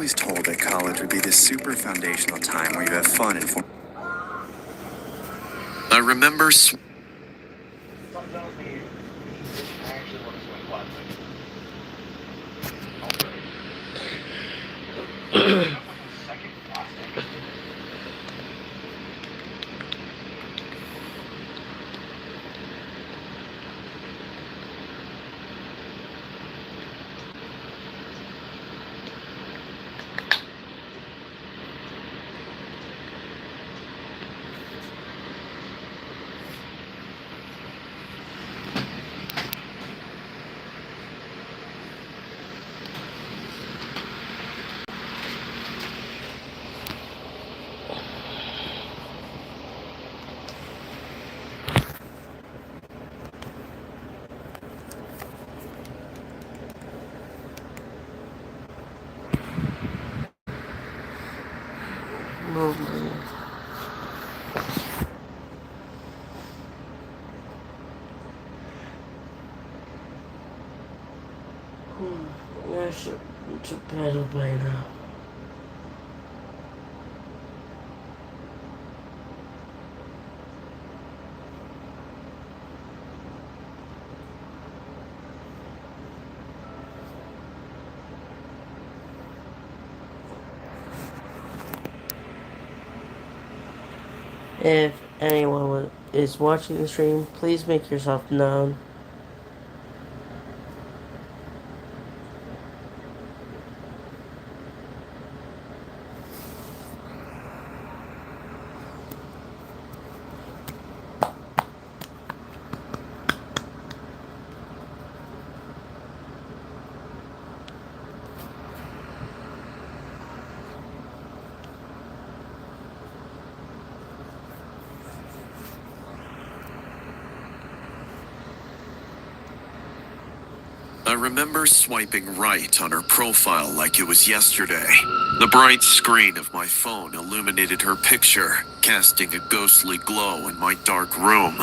always told that college would be this super foundational time where you have fun and form. I remember I should to bed by now. If anyone is watching the stream, please make yourself known. I remember swiping right on her profile like it was yesterday. The bright screen of my phone illuminated her picture, casting a ghostly glow in my dark room.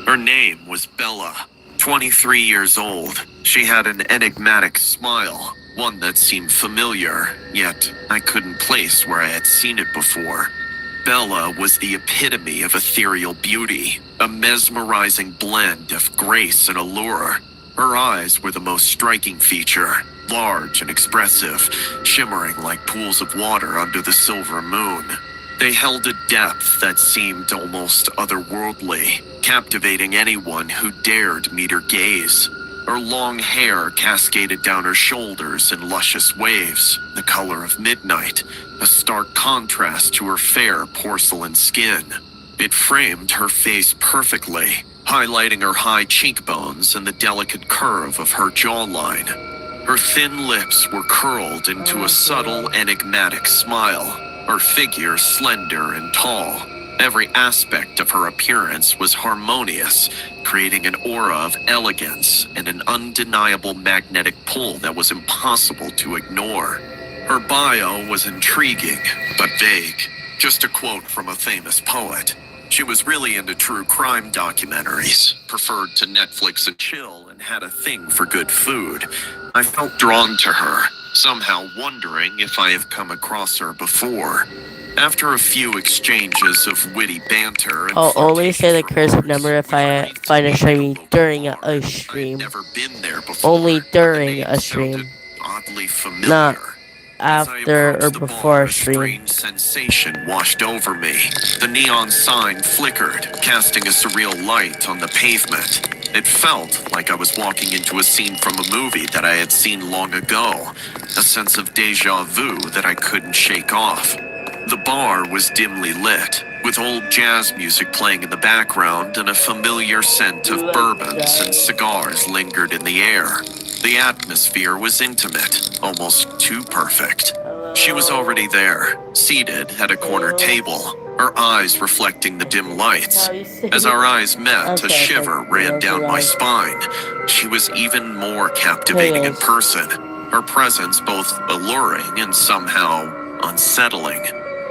Her name was Bella, 23 years old. She had an enigmatic smile, one that seemed familiar, yet I couldn't place where I had seen it before. Bella was the epitome of ethereal beauty, a mesmerizing blend of grace and allure. Her eyes were the most striking feature, large and expressive, shimmering like pools of water under the silver moon. They held a depth that seemed almost otherworldly, captivating anyone who dared meet her gaze. Her long hair cascaded down her shoulders in luscious waves, the color of midnight, a stark contrast to her fair porcelain skin. It framed her face perfectly, highlighting her high cheekbones and the delicate curve of her jawline. Her thin lips were curled into a subtle, enigmatic smile, her figure slender and tall. Every aspect of her appearance was harmonious, creating an aura of elegance and an undeniable magnetic pull that was impossible to ignore. Her bio was intriguing, but vague. Just a quote from a famous poet. She was really into true crime documentaries, preferred to Netflix and chill, and had a thing for good food. I felt drawn to her, somehow wondering if I have come across her before. After a few exchanges of witty banter and I'll only say the flirtatious cursive number if I find a streaming during a stream. I'd never been there before, Only but the during name a sounded stream, oddly familiar. not As I after or approached the before bar, a a stream. strange sensation washed over me. The neon sign flickered, casting a surreal light on the pavement. It felt like I was walking into a scene from a movie that I had seen long ago, a sense of déjà vu that I couldn't shake off. The bar was dimly lit, with old jazz music playing in the background, and a familiar scent of bourbons and cigars lingered in the air. The atmosphere was intimate, almost too perfect. She was already there, seated at a corner table, her eyes reflecting the dim lights. As our eyes met, a shiver ran down my spine. She was even more captivating in person, her presence both alluring and somehow unsettling.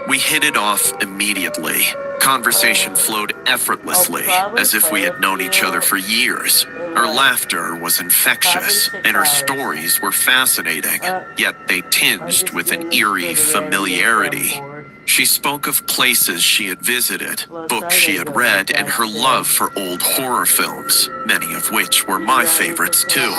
We hit it off immediately. Conversation flowed effortlessly, as if we had known each other for years. Her laughter was infectious, and her stories were fascinating, yet they tinged with an eerie familiarity. She spoke of places she had visited, books she had read, and her love for old horror films, many of which were my favorites too.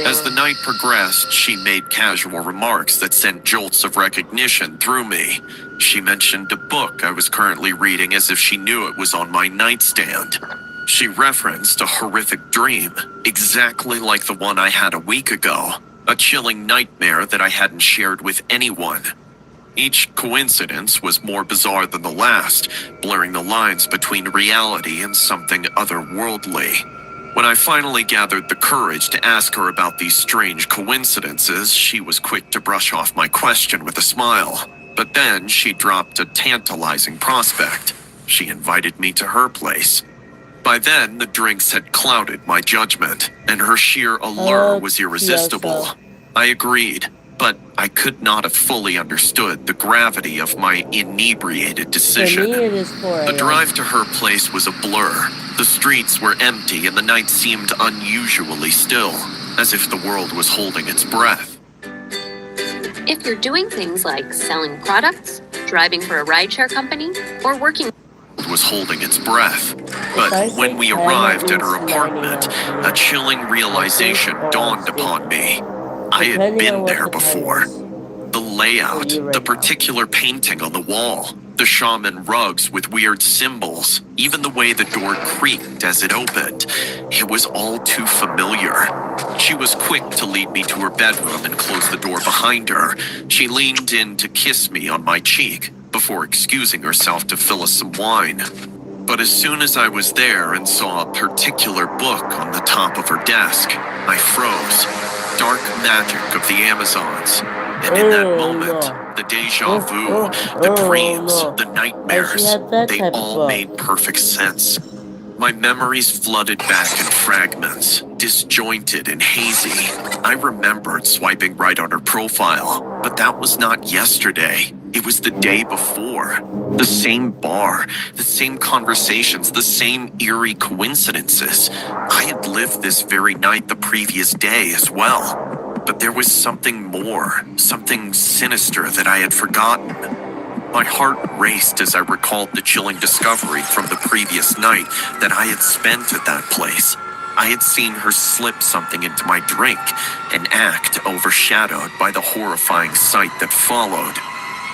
As the night progressed, she made casual remarks that sent jolts of recognition through me. She mentioned a book I was currently reading as if she knew it was on my nightstand. She referenced a horrific dream, exactly like the one I had a week ago, a chilling nightmare that I hadn't shared with anyone. Each coincidence was more bizarre than the last, blurring the lines between reality and something otherworldly. When I finally gathered the courage to ask her about these strange coincidences, she was quick to brush off my question with a smile. But then she dropped a tantalizing prospect. She invited me to her place. By then, the drinks had clouded my judgment, and her sheer allure was irresistible. I agreed, but I could not have fully understood the gravity of my inebriated decision. The drive to her place was a blur. The streets were empty and the night seemed unusually still, as if the world was holding its breath. If you're doing things like selling products, driving for a rideshare company, or working was holding its breath. But when we arrived at her apartment, a chilling realization dawned upon me. I had been there before. The layout, the particular painting on the wall, the shaman rugs with weird symbols, even the way the door creaked as it opened. It was all too familiar. She was quick to lead me to her bedroom and close the door behind her. She leaned in to kiss me on my cheek before excusing herself to fill us some wine. But as soon as I was there and saw a particular book on the top of her desk, I froze. Dark Magic of the Amazons. And in that moment, the deja vu, the dreams, the nightmares, they all made perfect sense. My memories flooded back in fragments, disjointed and hazy. I remembered swiping right on her profile, but that was not yesterday. It was the day before. The same bar, the same conversations, the same eerie coincidences. I had lived this very night the previous day as well. But there was something more, something sinister that I had forgotten. My heart raced as I recalled the chilling discovery from the previous night that I had spent at that place. I had seen her slip something into my drink, an act overshadowed by the horrifying sight that followed.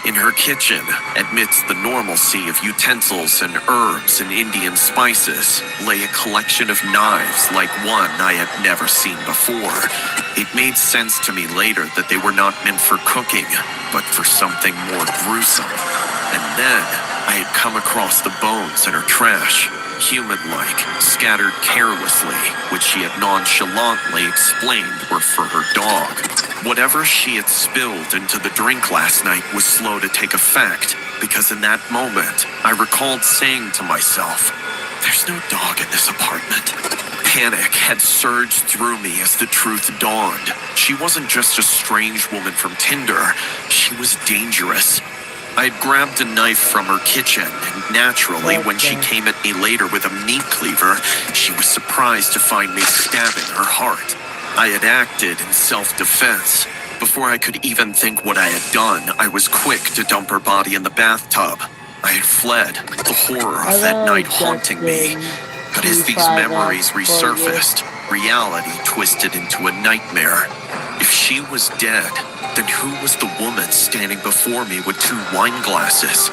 In her kitchen, amidst the normalcy of utensils and herbs and Indian spices, lay a collection of knives like one I had never seen before. It made sense to me later that they were not meant for cooking, but for something more gruesome. And then I had come across the bones in her trash, human-like, scattered carelessly, which she had nonchalantly explained were for her dog. Whatever she had spilled into the drink last night was slow to take effect, because in that moment, I recalled saying to myself, "There's no dog in this apartment." Panic had surged through me as the truth dawned. She wasn't just a strange woman from Tinder, she was dangerous. I had grabbed a knife from her kitchen, and naturally, when she came at me later with a meat cleaver, she was surprised to find me stabbing her heart. I had acted in self-defense. Before I could even think what I had done, I was quick to dump her body in the bathtub. I had fled, the horror of that night haunting me. But as these memories resurfaced, reality twisted into a nightmare. If she was dead, then who was the woman standing before me with 2 wine glasses?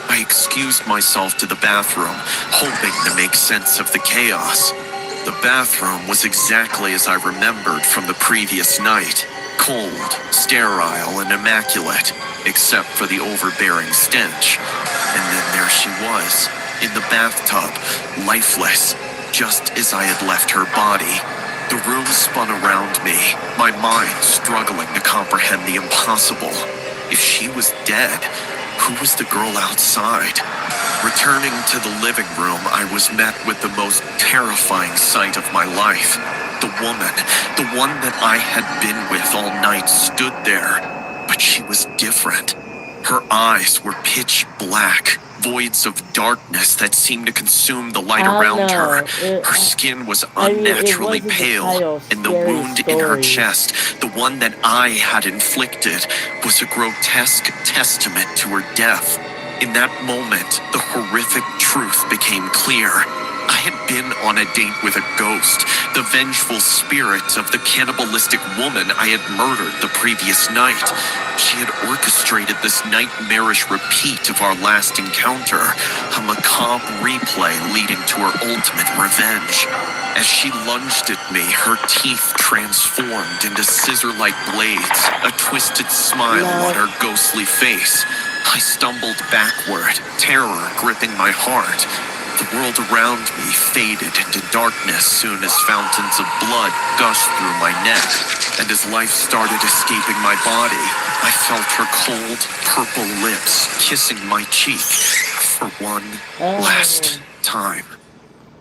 I excused myself to the bathroom, hoping to make sense of the chaos. The bathroom was exactly as I remembered from the previous night. Cold, sterile, and immaculate, except for the overbearing stench. And then there she was, in the bathtub, lifeless, just as I had left her body. The room spun around me, my mind struggling to comprehend the impossible. If she was dead, who was the girl outside? Returning to the living room, I was met with the most terrifying sight of my life. The woman, the one that I had been with all night, stood there, but she was different. Her eyes were pitch black, voids of darkness that seemed to consume the light I around her. know. Her skin was I mean, it unnaturally wasn't the pale, title, and the Scary wound in her Stories. chest, the one that I had inflicted, was a grotesque testament to her death. In that moment, the horrific truth became clear. I had been on a date with a ghost, the vengeful spirit of the cannibalistic woman I had murdered the previous night. She had orchestrated this nightmarish repeat of our last encounter, a macabre replay leading to her ultimate revenge. As she lunged at me, her teeth transformed into scissor-like blades, a twisted smile on her ghostly face. I stumbled backward, terror gripping my heart. The world around me faded into darkness soon as fountains of blood gushed through my neck. And as life started escaping my body, I felt her cold, purple lips kissing my cheek for one last time.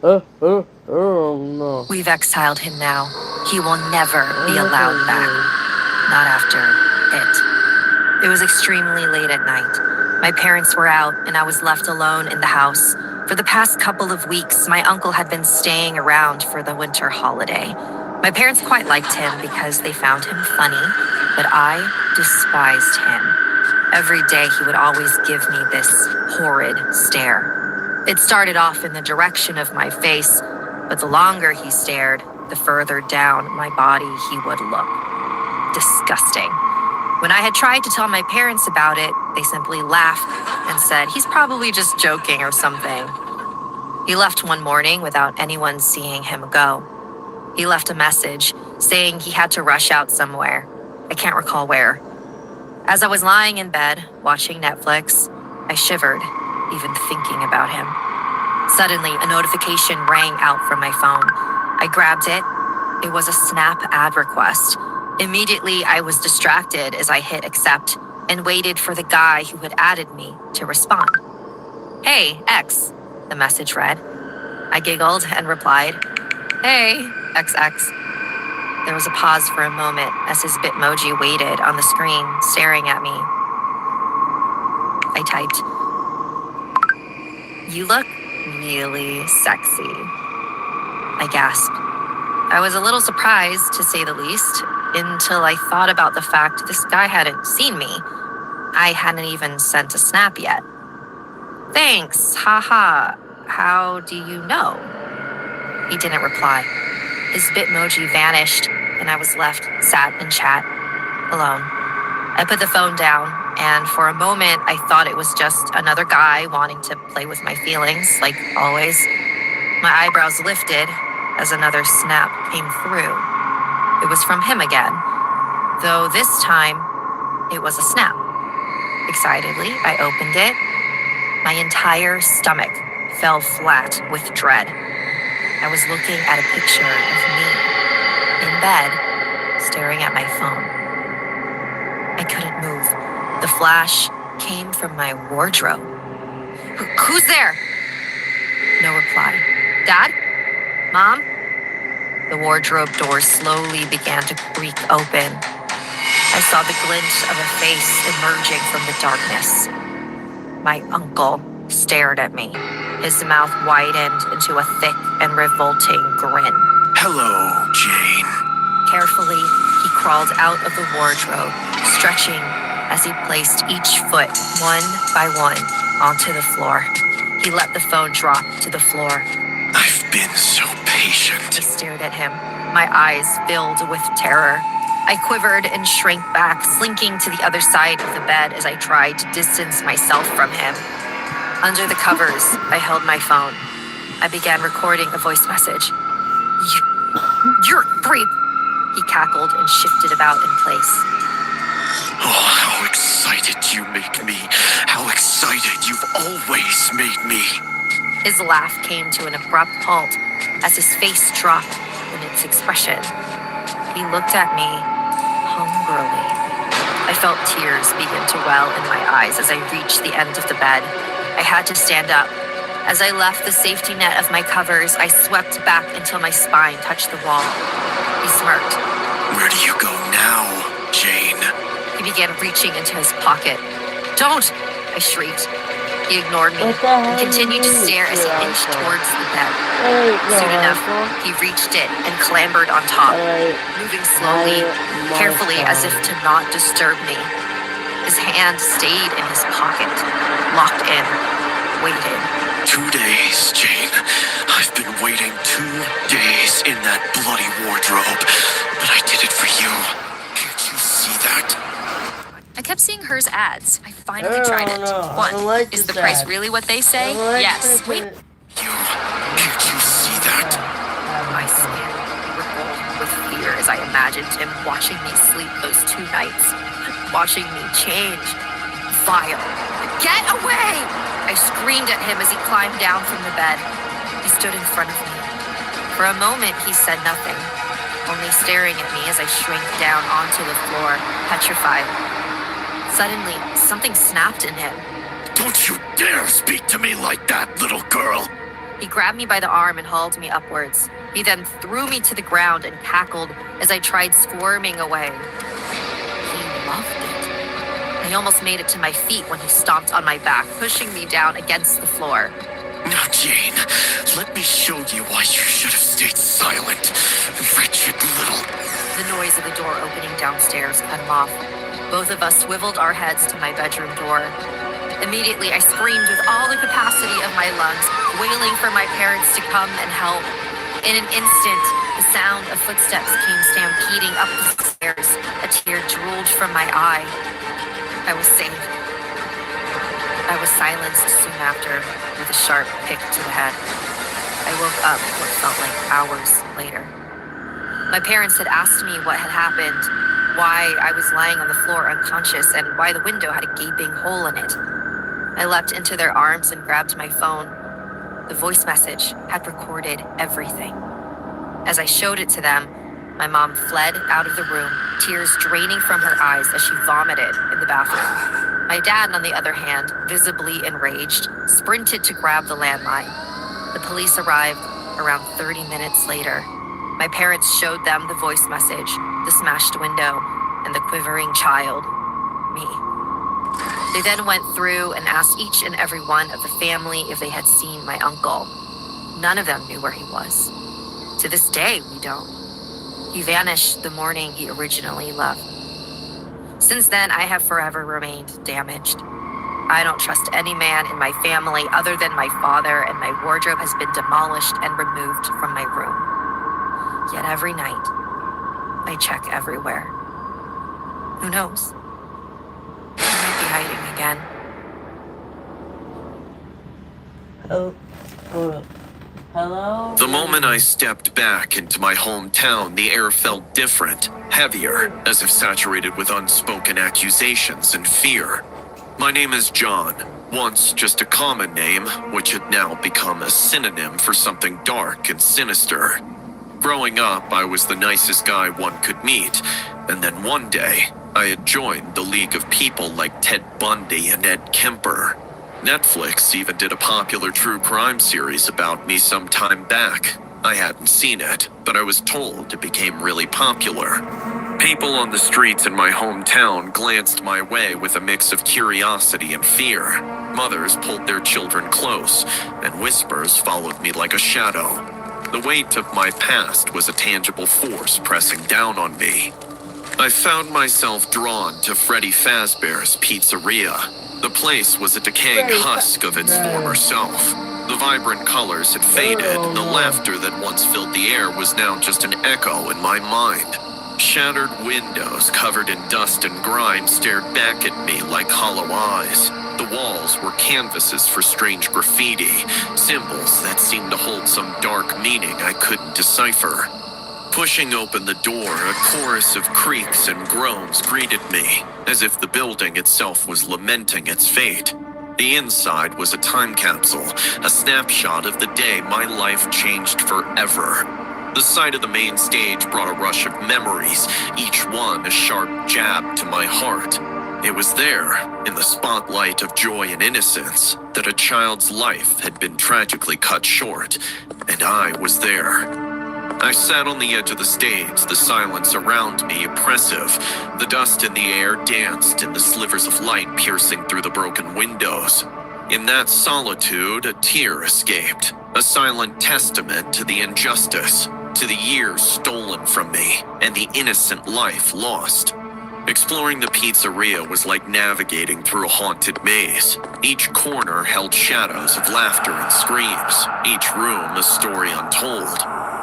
No. We've exiled him now. He will never be allowed back. Not after it. It was extremely late at night. My parents were out, and I was left alone in the house. For the past couple of weeks, my uncle had been staying around for the winter holiday. My parents quite liked him because they found him funny, but I despised him. Every day he would always give me this horrid stare. It started off in the direction of my face, but the longer he stared, the further down my body he would look. Disgusting. When I had tried to tell my parents about it, they simply laughed and said he's probably just joking or something. He left one morning without anyone seeing him go. He left a message saying he had to rush out somewhere. I can't recall where. As I was lying in bed, watching Netflix, I shivered, even thinking about him. Suddenly, a notification rang out from my phone. I grabbed it. It was a Snap ad request. Immediately, I was distracted as I hit accept and waited for the guy who had added me to respond. "Hey, X," the message read. I giggled and replied, "Hey, XX." There was a pause for a moment as his Bitmoji waited on the screen, staring at me. I typed, "You look really sexy." I gasped. I was a little surprised, to say the least, until I thought about the fact this guy hadn't seen me. I hadn't even sent a snap yet. "Thanks, haha. How do you know?" He didn't reply. His Bitmoji vanished, and I was left sat in chat, alone. I put the phone down, and for a moment, I thought it was just another guy wanting to play with my feelings, like always. My eyebrows lifted as another snap came through. It was from him again, though this time, it was a snap. Excitedly, I opened it. My entire stomach fell flat with dread. I was looking at a picture of me, in bed, staring at my phone. I couldn't move. The flash came from my wardrobe. Who's there?" No reply. "Dad? Mom?" The wardrobe doors slowly began to creak open. I saw the glint of a face emerging from the darkness. My uncle stared at me. His mouth widened into a thick and revolting grin. Hello, Jane. Carefully, he crawled out of the wardrobe, stretching as he placed each foot one by one onto the floor. He let the phone drop to the floor. I've been so patient. I stared at him, my eyes filled with terror. I quivered and shrank back, slinking to the other side of the bed as I tried to distance myself from him. Under the covers, I held my phone. I began recording a voice message. You're a creep, he cackled and shifted about in place. Oh, how excited you make me. How excited you've always made me. His laugh came to an abrupt halt as his face dropped in its expression. He looked at me hungrily. I felt tears begin to well in my eyes as I reached the end of the bed. I had to stand up. As I left the safety net of my covers, I swept back until my spine touched the wall. He smirked. Where do you go now, Jane? He began reaching into his pocket. "Don't!" I shrieked. He ignored me What the and hell continued to you mean, stare as he Sri inched Lanka? towards the bed. Wait, no, Soon enough, asshole. he reached it and clambered on top, Alright, moving slowly, my carefully as if son. to not disturb me. His hand stayed in his pocket, locked in, waiting. 2 days, Jane. I've been waiting 2 days in that bloody wardrobe, but I did it for you. Can't you see that? I kept seeing hers ads. I finally I tried don't it. know. I One, don't like is the this price ad. really what they I say? don't like Yes. this Wait, ad. Can't you see that? My skin rippled with fear as I imagined him watching me sleep those 2 nights, watching me change. Vile. Get away! I screamed at him as he climbed down from the bed. He stood in front of me. For a moment, he said nothing, only staring at me as I shrank down onto the floor, petrified. Suddenly, something snapped in him. Don't you dare speak to me like that, little girl! He grabbed me by the arm and hauled me upwards. He then threw me to the ground and cackled as I tried squirming away. He loved it. I almost made it to my feet when he stomped on my back, pushing me down against the floor. Now, Jane, let me show you why you should have stayed silent. Wretched little... The noise of the door opening downstairs cut him off. Both of us swiveled our heads to my bedroom door. Immediately, I screamed with all the capacity of my lungs, wailing for my parents to come and help. In an instant, the sound of footsteps came stampeding up the stairs. A tear drooled from my eye. I was safe. I was silenced soon after with a sharp pick to the head. I woke up what felt like hours later. My parents had asked me what had happened, why I was lying on the floor unconscious, and why the window had a gaping hole in it. I leapt into their arms and grabbed my phone. The voice message had recorded everything. As I showed it to them, my mom fled out of the room, tears draining from her eyes as she vomited in the bathroom. My dad, on the other hand, visibly enraged, sprinted to grab the landline. The police arrived around 30 minutes later. My parents showed them the voice message, the smashed window, and the quivering child, me. They then went through and asked each and every one of the family if they had seen my uncle. None of them knew where he was. To this day, we don't. He vanished the morning he originally left. Since then, I have forever remained damaged. I don't trust any man in my family other than my father, and my wardrobe has been demolished and removed from my room. Yet every night, I check everywhere. Who knows? He might be hiding again. Oh, hold up. Hello? The moment I stepped back into my hometown, the air felt different, heavier, as if saturated with unspoken accusations and fear. My name is John, once just a common name, which had now become a synonym for something dark and sinister. Growing up, I was the nicest guy one could meet, and then one day, I had joined the League of People like Ted Bundy and Ed Kemper. Netflix even did a popular true crime series about me some time back. I hadn't seen it, but I was told it became really popular. People on the streets in my hometown glanced my way with a mix of curiosity and fear. Mothers pulled their children close, and whispers followed me like a shadow. The weight of my past was a tangible force pressing down on me. I found myself drawn to Freddy Fazbear's Pizzeria. The place was a decaying husk of its former self. The vibrant colors had faded, and the laughter that once filled the air was now just an echo in my mind. Shattered windows covered in dust and grime stared back at me like hollow eyes. The walls were canvases for strange graffiti, symbols that seemed to hold some dark meaning I couldn't decipher. Pushing open the door, a chorus of creaks and groans greeted me, as if the building itself was lamenting its fate. The inside was a time capsule, a snapshot of the day my life changed forever. The sight of the main stage brought a rush of memories, each one a sharp jab to my heart. It was there, in the spotlight of joy and innocence, that a child's life had been tragically cut short, and I was there. I sat on the edge of the stage, the silence around me oppressive. The dust in the air danced in the slivers of light piercing through the broken windows. In that solitude, a tear escaped, a silent testament to the injustice, to the years stolen from me, and the innocent life lost. Exploring the pizzeria was like navigating through a haunted maze. Each corner held shadows of laughter and screams, each room a story untold.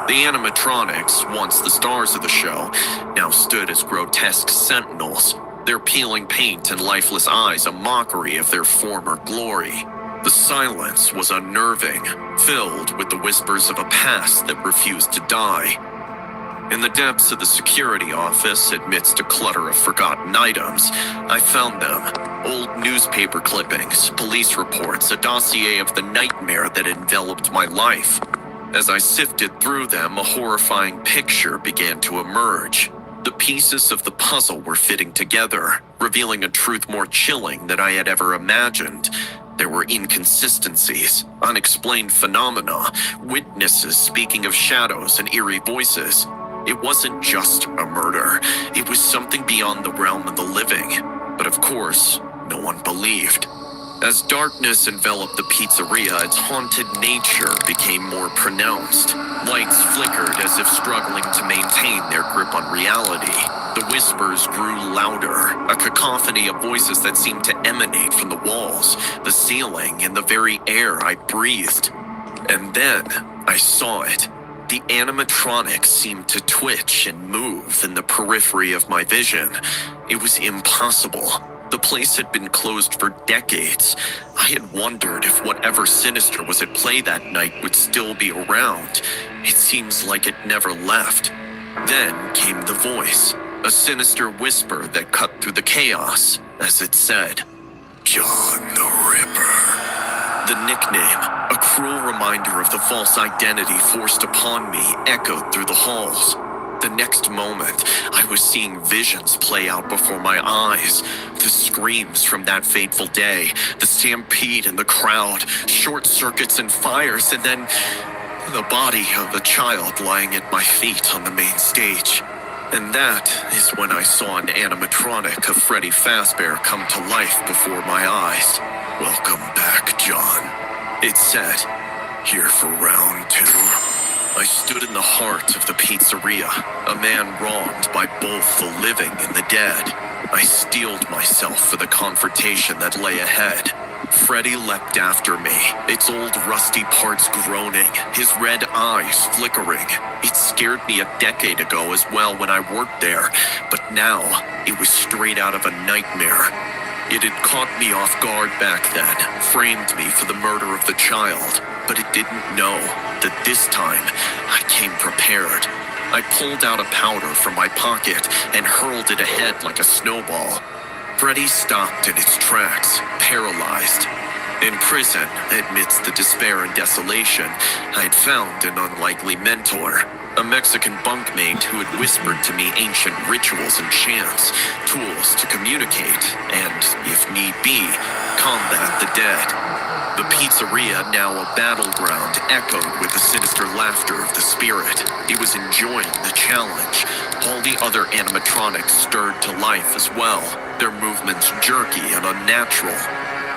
The animatronics, once the stars of the show, now stood as grotesque sentinels, their peeling paint and lifeless eyes a mockery of their former glory. The silence was unnerving, filled with the whispers of a past that refused to die. In the depths of the security office, amidst a clutter of forgotten items, I found them. Old newspaper clippings, police reports, a dossier of the nightmare that enveloped my life. As I sifted through them, a horrifying picture began to emerge. The pieces of the puzzle were fitting together, revealing a truth more chilling than I had ever imagined. There were inconsistencies, unexplained phenomena, witnesses speaking of shadows and eerie voices. It wasn't just a murder. It was something beyond the realm of the living. But of course, no one believed. As darkness enveloped the pizzeria, its haunted nature became more pronounced. Lights flickered as if struggling to maintain their grip on reality. The whispers grew louder, a cacophony of voices that seemed to emanate from the walls, the ceiling, and the very air I breathed. And then I saw it. The animatronics seemed to twitch and move in the periphery of my vision. It was impossible. The place had been closed for decades. I had wondered if whatever sinister was at play that night would still be around. It seems like it never left. Then came the voice, a sinister whisper that cut through the chaos, as it said, "John the Ripper." The nickname, a cruel reminder of the false identity forced upon me, echoed through the halls. The next moment, I was seeing visions play out before my eyes. The screams from that fateful day, the stampede in the crowd, short circuits and fires, and then the body of a child lying at my feet on the main stage. And that is when I saw an animatronic of Freddy Fazbear come to life before my eyes. "Welcome back, John," it said, "here for round 2. I stood in the heart of the pizzeria, a man wronged by both the living and the dead. I steeled myself for the confrontation that lay ahead. Freddy leapt after me, its old rusty parts groaning, his red eyes flickering. It scared me a decade ago as well when I worked there, but now it was straight out of a nightmare. It had caught me off guard back then, framed me for the murder of the child, but it didn't know that this time I came prepared. I pulled out a powder from my pocket and hurled it ahead like a snowball. Freddy stopped in its tracks, paralyzed. In prison, amidst the despair and desolation, I had found an unlikely mentor, a Mexican bunkmate who had whispered to me ancient rituals and chants, tools to communicate and, if need be, combat the dead. The pizzeria, now a battleground, echoed with the sinister laughter of the spirit. It was enjoying the challenge. All the other animatronics stirred to life as well, their movements jerky and unnatural.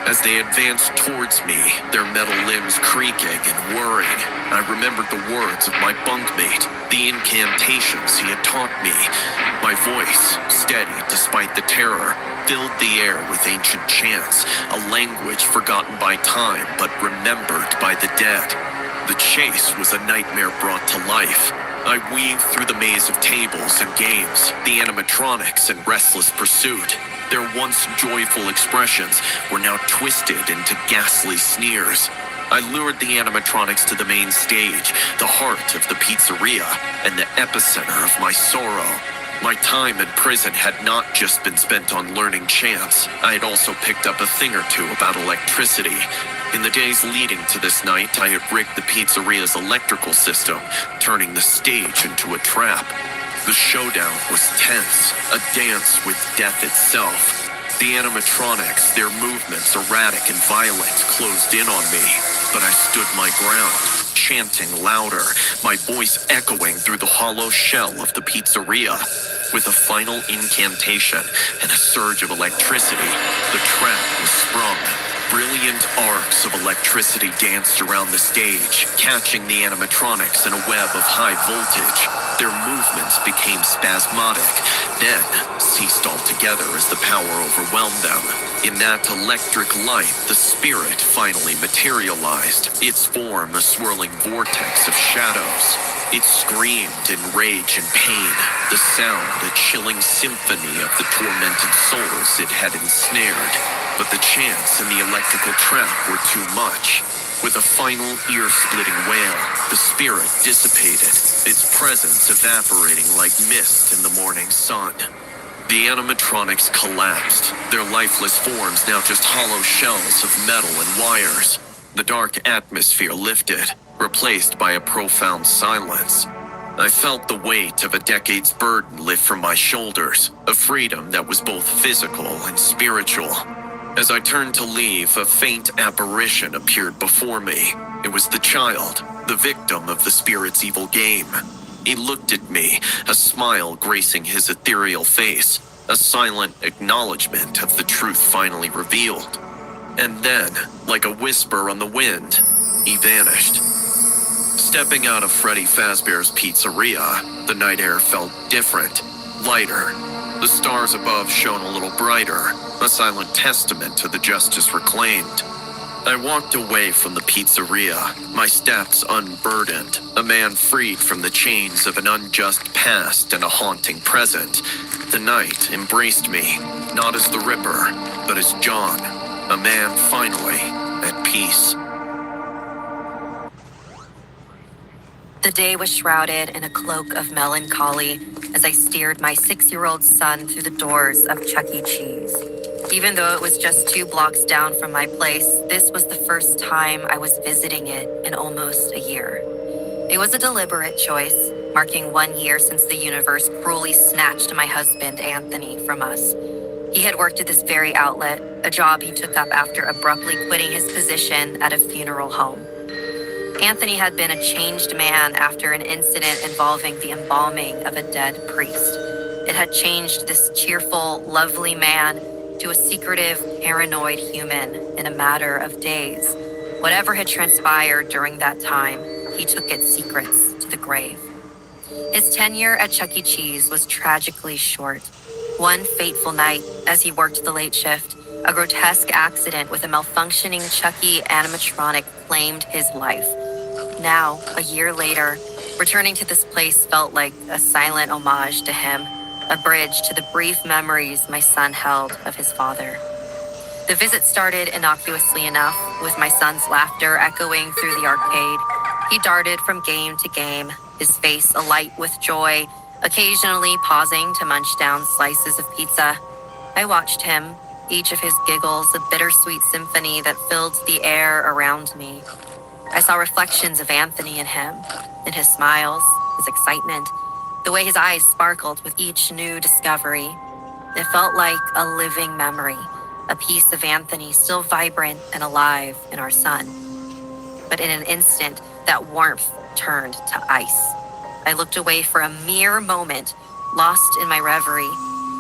As they advanced towards me, their metal limbs creaking and whirring, I remembered the words of my bunkmate, the incantations he had taught me. My voice, steady despite the terror, filled the air with ancient chants, a language forgotten by time but remembered by the dead. The chase was a nightmare brought to life. I weaved through the maze of tables and games, the animatronics in restless pursuit. Their once joyful expressions were now twisted into ghastly sneers. I lured the animatronics to the main stage, the heart of the pizzeria, and the epicenter of my sorrow. My time in prison had not just been spent on learning chants. I had also picked up a thing or two about electricity. In the days leading to this night, I had rigged the pizzeria's electrical system, turning the stage into a trap. The showdown was tense, a dance with death itself. The animatronics, their movements erratic and violent, closed in on me, but I stood my ground, chanting louder, my voice echoing through the hollow shell of the pizzeria. With a final incantation and a surge of electricity, the trap was sprung. Brilliant arcs of electricity danced around the stage, catching the animatronics in a web of high voltage. Their movements became spasmodic, then ceased altogether as the power overwhelmed them. In that electric light, the spirit finally materialized, its form a swirling vortex of shadows. It screamed in rage and pain, the sound a chilling symphony of the tormented souls it had ensnared. But the chants and the electrical trap were too much. With a final ear-splitting wail, the spirit dissipated, its presence evaporating like mist in the morning sun. The animatronics collapsed, their lifeless forms now just hollow shells of metal and wires. The dark atmosphere lifted, replaced by a profound silence. I felt the weight of a decade's burden lift from my shoulders, a freedom that was both physical and spiritual. As I turned to leave, a faint apparition appeared before me. It was the child, the victim of the spirit's evil game. He looked at me, a smile gracing his ethereal face, a silent acknowledgement of the truth finally revealed. And then, like a whisper on the wind, he vanished. Stepping out of Freddy Fazbear's Pizzeria, the night air felt different, lighter. The stars above shone a little brighter, a silent testament to the justice reclaimed. I walked away from the pizzeria, my steps unburdened, a man freed from the chains of an unjust past and a haunting present. The night embraced me, not as the Ripper, but as John, a man finally at peace. The day was shrouded in a cloak of melancholy as I steered my 6-year-old son through the doors of Chuck E. Cheese. Even though it was just 2 blocks down from my place, this was the first time I was visiting it in almost a year. It was a deliberate choice, marking 1 year since the universe cruelly snatched my husband, Anthony, from us. He had worked at this very outlet, a job he took up after abruptly quitting his position at a funeral home. Anthony had been a changed man after an incident involving the embalming of a dead priest. It had changed this cheerful, lovely man to a secretive, paranoid human in a matter of days. Whatever had transpired during that time, he took its secrets to the grave. His tenure at Chuck E. Cheese was tragically short. One fateful night, as he worked the late shift, a grotesque accident with a malfunctioning Chuck E. animatronic claimed his life. Now, a year later, returning to this place felt like a silent homage to him, a bridge to the brief memories my son held of his father. The visit started innocuously enough, with my son's laughter echoing through the arcade. He darted from game to game, his face alight with joy, occasionally pausing to munch down slices of pizza. I watched him, each of his giggles a bittersweet symphony that filled the air around me. I saw reflections of Anthony in him, in his smiles, his excitement, the way his eyes sparkled with each new discovery. It felt like a living memory, a piece of Anthony still vibrant and alive in our son. But in an instant, that warmth turned to ice. I looked away for a mere moment, lost in my reverie,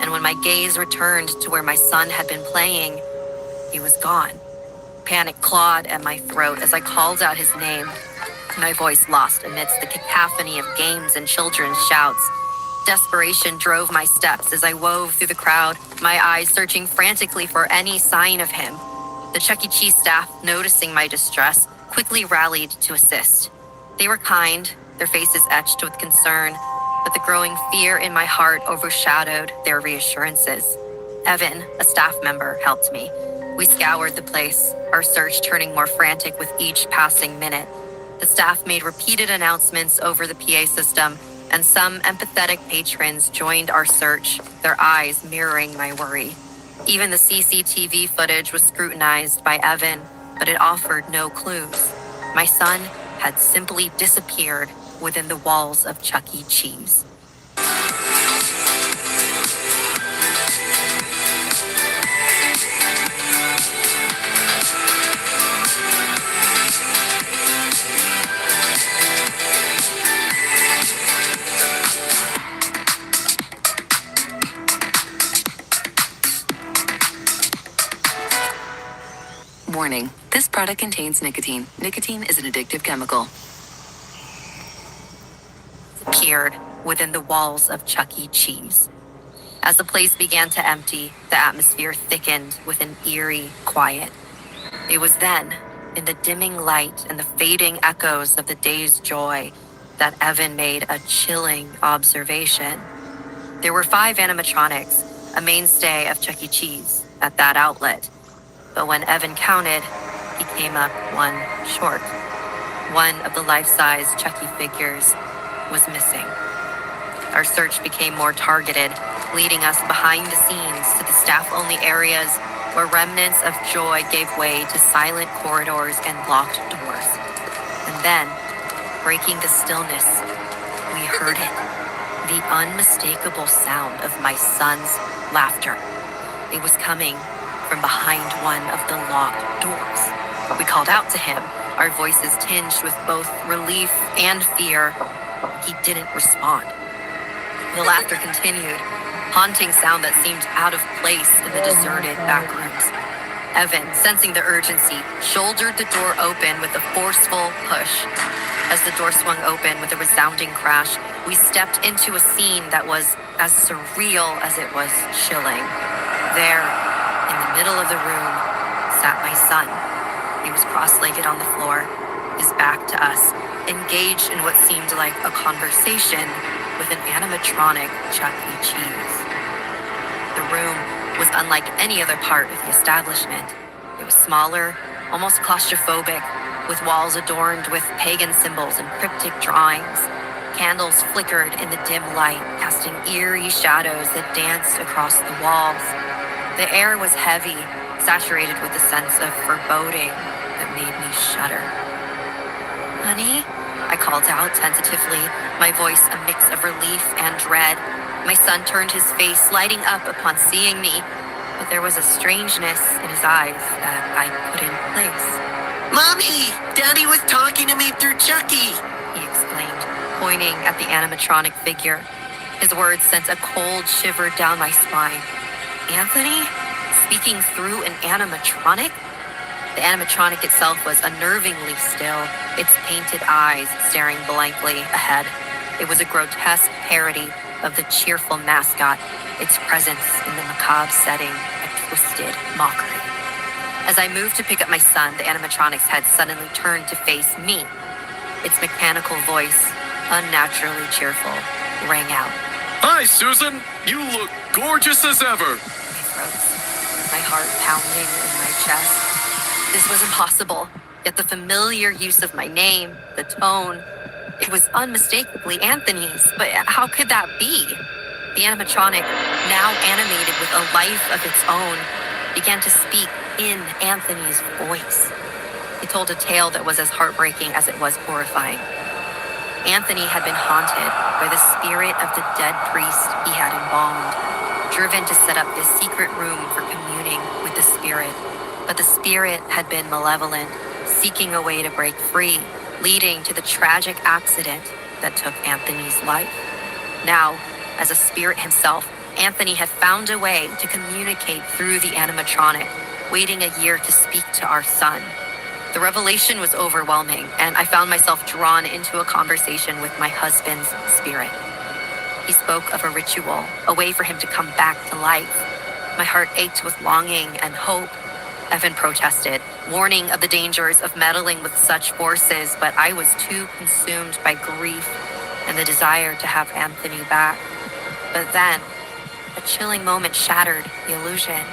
and when my gaze returned to where my son had been playing, he was gone. Panic clawed at my throat as I called out his name, my voice lost amidst the cacophony of games and children's shouts. Desperation drove my steps as I wove through the crowd, my eyes searching frantically for any sign of him. The Chuck E. Cheese staff, noticing my distress, quickly rallied to assist. They were kind, their faces etched with concern, but the growing fear in my heart overshadowed their reassurances. Evan, a staff member, helped me. We scoured the place, our search turning more frantic with each passing minute. The staff made repeated announcements over the PA system, and some empathetic patrons joined our search, their eyes mirroring my worry. Even the CCTV footage was scrutinized by Evan, but it offered no clues. My son had simply disappeared within the walls of Chuck E. Cheese. Warning, this product contains nicotine. Nicotine is an addictive chemical. Appeared within the walls of Chuck E. Cheese. As the place began to empty, the atmosphere thickened with an eerie quiet. It was then, in the dimming light and the fading echoes of the day's joy, that Evan made a chilling observation. There were 5 animatronics, a mainstay of Chuck E. Cheese, at that outlet. But when Evan counted, he came up 1 short. One of the life-size Chucky figures was missing. Our search became more targeted, leading us behind the scenes to the staff-only areas where remnants of joy gave way to silent corridors and locked doors. And then, breaking the stillness, we heard it. The unmistakable sound of my son's laughter. It was coming from behind one of the locked doors. We called out to him, our voices tinged with both relief and fear. He didn't respond. The laughter continued, haunting sound that seemed out of place in the deserted back rooms. Evan, sensing the urgency, shouldered the door open with a forceful push. As the door swung open with a resounding crash, we stepped into a scene that was as surreal as it was chilling. There, in the middle of the room, sat my son. He was cross-legged on the floor, his back to us, engaged in what seemed like a conversation with an animatronic Chuck E. Cheese. The room was unlike any other part of the establishment. It was smaller, almost claustrophobic, with walls adorned with pagan symbols and cryptic drawings. Candles flickered in the dim light, casting eerie shadows that danced across the walls. The air was heavy, saturated with a sense of foreboding that made me shudder. "Honey?" I called out tentatively, my voice a mix of relief and dread. My son turned his face, lighting up upon seeing me, but there was a strangeness in his eyes that I couldn't place. "Mommy! Daddy was talking to me through Chucky!" he exclaimed, pointing at the animatronic figure. His words sent a cold shiver down my spine. Anthony? Speaking through an animatronic? The animatronic itself was unnervingly still, its painted eyes staring blankly ahead. It was a grotesque parody of the cheerful mascot, its presence in the macabre setting a twisted mockery. As I moved to pick up my son, the animatronic's head suddenly turned to face me. Its mechanical voice, unnaturally cheerful, rang out. "Hi, Susan! You look gorgeous as ever!" I froze, my heart pounding in my chest. This was impossible, yet the familiar use of my name, the tone, it was unmistakably Anthony's, but how could that be? The animatronic, now animated with a life of its own, began to speak in Anthony's voice. It told a tale that was as heartbreaking as it was horrifying. Anthony had been haunted by the spirit of the dead priest he had embalmed, driven to set up this secret room for communing with the spirit. But the spirit had been malevolent, seeking a way to break free, leading to the tragic accident that took Anthony's life. Now, as a spirit himself, Anthony had found a way to communicate through the animatronic, waiting a year to speak to our son. The revelation was overwhelming, and I found myself drawn into a conversation with my husband's spirit. He spoke of a ritual, a way for him to come back to life. My heart ached with longing and hope. Evan protested, warning of the dangers of meddling with such forces, but I was too consumed by grief and the desire to have Anthony back. But then, a chilling moment shattered the illusion.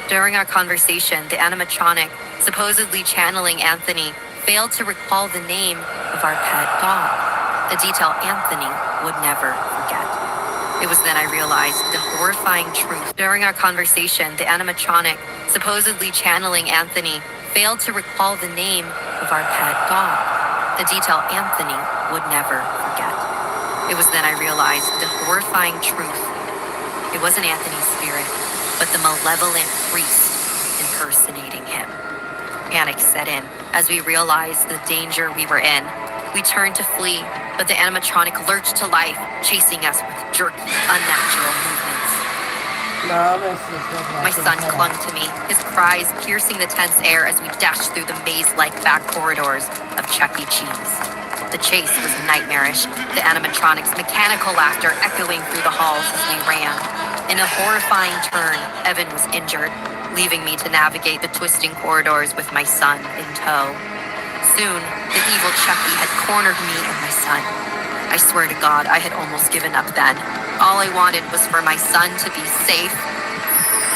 During our conversation, the animatronic, supposedly channeling Anthony, failed to recall the name of our pet dog, a detail Anthony would never forget. It was then I realized the horrifying truth. During our conversation, the animatronic, supposedly channeling Anthony, failed to recall the name of our pet dog, a detail Anthony would never forget. It was then I realized the horrifying truth. It wasn't Anthony's spirit, but the malevolent priest impersonating him. Panic set in as we realized the danger we were in. We turned to flee, but the animatronic lurched to life, chasing us with jerky, unnatural movements. My son clung to me, his cries piercing the tense air as we dashed through the maze-like back corridors of Chuck E. Cheese. The chase was nightmarish, the animatronics' mechanical laughter echoing through the halls as we ran. In a horrifying turn, Evan was injured, leaving me to navigate the twisting corridors with my son in tow. Soon, the evil Chucky had cornered me and my son. I swear to God, I had almost given up then. All I wanted was for my son to be safe.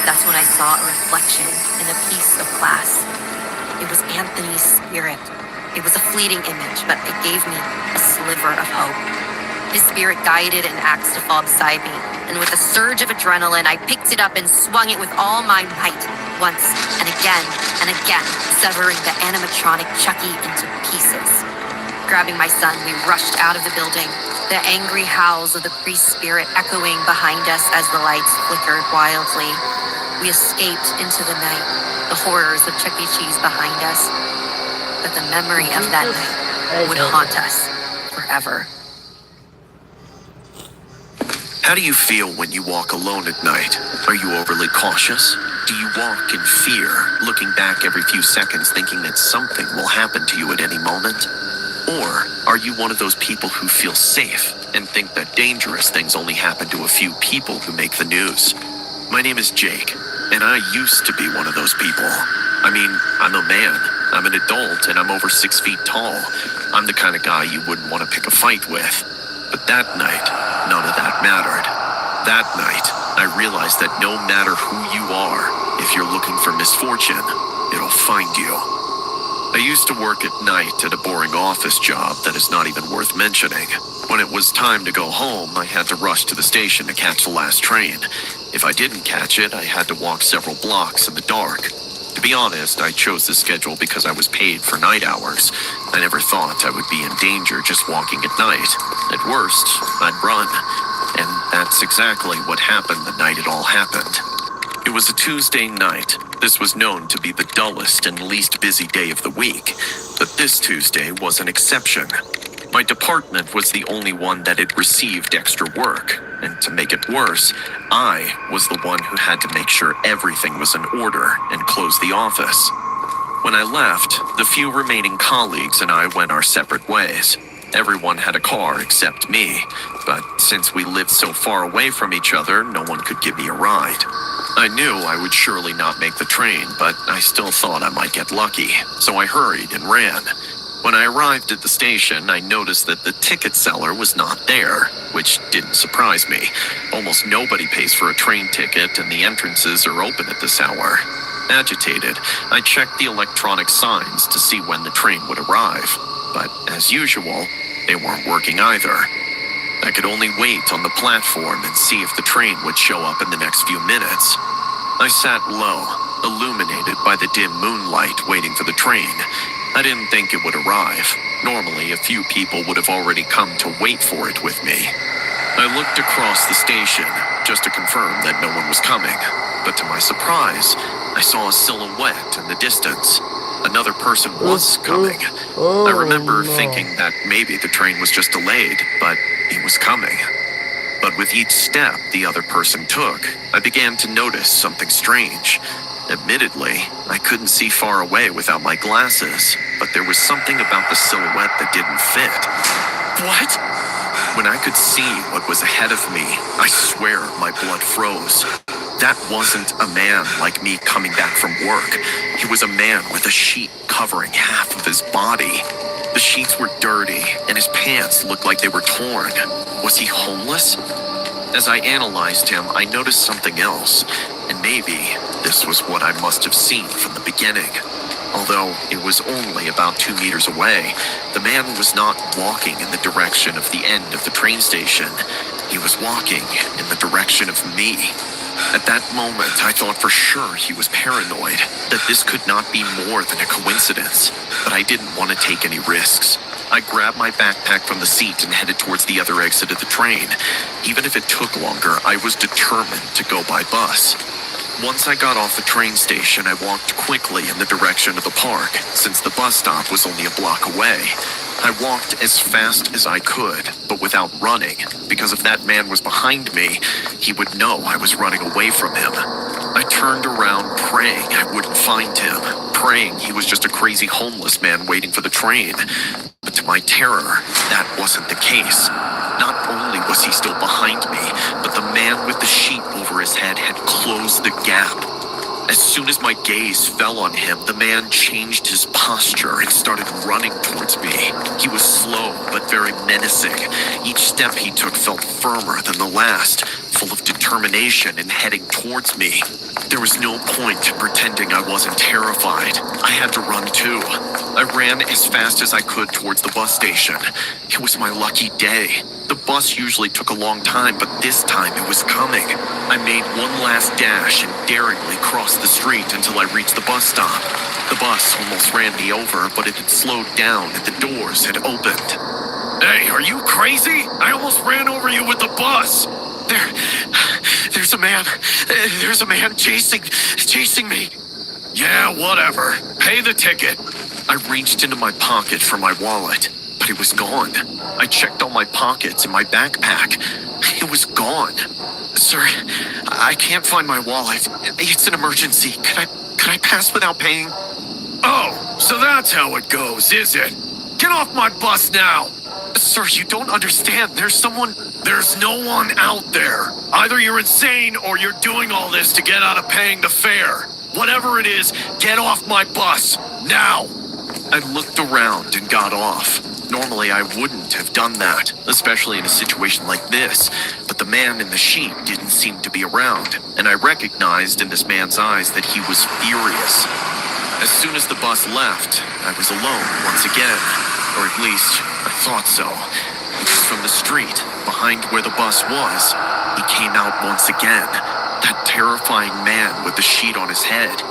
That's when I saw a reflection in a piece of glass. It was Anthony's spirit. It was a fleeting image, but it gave me a sliver of hope. His spirit guided an axe to fall beside me, and with a surge of adrenaline, I picked it up and swung it with all my might, once and again, severing the animatronic Chucky into pieces. Grabbing my son, we rushed out of the building, the angry howls of the priest spirit echoing behind us as the lights flickered wildly. We escaped into the night, the horrors of Chuck E. Cheese behind us, but the memory of that night would haunt us forever. How do you feel when you walk alone at night? Are you overly cautious? Do you walk in fear, looking back every few seconds thinking that something will happen to you at any moment? Or are you one of those people who feel safe and think that dangerous things only happen to a few people who make the news? My name is Jake, and I used to be one of those people. I mean, I'm a man, I'm an adult, and I'm over 6 feet tall. I'm the kind of guy you wouldn't want to pick a fight with. But that night, none of that mattered. That night, I realized that no matter who you are, if you're looking for misfortune, it'll find you. I used to work at night at a boring office job that is not even worth mentioning. When it was time to go home, I had to rush to the station to catch the last train. If I didn't catch it, I had to walk several blocks in the dark. To be honest, I chose this schedule because I was paid for night hours. I never thought I would be in danger just walking at night. At worst, I'd run. And that's exactly what happened the night it all happened. It was a Tuesday night. This was known to be the dullest and least busy day of the week, but this Tuesday was an exception. My department was the only one that had received extra work, and to make it worse, I was the one who had to make sure everything was in order and close the office. When I left, the few remaining colleagues and I went our separate ways. Everyone had a car except me, but since we lived so far away from each other, no one could give me a ride. I knew I would surely not make the train, but I still thought I might get lucky, so I hurried and ran. When I arrived at the station, I noticed that the ticket seller was not there, which didn't surprise me. Almost nobody pays for a train ticket, and the entrances are open at this hour. Agitated, I checked the electronic signs to see when the train would arrive, but as usual, they weren't working either. I could only wait on the platform and see if the train would show up in the next few minutes. I sat low, illuminated by the dim moonlight, waiting for the train. I didn't think it would arrive. Normally, a few people would have already come to wait for it with me. I looked across the station just to confirm that no one was coming, but to my surprise, I saw a silhouette in the distance. Another person was coming. I remember thinking that maybe the train was just delayed, but he was coming. But with each step the other person took, I began to notice something strange. Admittedly, I couldn't see far away without my glasses, but there was something about the silhouette that didn't fit. What? When I could see what was ahead of me, I swear my blood froze. That wasn't a man like me coming back from work. He was a man with a sheet covering half of his body. The sheets were dirty, and his pants looked like they were torn. Was he homeless? As I analyzed him, I noticed something else, and maybe this was what I must have seen from the beginning. Although it was only about 2 meters away, the man was not walking in the direction of the end of the train station. He was walking in the direction of me. At that moment, I thought for sure he was paranoid, that this could not be more than a coincidence, but I didn't want to take any risks. I grabbed my backpack from the seat and headed towards the other exit of the train. Even if it took longer, I was determined to go by bus. Once I got off the train station, I walked quickly in the direction of the park, since the bus stop was only a block away. I walked as fast as I could, but without running, because if that man was behind me, he would know I was running away from him. I turned around praying I wouldn't find him, praying he was just a crazy homeless man waiting for the train. But to my terror, that wasn't the case. Not only was he still behind me, but the man with the sheet over his head had closed the gap. As soon as my gaze fell on him, the man changed his posture and started running towards me. He was slow, but very menacing. Each step he took felt firmer than the last, full of determination and heading towards me. There was no point in pretending I wasn't terrified. I had to run too. I ran as fast as I could towards the bus station. It was my lucky day. The bus usually took a long time, but this time it was coming. I made one last dash and daringly crossed the street until I reached the bus stop. The bus almost ran me over, but it had slowed down and the doors had opened. Hey, are you crazy? I almost ran over you with the bus. There's a man chasing me. Yeah, whatever. Pay the ticket. I reached into my pocket for my wallet, but it was gone. I checked all my pockets and my backpack. It was gone. Sir, I can't find my wallet. It's an emergency. Could I pass without paying? Oh, so that's how it goes, is it? Get off my bus now! Sir, you don't understand. There's no one out there. Either you're insane or you're doing all this to get out of paying the fare. Whatever it is, get off my bus, now! I looked around and got off. Normally, I wouldn't have done that, especially in a situation like this, but the man in the sheet didn't seem to be around, and I recognized in this man's eyes that he was furious. As soon as the bus left, I was alone once again, or at least, I thought so, because from the street, behind where the bus was, he came out once again, that terrifying man with the sheet on his head.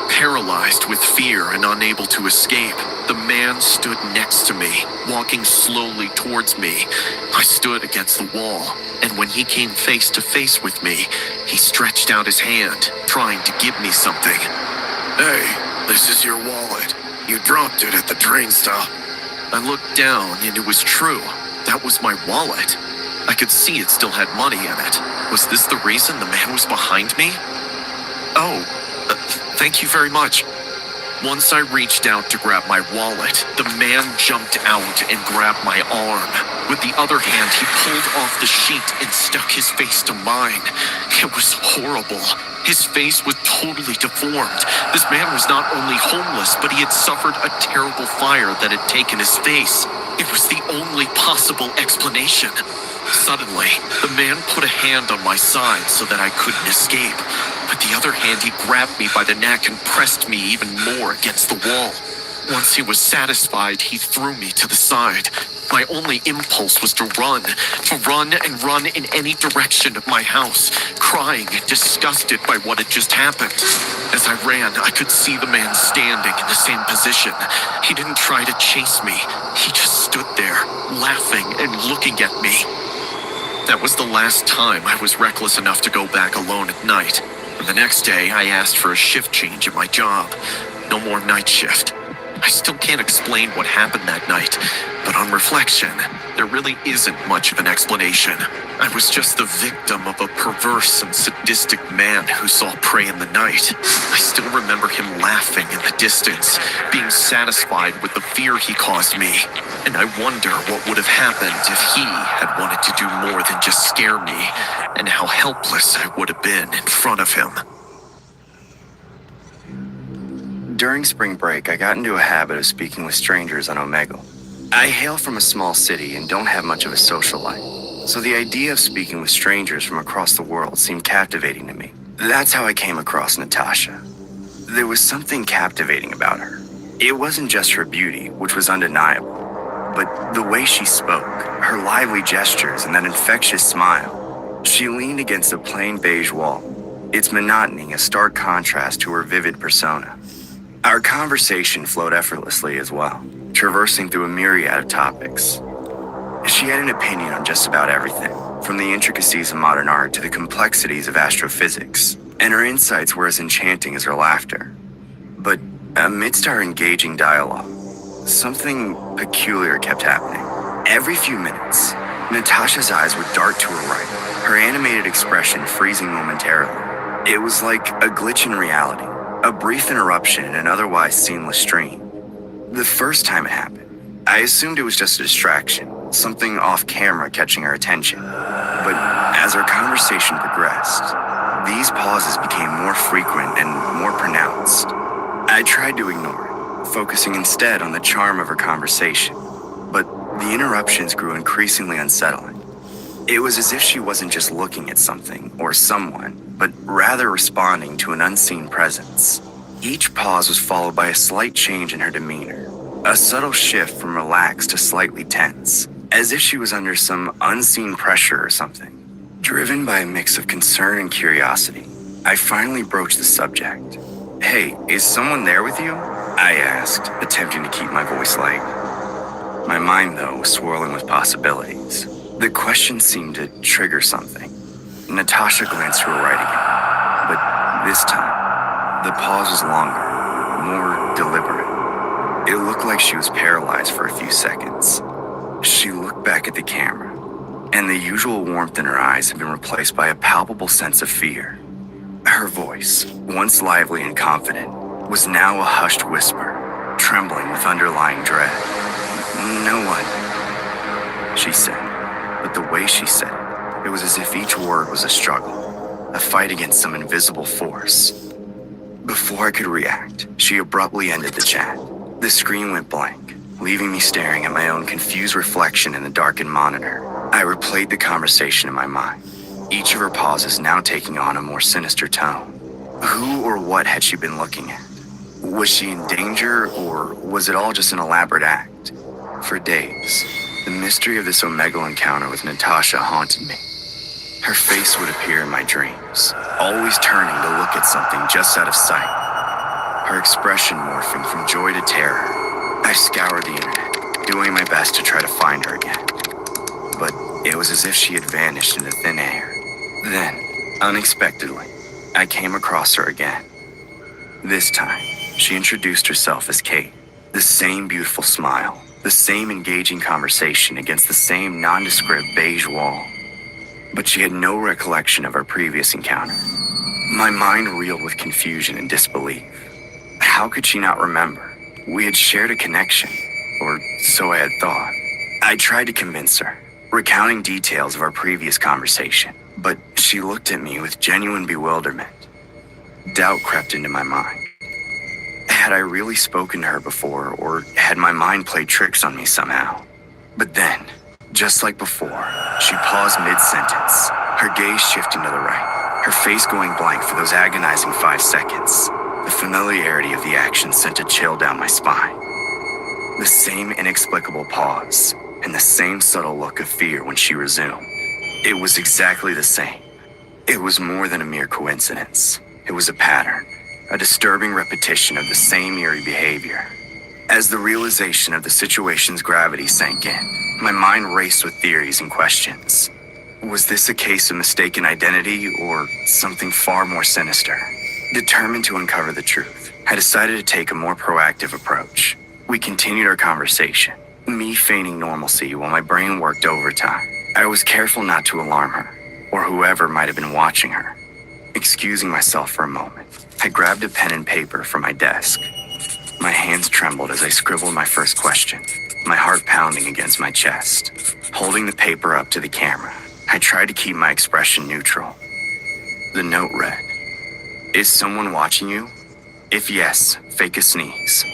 Paralyzed with fear and unable to escape, the man stood next to me, walking slowly towards me. I stood against the wall, and when he came face to face with me, he stretched out his hand, trying to give me something. Hey, this is your wallet. You dropped it at the train stop. I looked down, and it was true. That was my wallet. I could see it still had money in it. Was this the reason the man was behind me? Oh, thank you very much. Once I reached out to grab my wallet, the man jumped out and grabbed my arm. With the other hand, he pulled off the sheet and stuck his face to mine. It was horrible. His face was totally deformed. This man was not only homeless, but he had suffered a terrible fire that had taken his face. It was the only possible explanation. Suddenly, the man put a hand on my side so that I couldn't escape. With the other hand, he grabbed me by the neck and pressed me even more against the wall. Once he was satisfied, he threw me to the side. My only impulse was to run and run in any direction of my house, crying and disgusted by what had just happened. As I ran, I could see the man standing in the same position. He didn't try to chase me. He just stood there, laughing and looking at me. That was the last time I was reckless enough to go back alone at night. And the next day, I asked for a shift change at my job. No more night shift. I still can't explain what happened that night, but on reflection, there really isn't much of an explanation. I was just the victim of a perverse and sadistic man who saw prey in the night. I still remember him laughing in the distance, being satisfied with the fear he caused me, and I wonder what would have happened if he had wanted to do more than just scare me, and how helpless I would have been in front of him. During spring break, I got into a habit of speaking with strangers on Omegle. I hail from a small city and don't have much of a social life, so the idea of speaking with strangers from across the world seemed captivating to me. That's how I came across Natasha. There was something captivating about her. It wasn't just her beauty, which was undeniable, but the way she spoke, her lively gestures, and that infectious smile. She leaned against a plain beige wall, its monotony a stark contrast to her vivid persona. Our conversation flowed effortlessly as well, traversing through a myriad of topics. She had an opinion on just about everything, from the intricacies of modern art to the complexities of astrophysics. and her insights were as enchanting as her laughter. But amidst our engaging dialogue, something peculiar kept happening. Every few minutes, Natasha's eyes would dart to her right, her animated expression freezing momentarily. It was like a glitch in reality, a brief interruption in an otherwise seamless stream. The first time it happened, I assumed it was just a distraction, something off camera catching her attention. But as our conversation progressed, these pauses became more frequent and more pronounced. I tried to ignore it, focusing instead on the charm of her conversation. But the interruptions grew increasingly unsettling. It was as if she wasn't just looking at something or someone, but rather responding to an unseen presence. Each pause was followed by a slight change in her demeanor, a subtle shift from relaxed to slightly tense, as if she was under some unseen pressure or something. Driven by a mix of concern and curiosity, I finally broached the subject. "Hey, is someone there with you?" I asked, attempting to keep my voice light. My mind, though, was swirling with possibilities. The question seemed to trigger something. Natasha glanced to her right again, but this time, the pause was longer, more deliberate. It looked like she was paralyzed for a few seconds. She looked back at the camera, and the usual warmth in her eyes had been replaced by a palpable sense of fear. Her voice, once lively and confident, was now a hushed whisper, trembling with underlying dread. "No one," she said, but the way she said it, it was as if each word was a struggle, a fight against some invisible force. Before I could react, she abruptly ended the chat. The screen went blank, leaving me staring at my own confused reflection in the darkened monitor. I replayed the conversation in my mind, each of her pauses now taking on a more sinister tone. Who or what had she been looking at? Was she in danger, or was it all just an elaborate act? For days, the mystery of this Omegle encounter with Natasha haunted me. Her face would appear in my dreams, always turning to look at something just out of sight, her expression morphing from joy to terror. I scoured the internet, doing my best to try to find her again. But it was as if she had vanished into thin air. Then, unexpectedly, I came across her again. This time, she introduced herself as Kate. The same beautiful smile, the same engaging conversation against the same nondescript beige wall. But she had no recollection of our previous encounter. My mind reeled with confusion and disbelief. How could she not remember? We had shared a connection, or so I had thought. I tried to convince her, recounting details of our previous conversation, but she looked at me with genuine bewilderment. Doubt crept into my mind. Had I really spoken to her before, or had my mind played tricks on me somehow? But then, just like before, she paused mid-sentence, her gaze shifting to the right, her face going blank for those agonizing 5 seconds. The familiarity of the action sent a chill down my spine. The same inexplicable pause, and the same subtle look of fear when she resumed. It was exactly the same. It was more than a mere coincidence. It was a pattern, a disturbing repetition of the same eerie behavior. As the realization of the situation's gravity sank in, my mind raced with theories and questions. Was this a case of mistaken identity, or something far more sinister? Determined to uncover the truth, I decided to take a more proactive approach. We continued our conversation, me feigning normalcy while my brain worked overtime. I was careful not to alarm her, or whoever might have been watching her. Excusing myself for a moment, I grabbed a pen and paper from my desk. My hands trembled as I scribbled my first question, my heart pounding against my chest. Holding the paper up to the camera, I tried to keep my expression neutral. The note read, "Is someone watching you? If yes, fake a sneeze."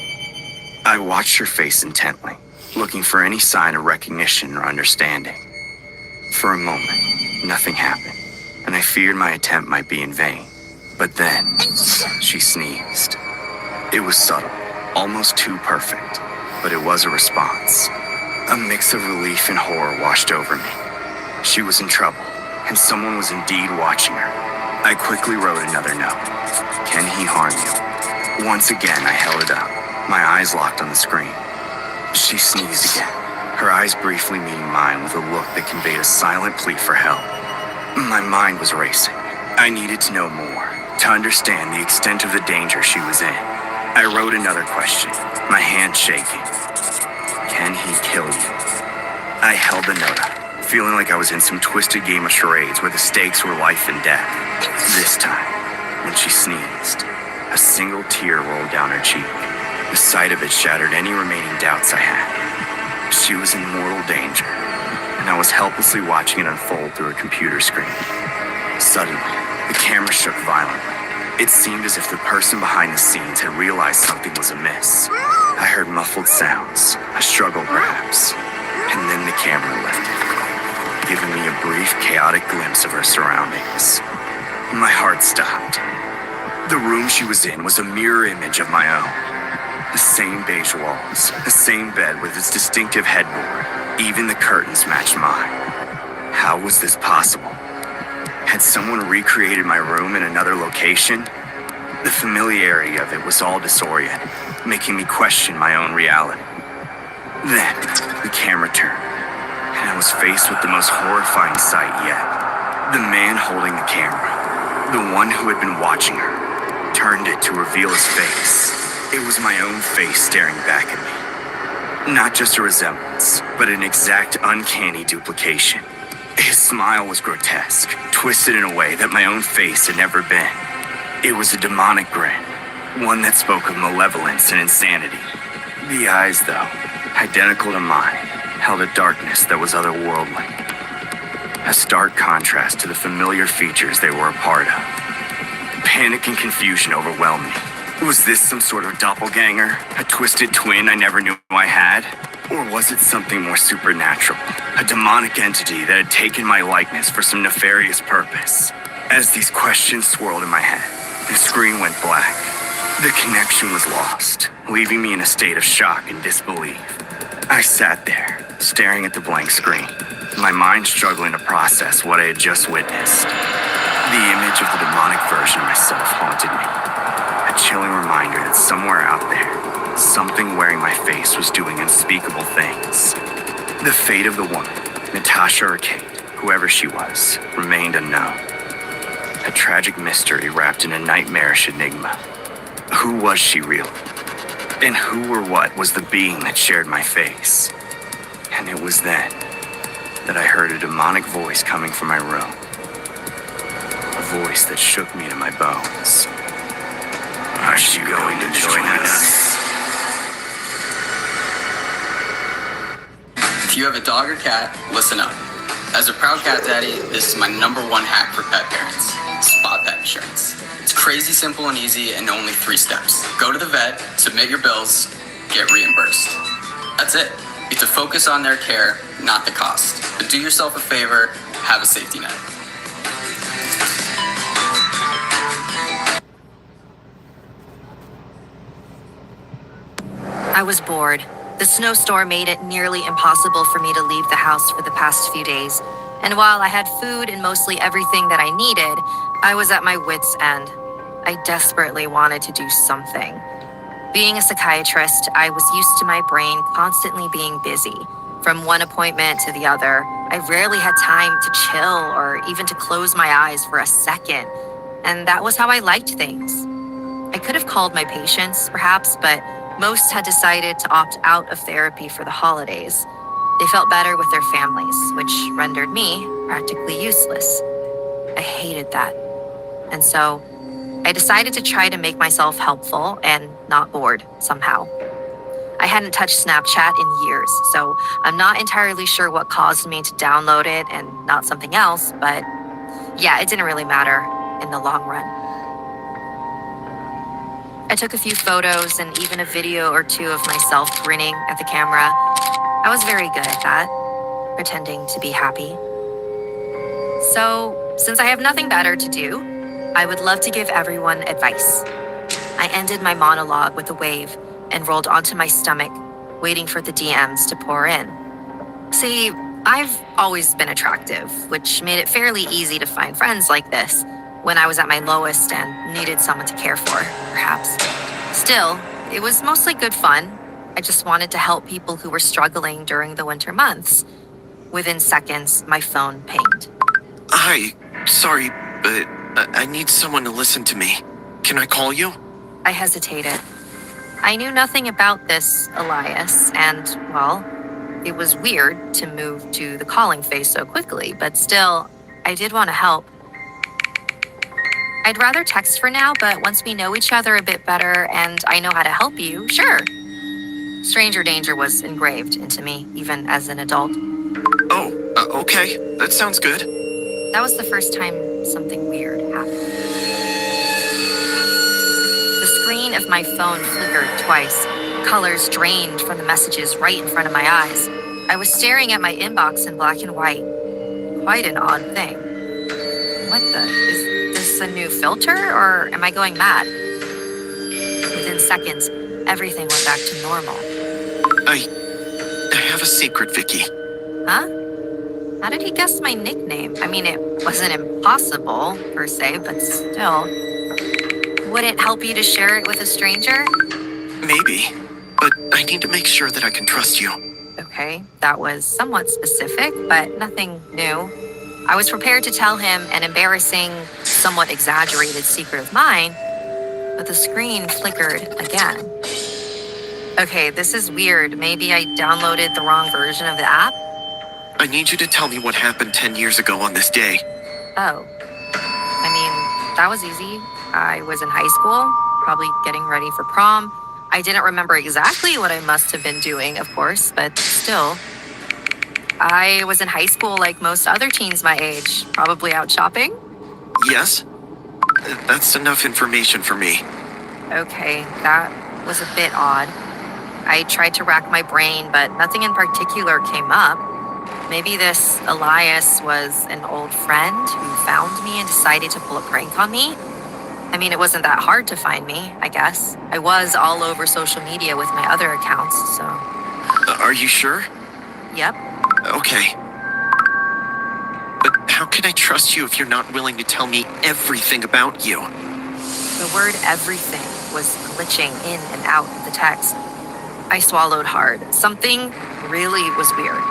I watched her face intently, looking for any sign of recognition or understanding. For a moment, nothing happened, and I feared my attempt might be in vain. But then, she sneezed. It was subtle, almost too perfect, but it was a response. A mix of relief and horror washed over me. She was in trouble, and someone was indeed watching her. I quickly wrote another note. "Can he harm you?" Once again, I held it up, my eyes locked on the screen. She sneezed again, her eyes briefly meeting mine with a look that conveyed a silent plea for help. My mind was racing. I needed to know more, to understand the extent of the danger she was in. I wrote another question, my hand shaking. Can he kill you? I held the note up, feeling like I was in some twisted game of charades where the stakes were life and death. This time, when she sneezed, a single tear rolled down her cheek. The sight of it shattered any remaining doubts I had. She was in mortal danger, and I was helplessly watching it unfold through a computer screen. Suddenly, the camera shook violently. It seemed as if the person behind the scenes had realized something was amiss. I heard muffled sounds, a struggle perhaps, and then the camera lifted, giving me a brief, chaotic glimpse of her surroundings. My heart stopped. The room she was in was a mirror image of my own. The same beige walls, the same bed with its distinctive headboard. Even the curtains matched mine. How was this possible? Had someone recreated my room in another location? The familiarity of it was all disorienting, making me question my own reality. Then, the camera turned, and I was faced with the most horrifying sight yet. The man holding the camera, the one who had been watching her, turned it to reveal his face. It was my own face staring back at me. Not just a resemblance, but an exact uncanny duplication. His smile was grotesque, twisted in a way that my own face had never been. It was a demonic grin, one that spoke of malevolence and insanity. The eyes, though, identical to mine, held a darkness that was otherworldly. A stark contrast to the familiar features they were a part of. Panic and confusion overwhelmed me. Was this some sort of doppelganger? A twisted twin I never knew I had? Or was it something more supernatural? A demonic entity that had taken my likeness for some nefarious purpose? As these questions swirled in my head, the screen went black. The connection was lost, leaving me in a state of shock and disbelief. I sat there, staring at the blank screen, my mind struggling to process what I had just witnessed. The image of the demonic version of myself haunted me. A chilling reminder that somewhere out there, something wearing my face was doing unspeakable things. The fate of the woman, Natasha or Kate, whoever she was, remained unknown. A tragic mystery wrapped in a nightmarish enigma. Who was she really? And who or what was the being that shared my face? And it was then that I heard a demonic voice coming from my room. A voice that shook me to my bones. Are you going to join us? If you have a dog or cat, listen up. As a proud cat daddy, this is my #1 hack for pet parents. Spot pet insurance. It's crazy simple and easy and only 3 steps. Go to the vet, submit your bills, get reimbursed. That's it. You have to focus on their care, not the cost. But do yourself a favor, have a safety net. I was bored. The snowstorm made it nearly impossible for me to leave the house for the past few days. And while I had food and mostly everything that I needed, I was at my wit's end. I desperately wanted to do something. Being a psychiatrist, I was used to my brain constantly being busy. From one appointment to the other, I rarely had time to chill or even to close my eyes for a second. And that was how I liked things. I could have called my patients, perhaps, but most had decided to opt out of therapy for the holidays. They felt better with their families, which rendered me practically useless. I hated that. And so, I decided to try to make myself helpful and not bored somehow. I hadn't touched Snapchat in years, so I'm not entirely sure what caused me to download it and not something else, but yeah, it didn't really matter in the long run. I took a few photos and even a video or 2 of myself grinning at the camera. I was very good at that, pretending to be happy. So, since I have nothing better to do, I would love to give everyone advice. I ended my monologue with a wave and rolled onto my stomach, waiting for the DMs to pour in. See, I've always been attractive, which made it fairly easy to find friends like this when I was at my lowest and needed someone to care for, perhaps. Still, it was mostly good fun. I just wanted to help people who were struggling during the winter months. Within seconds, my phone pinged. Hi, sorry, but I need someone to listen to me. Can I call you? I hesitated. I knew nothing about this Elias, and, well, it was weird to move to the calling phase so quickly, but still, I did want to help. I'd rather text for now, but once we know each other a bit better and I know how to help you, sure. Stranger danger was engraved into me, even as an adult. Oh, okay. That sounds good. That was the first time something weird happened. The screen of my phone flickered twice. Colors drained from the messages right in front of my eyes. I was staring at my inbox in black and white. Quite an odd thing. What the? Is this a new filter, or am I going mad? Within seconds, everything went back to normal. I have a secret, Vicky. Huh? How did he guess my nickname? I mean, it wasn't impossible, per se, but still. Would it help you to share it with a stranger? Maybe, but I need to make sure that I can trust you. Okay, that was somewhat specific, but nothing new. I was prepared to tell him an embarrassing, somewhat exaggerated secret of mine, but the screen flickered again. Okay, this is weird. Maybe I downloaded the wrong version of the app? I need you to tell me what happened 10 years ago on this day. Oh. I mean, that was easy. I was in high school, probably getting ready for prom. I didn't remember exactly what I must have been doing, of course, but still. I was in high school like most other teens my age, probably out shopping. Yes? That's enough information for me. Okay, that was a bit odd. I tried to rack my brain, but nothing in particular came up. Maybe this Elias was an old friend who found me and decided to pull a prank on me. I mean, it wasn't that hard to find me, I guess. I was all over social media with my other accounts, so... Are you sure? Yep. Okay. But how can I trust you if you're not willing to tell me everything about you? The word everything was glitching in and out of the text. I swallowed hard. Something really was weird.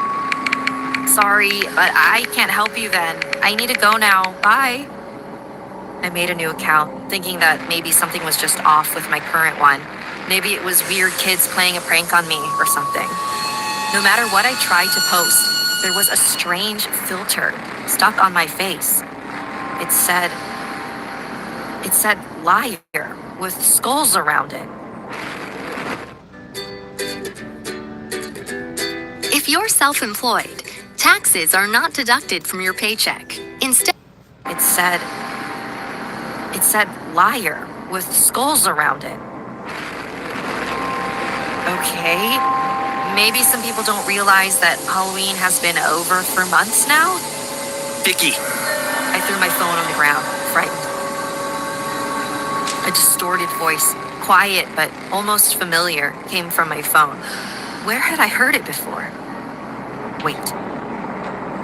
Sorry, but I can't help you then. I need to go now. Bye. I made a new account, thinking that maybe something was just off with my current one. Maybe it was weird kids playing a prank on me or something. No matter what I tried to post, there was a strange filter stuck on my face. It said liar with skulls around it. If you're self-employed, taxes are not deducted from your paycheck. Instead, It said liar with skulls around it. Okay, maybe some people don't realize that Halloween has been over for months now. Vicky! I threw my phone on the ground, frightened. A distorted voice, quiet but almost familiar, came from my phone. Where had I heard it before? Wait,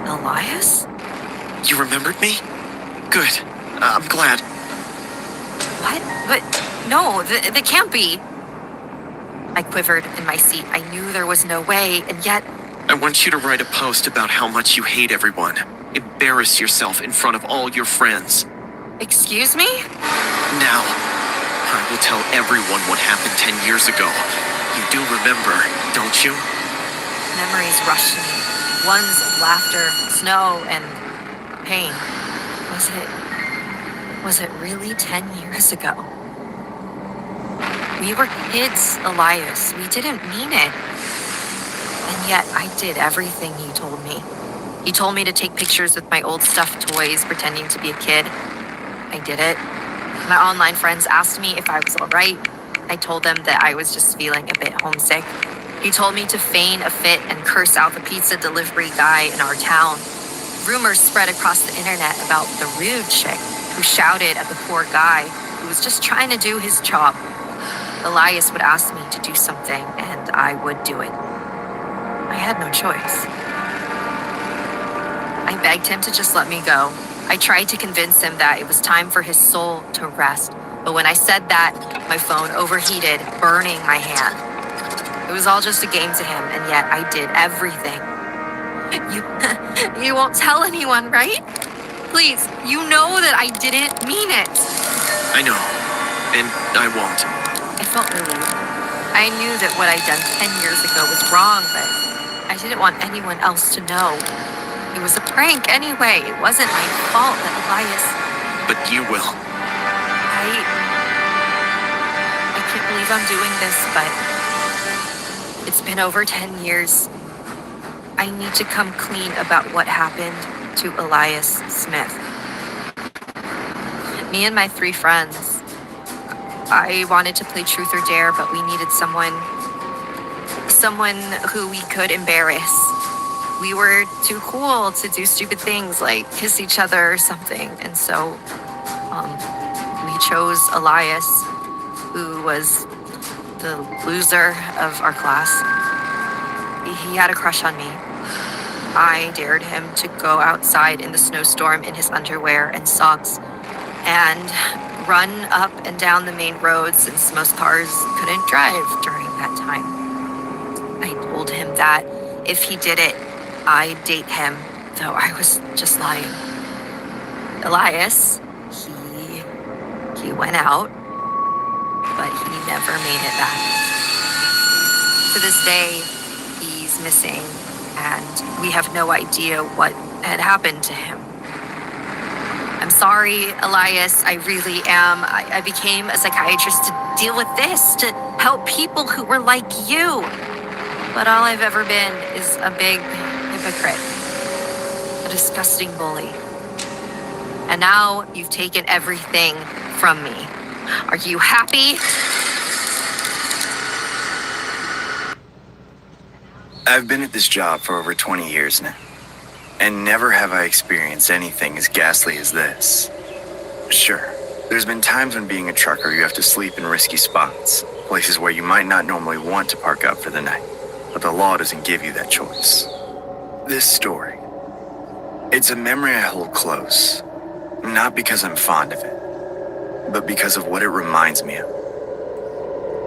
Elias? You remembered me? Good. I'm glad. What? But no, that can't be. I quivered in my seat. I knew there was no way, and yet... I want you to write a post about how much you hate everyone. Embarrass yourself in front of all your friends. Excuse me? Now, I will tell everyone what happened 10 years ago. You do remember, don't you? Memories rushed to me. Ones of laughter, snow, and pain. Was it really 10 years ago? We were kids, Elias. We didn't mean it. And yet I did everything he told me. He told me to take pictures with my old stuffed toys, pretending to be a kid. I did it. My online friends asked me if I was all right. I told them that I was just feeling a bit homesick. He told me to feign a fit and curse out the pizza delivery guy in our town. Rumors spread across the internet about the rude chick who shouted at the poor guy who was just trying to do his job. Elias would ask me to do something, and I would do it. I had no choice. I begged him to just let me go. I tried to convince him that it was time for his soul to rest, but when I said that, my phone overheated, burning my hand. It was all just a game to him, and yet I did everything. You won't tell anyone, right? Please, you know that I didn't mean it. I know, and I won't. I felt relieved. I knew that what I'd done 10 years ago was wrong, but I didn't want anyone else to know. It was a prank anyway. It wasn't my fault that Elias... But you will. I can't believe I'm doing this, but it's been over 10 years. I need to come clean about what happened to Elias Smith. Me and my 3 friends, I wanted to play truth or dare, but we needed someone who we could embarrass. We were too cool to do stupid things like kiss each other or something. And so we chose Elias, who was the loser of our class. He had a crush on me. I dared him to go outside in the snowstorm in his underwear and socks and run up and down the main roads since most cars couldn't drive during that time. I told him that if he did it, I'd date him, though I was just lying. Elias, he went out, but he never made it back. To this day, he's missing, and we have no idea what had happened to him. I'm sorry, Elias, I really am. I became a psychiatrist to deal with this, to help people who were like you. But all I've ever been is a big hypocrite, a disgusting bully. And now you've taken everything from me. Are you happy? I've been at this job for over 20 years now, and never have I experienced anything as ghastly as this. Sure, there's been times when being a trucker you have to sleep in risky spots, places where you might not normally want to park up for the night, but the law doesn't give you that choice. This story, it's a memory I hold close, not because I'm fond of it, but because of what it reminds me of.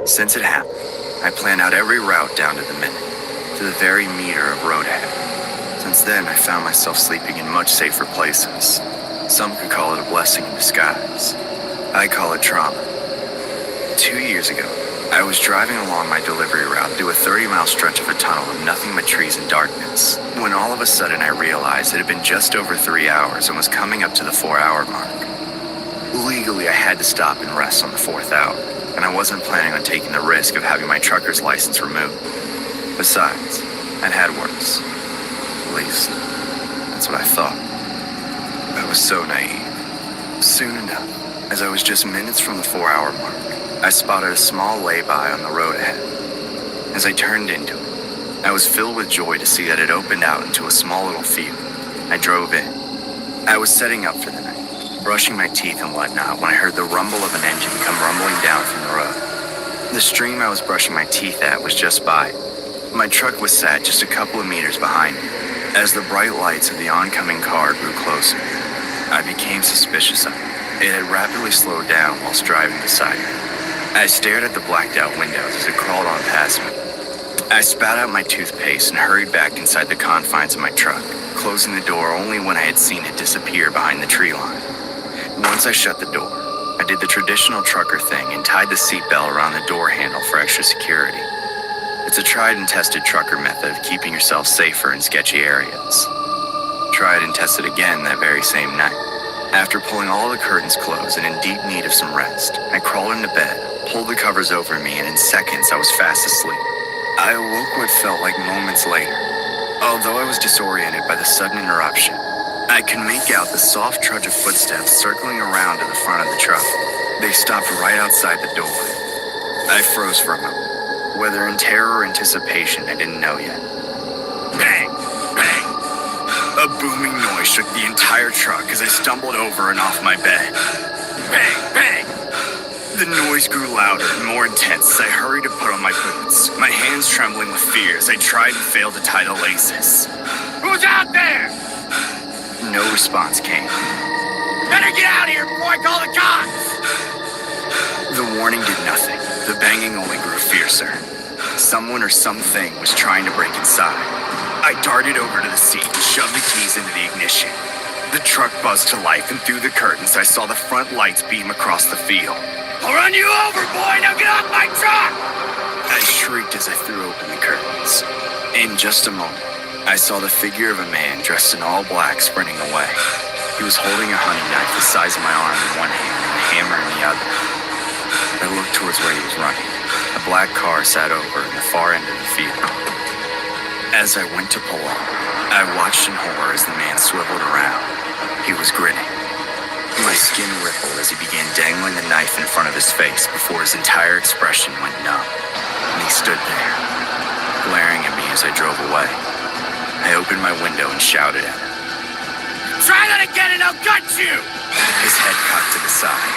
Since it happened, I plan out every route down to the minute, to the very meter of road ahead. Since then, I found myself sleeping in much safer places. Some could call it a blessing in disguise. I call it trauma. 2 years ago, I was driving along my delivery route through a 30-mile stretch of a tunnel of nothing but trees and darkness, when all of a sudden I realized it had been just over 3 hours and was coming up to the 4-hour mark. Legally, I had to stop and rest on the 4th hour, and I wasn't planning on taking the risk of having my trucker's license removed. Besides, I'd had worse. At least, that's what I thought. I was so naive. Soon enough, as I was just minutes from the 4-hour mark, I spotted a small lay-by on the road ahead. As I turned into it, I was filled with joy to see that it opened out into a small little field. I drove in. I was setting up for the night, brushing my teeth and whatnot, when I heard the rumble of an engine come rumbling down from the road. The stream I was brushing my teeth at was just by. My truck was sat just a couple of meters behind me. As the bright lights of the oncoming car grew closer, I became suspicious of it. It had rapidly slowed down whilst driving beside me. I stared at the blacked out windows as it crawled on past me. I spat out my toothpaste and hurried back inside the confines of my truck, closing the door only when I had seen it disappear behind the tree line. Once I shut the door, I did the traditional trucker thing and tied the seatbelt around the door handle for extra security. It's a tried and tested trucker method of keeping yourself safer in sketchy areas. Tried and tested again that very same night. After pulling all the curtains closed and in deep need of some rest, I crawled into bed, pulled the covers over me, and in seconds I was fast asleep. I awoke what felt like moments later. Although I was disoriented by the sudden interruption, I could make out the soft trudge of footsteps circling around to the front of the truck. They stopped right outside the door. I froze for a moment, whether in terror or anticipation, I didn't know yet. Bang! Bang! A booming noise shook the entire truck as I stumbled over and off my bed. Bang! Bang! The noise grew louder and more intense as I hurried to put on my boots, my hands trembling with fear as I tried and failed to tie the laces. Who's out there? No response came. Better get out of here before I call the cops! The warning did nothing. The banging only grew fiercer. Someone or something was trying to break inside. I darted over to the seat and shoved the keys into the ignition. The truck buzzed to life, and through the curtains, I saw the front lights beam across the field. I'll run you over, boy! Now get off my truck! I shrieked as I threw open the curtains. In just a moment, I saw the figure of a man dressed in all black sprinting away. He was holding a hunting knife the size of my arm in one hand and a hammer in the other. I looked towards where he was running. A black car sat over in the far end of the field. As I went to pull up, I watched in horror as the man swiveled around. He was grinning. My skin rippled as he began dangling the knife in front of his face before his entire expression went numb. And he stood there, glaring at me as I drove away. I opened my window and shouted at him. Try that again and I'll gut you! His head cocked to the side.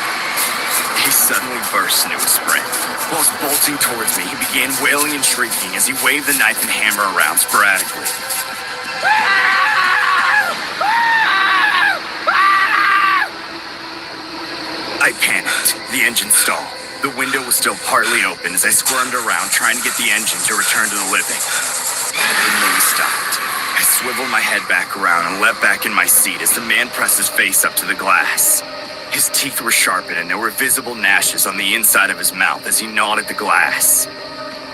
He suddenly burst into a sprint. Whilst bolting towards me, he began wailing and shrieking as he waved the knife and hammer around sporadically. I panicked. The engine stalled. The window was still partly open as I squirmed around trying to get the engine to return to the living. Then he stopped. I swiveled my head back around and leapt back in my seat as the man pressed his face up to the glass. His teeth were sharpened and there were visible gnashes on the inside of his mouth as he gnawed at the glass.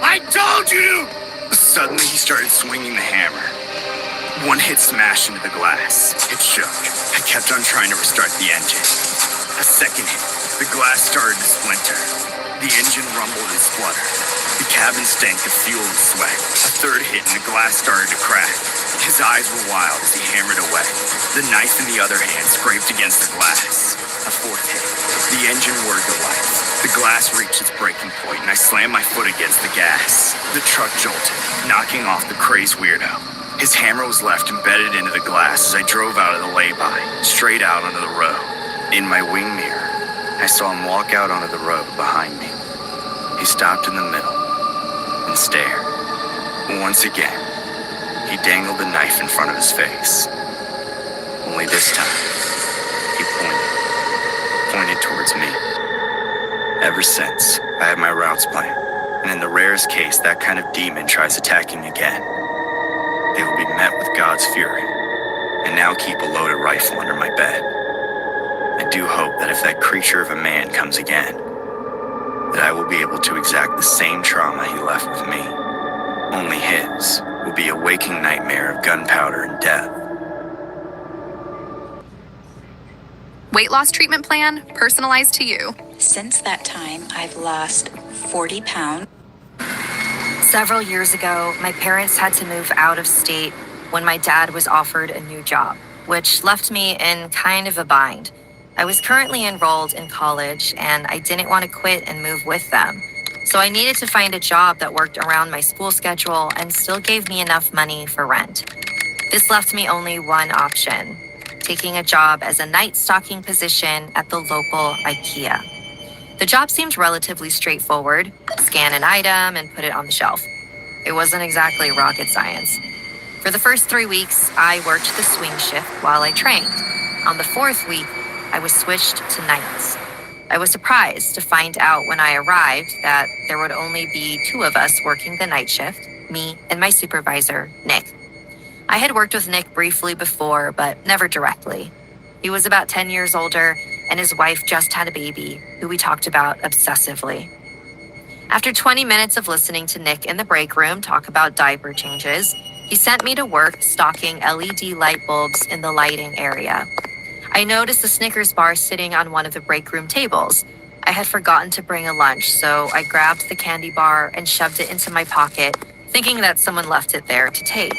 I told you! Suddenly he started swinging the hammer. One hit smashed into the glass. It shook. I kept on trying to restart the engine. A second hit. The glass started to splinter. The engine rumbled and spluttered. The cabin stank of fuel and sweat. A third hit and the glass started to crack. His eyes were wild as he hammered away. The knife in the other hand scraped against the glass. A fourth hit. The engine whirred to life. The glass reached its breaking point and I slammed my foot against the gas. The truck jolted, knocking off the crazed weirdo. His hammer was left embedded into the glass as I drove out of the lay-by, straight out onto the road. In my wing mirror, I saw him walk out onto the road behind me. He stopped in the middle and stared. Once again, he dangled the knife in front of his face. Only this time, he pointed towards me. Ever since, I have my routes planned, and in the rarest case that kind of demon tries attacking again, they will be met with God's fury, and now keep a loaded rifle under my bed. I do hope that if that creature of a man comes again, that I will be able to exact the same trauma he left with me. Only his will be a waking nightmare of gunpowder and death. Weight loss treatment plan, personalized to you. Since that time, I've lost 40 pounds. Several years ago, my parents had to move out of state when my dad was offered a new job, which left me in kind of a bind. I was currently enrolled in college, and I didn't want to quit and move with them. So I needed to find a job that worked around my school schedule and still gave me enough money for rent. This left me only one option: taking a job as a night stocking position at the local IKEA. The job seemed relatively straightforward: scan an item and put it on the shelf. It wasn't exactly rocket science. For the first 3 weeks, I worked the swing shift while I trained. On the fourth week, I was switched to nights. I was surprised to find out when I arrived that there would only be 2 of us working the night shift, me and my supervisor, Nick. I had worked with Nick briefly before, but never directly. He was about 10 years older, and his wife just had a baby, who we talked about obsessively. After 20 minutes of listening to Nick in the break room talk about diaper changes, he sent me to work stocking LED light bulbs in the lighting area. I noticed the Snickers bar sitting on one of the break room tables. I had forgotten to bring a lunch, so I grabbed the candy bar and shoved it into my pocket, thinking that someone left it there to take.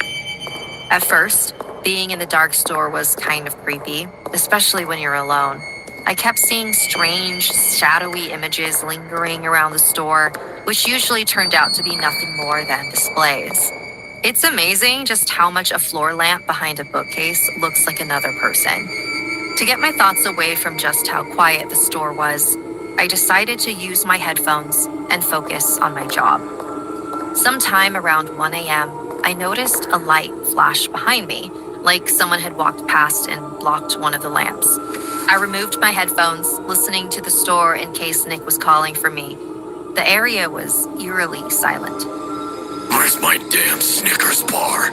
At first, being in the dark store was kind of creepy, especially when you're alone. I kept seeing strange, shadowy images lingering around the store, which usually turned out to be nothing more than displays. It's amazing just how much a floor lamp behind a bookcase looks like another person. To get my thoughts away from just how quiet the store was, I decided to use my headphones and focus on my job. Sometime around 1 a.m., I noticed a light flash behind me, like someone had walked past and blocked one of the lamps. I removed my headphones, listening to the store in case Nick was calling for me. The area was eerily silent. Where's my damn Snickers bar?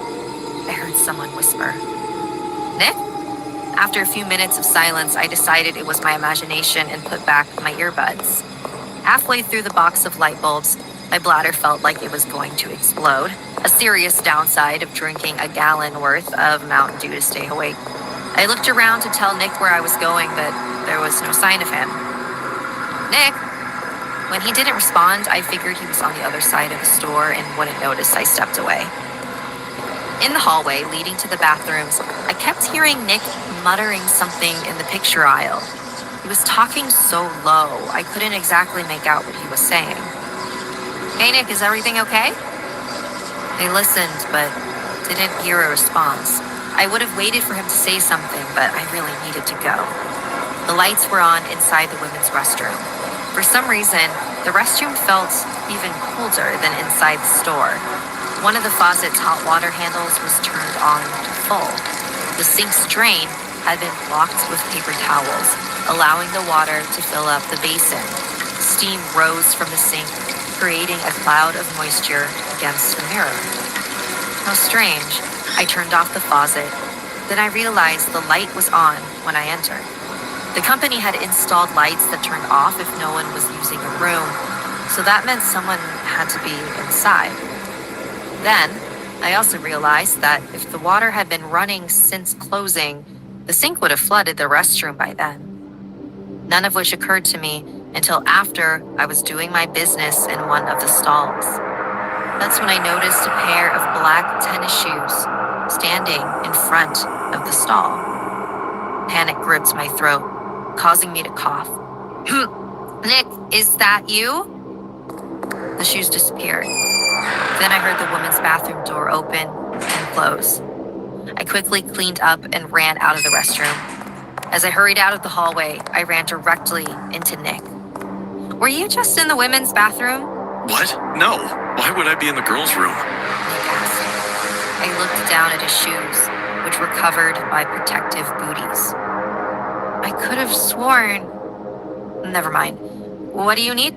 I heard someone whisper. Nick? After a few minutes of silence, I decided it was my imagination and put back my earbuds. Halfway through the box of light bulbs, my bladder felt like it was going to explode, a serious downside of drinking a gallon worth of Mountain Dew to stay awake. I looked around to tell Nick where I was going, but there was no sign of him. Nick! When he didn't respond, I figured he was on the other side of the store and wouldn't notice I stepped away. In the hallway leading to the bathrooms, I kept hearing Nick muttering something in the picture aisle. He was talking so low, I couldn't exactly make out what he was saying. Hey Nick, is everything okay? I listened, but didn't hear a response. I would have waited for him to say something, but I really needed to go. The lights were on inside the women's restroom. For some reason, the restroom felt even colder than inside the store. One of the faucet's hot water handles was turned on to full. The sink's drain had been blocked with paper towels, allowing the water to fill up the basin. Steam rose from the sink, creating a cloud of moisture against the mirror. How strange. I turned off the faucet. Then I realized the light was on when I entered. The company had installed lights that turned off if no one was using a room, so that meant someone had to be inside. Then, I also realized that if the water had been running since closing, the sink would have flooded the restroom by then. None of which occurred to me until after I was doing my business in one of the stalls. That's when I noticed a pair of black tennis shoes standing in front of the stall. Panic gripped my throat, causing me to cough. Nick, is that you? The shoes disappeared. Then I heard the woman's bathroom door open and close. I quickly cleaned up and ran out of the restroom. As I hurried out of the hallway, I ran directly into Nick. Were you just in the women's bathroom? What? No. Why would I be in the girls' room? Nick asked. I looked down at his shoes, which were covered by protective booties. I could have sworn... Never mind. What do you need?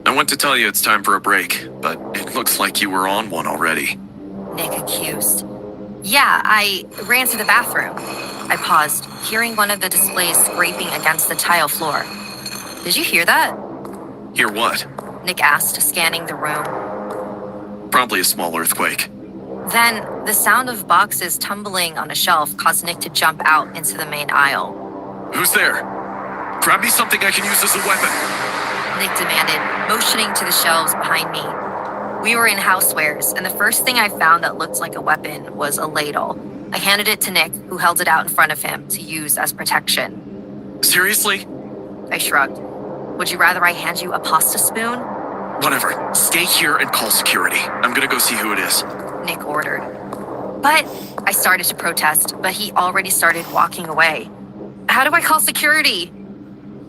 I want to tell you it's time for a break, but it looks like you were on one already. Nick accused. Yeah, I ran to the bathroom. I paused, hearing one of the displays scraping against the tile floor. Did you hear that? Hear what? Nick asked, scanning the room. Probably a small earthquake. Then, the sound of boxes tumbling on a shelf caused Nick to jump out into the main aisle. Who's there? Grab me something I can use as a weapon. Nick demanded, motioning to the shelves behind me. We were in housewares, and the first thing I found that looked like a weapon was a ladle. I handed it to Nick, who held it out in front of him to use as protection. Seriously? I shrugged. Would you rather I hand you a pasta spoon? Whatever. Stay here and call security. I'm gonna go see who it is. Nick ordered. But I started to protest, but he already started walking away. How do I call security?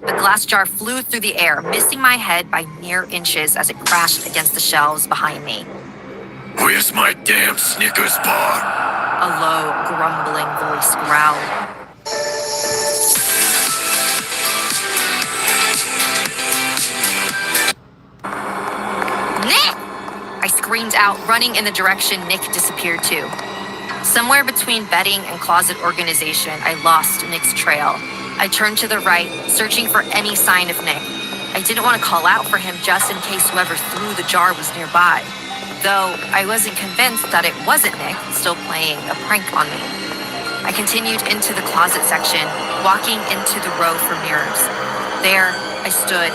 The glass jar flew through the air, missing my head by mere inches as it crashed against the shelves behind me. Where's my damn Snickers bar? A low, grumbling voice growled. Nick! I screamed out, running in the direction Nick disappeared to. Somewhere between bedding and closet organization, I lost Nick's trail. I turned to the right, searching for any sign of Nick. I didn't want to call out for him just in case whoever threw the jar was nearby. Though I wasn't convinced that it wasn't Nick still playing a prank on me. I continued into the closet section, walking into the row for mirrors. There, I stood,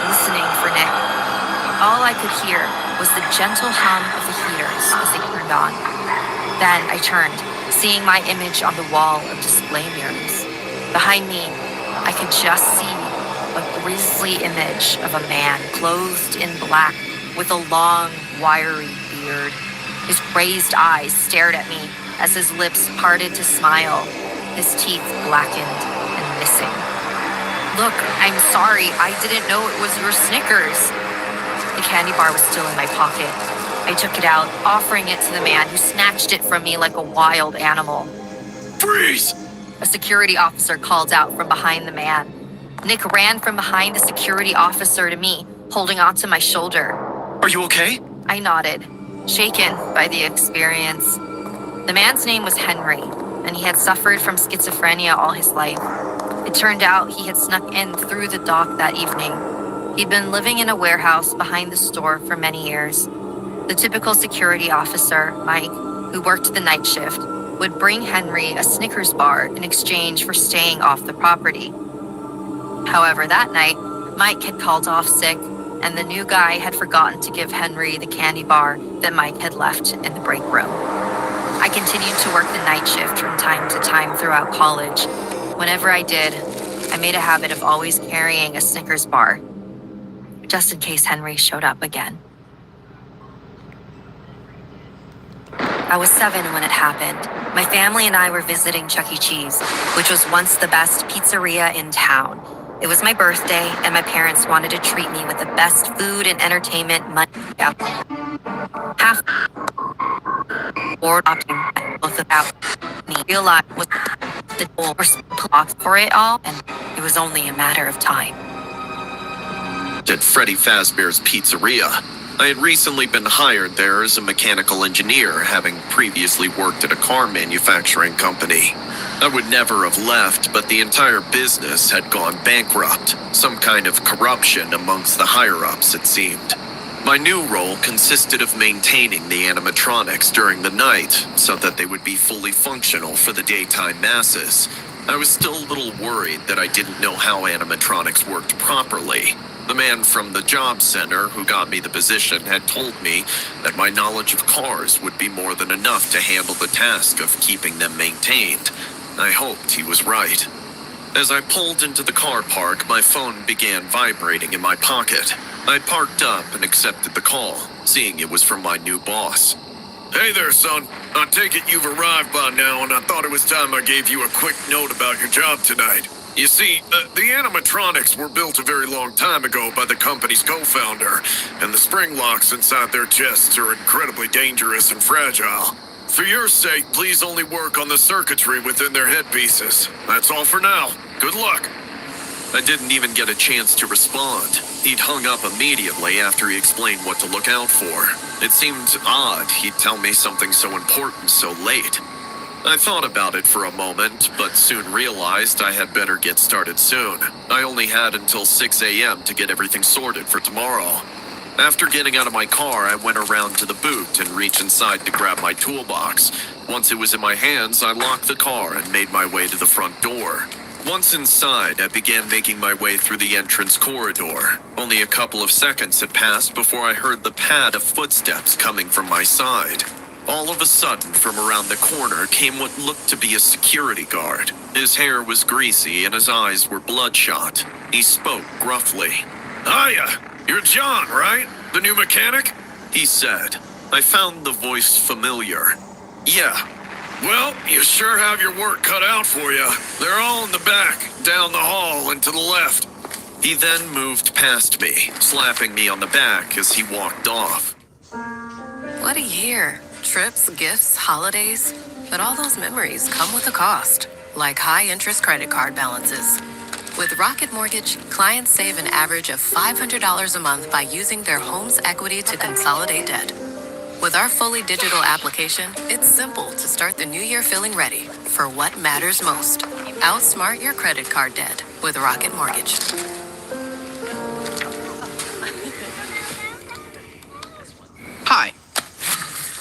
listening for Nick. All I could hear was the gentle hum of the heaters as they turned on. Then I turned, seeing my image on the wall of display mirrors. Behind me, I could just see a grisly image of a man clothed in black with a long, wiry beard. His raised eyes stared at me as his lips parted to smile, his teeth blackened and missing. Look, I'm sorry, I didn't know it was your Snickers. The candy bar was still in my pocket. I took it out, offering it to the man who snatched it from me like a wild animal. Freeze! A security officer called out from behind the man. Nick ran from behind the security officer to me, holding onto my shoulder. Are you okay? I nodded, shaken by the experience. The man's name was Henry. and he had suffered from schizophrenia all his life. It turned out he had snuck in through the dock that evening. He'd been living in a warehouse behind the store for many years. The typical security officer, Mike, who worked the night shift, would bring Henry a Snickers bar in exchange for staying off the property. However, that night, Mike had called off sick, and the new guy had forgotten to give Henry the candy bar that Mike had left in the break room. I continued to work the night shift from time to time throughout college. Whenever I did, I made a habit of always carrying a Snickers bar, just in case Henry showed up again. I was 7 when it happened. My family and I were visiting Chuck E. Cheese, which was once the best pizzeria in town. It was my birthday, and my parents wanted to treat me with the best food and entertainment money out. Half or opting both about me realized was the doors locked for it all, and it was only a matter of time. At Freddy Fazbear's Pizzeria. I had recently been hired there as a mechanical engineer, having previously worked at a car manufacturing company. I would never have left, but the entire business had gone bankrupt. Some kind of corruption amongst the higher-ups, it seemed. My new role consisted of maintaining the animatronics during the night, so that they would be fully functional for the daytime masses. I was still a little worried that I didn't know how animatronics worked properly. The man from the job center who got me the position had told me that my knowledge of cars would be more than enough to handle the task of keeping them maintained. I hoped he was right. As I pulled into the car park, my phone began vibrating in my pocket. I parked up and accepted the call, seeing it was from my new boss. Hey there, son. I take it you've arrived by now, and I thought it was time I gave you a quick note about your job tonight. You see, the animatronics were built a very long time ago by the company's co-founder, and the spring locks inside their chests are incredibly dangerous and fragile. For your sake, please only work on the circuitry within their headpieces. That's all for now. Good luck. I didn't even get a chance to respond. He'd hung up immediately after he explained what to look out for. It seemed odd he'd tell me something so important so late. I thought about it for a moment, but soon realized I had better get started soon. I only had until 6 a.m. to get everything sorted for tomorrow. After getting out of my car, I went around to the boot and reached inside to grab my toolbox. Once it was in my hands, I locked the car and made my way to the front door. Once inside, I began making my way through the entrance corridor. Only a couple of seconds had passed before I heard the pad of footsteps coming from my side. All of a sudden, from around the corner came what looked to be a security guard. His hair was greasy and his eyes were bloodshot. He spoke gruffly. Hiya! You're John, right? The new mechanic? He said. I found the voice familiar. Yeah. Well, you sure have your work cut out for you. They're all in the back, down the hall and to the left. He then moved past me, slapping me on the back as he walked off. What a year. Trips, gifts, holidays. But all those memories come with a cost, like high-interest credit card balances. With Rocket Mortgage, clients save an average of $500 a month by using their home's equity to consolidate debt. With our fully digital application, it's simple to start the new year feeling ready for what matters most. Outsmart your credit card debt with Rocket Mortgage. Hi,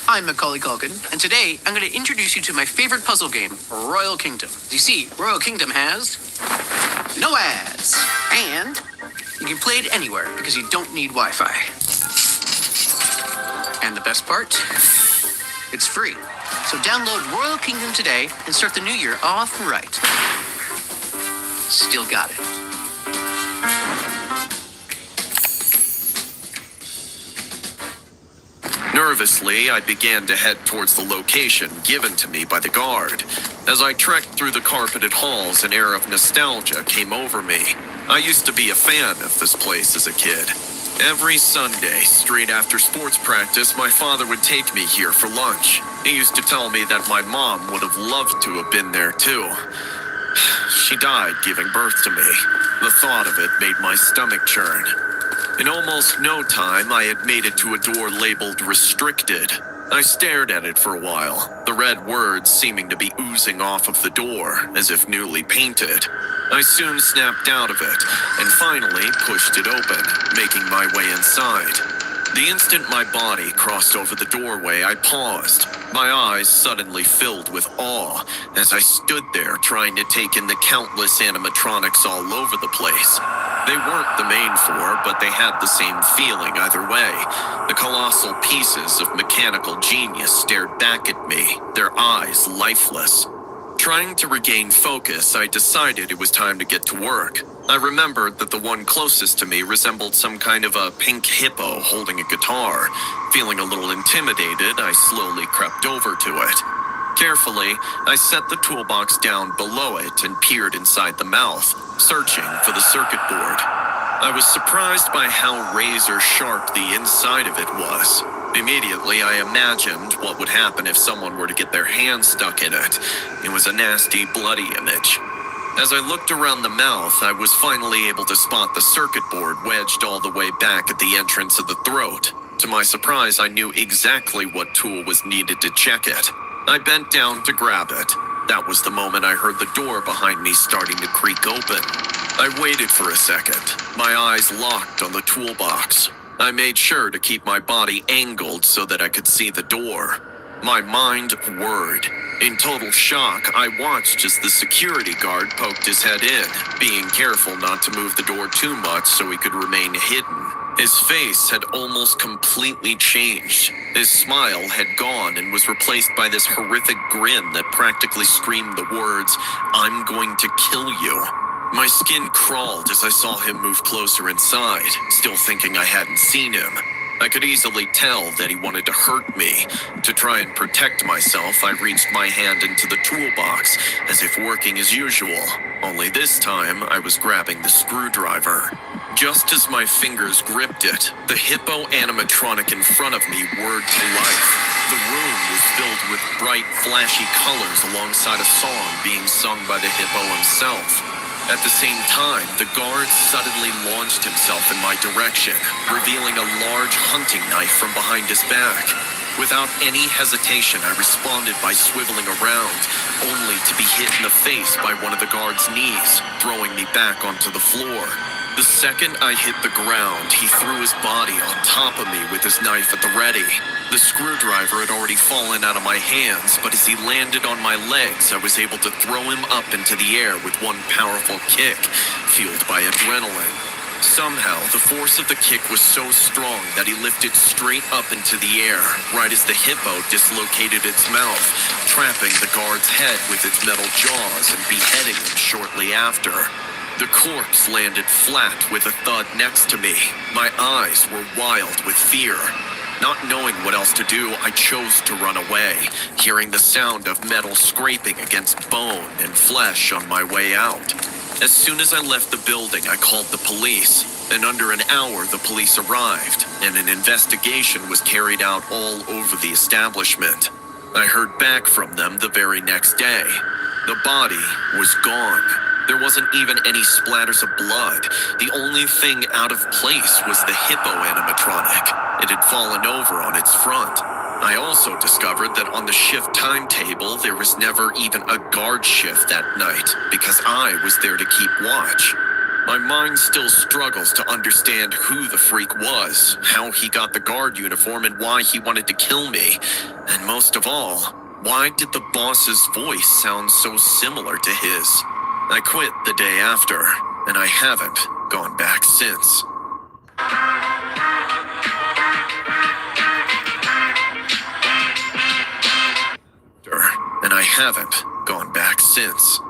I'm Macaulay Culkin, and today I'm going to introduce you to my favorite puzzle game, Royal Kingdom. You see, Royal Kingdom has no ads, and you can play it anywhere because you don't need Wi-Fi. And the best part? It's free. So download Royal Kingdom today and start the new year off right. Still got it. Nervously, I began to head towards the location given to me by the guard. As I trekked through the carpeted halls, an air of nostalgia came over me. I used to be a fan of this place as a kid. Every Sunday, straight after sports practice, my father would take me here for lunch. He used to tell me that my mom would have loved to have been there too. She died giving birth to me. The thought of it made my stomach churn. In almost no time, I had made it to a door labeled restricted. I stared at it for a while, the red words seeming to be oozing off of the door as if newly painted. I soon snapped out of it and finally pushed it open, making my way inside. The instant my body crossed over the doorway, I paused, my eyes suddenly filled with awe as I stood there trying to take in the countless animatronics all over the place. They weren't the main four, but they had the same feeling either way. The colossal pieces of mechanical genius stared back at me, their eyes lifeless. Trying to regain focus, I decided it was time to get to work. I remembered that the one closest to me resembled some kind of a pink hippo holding a guitar. Feeling a little intimidated, I slowly crept over to it. Carefully, I set the toolbox down below it and peered inside the mouth, searching for the circuit board. I was surprised by how razor-sharp the inside of it was. Immediately, I imagined what would happen if someone were to get their hand stuck in it. It was a nasty, bloody image. As I looked around the mouth, I was finally able to spot the circuit board wedged all the way back at the entrance of the throat. To my surprise, I knew exactly what tool was needed to check it. I bent down to grab it. That was the moment I heard the door behind me starting to creak open. I waited for a second, my eyes locked on the toolbox. I made sure to keep my body angled so that I could see the door. My mind whirred. In total shock, I watched as the security guard poked his head in, being careful not to move the door too much so he could remain hidden. His face had almost completely changed. His smile had gone and was replaced by this horrific grin that practically screamed the words, "I'm going to kill you." My skin crawled as I saw him move closer inside, still thinking I hadn't seen him. I could easily tell that he wanted to hurt me. To try and protect myself, I reached my hand into the toolbox, as if working as usual. Only this time, I was grabbing the screwdriver. Just as my fingers gripped it, the hippo animatronic in front of me whirred to life. The room was filled with bright, flashy colors alongside a song being sung by the hippo himself. At the same time, the guard suddenly launched himself in my direction, revealing a large hunting knife from behind his back. Without any hesitation, I responded by swiveling around, only to be hit in the face by one of the guard's knees, throwing me back onto the floor. The second I hit the ground, he threw his body on top of me with his knife at the ready. The screwdriver had already fallen out of my hands, but as he landed on my legs, I was able to throw him up into the air with one powerful kick, fueled by adrenaline. Somehow, the force of the kick was so strong that he lifted straight up into the air, right as the hippo dislocated its mouth, trapping the guard's head with its metal jaws and beheading him shortly after. The corpse landed flat with a thud next to me. My eyes were wild with fear. Not knowing what else to do, I chose to run away, hearing the sound of metal scraping against bone and flesh on my way out. As soon as I left the building, I called the police. In under an hour, the police arrived, and an investigation was carried out all over the establishment. I heard back from them the very next day. The body was gone. There wasn't even any splatters of blood. The only thing out of place was the hippo animatronic. It had fallen over on its front. I also discovered that on the shift timetable, there was never even a guard shift that night, because I was there to keep watch. My mind still struggles to understand who the freak was, how he got the guard uniform, and why he wanted to kill me. And most of all, why did the boss's voice sound so similar to his? I quit the day after, and I haven't gone back since. And I haven't gone back since.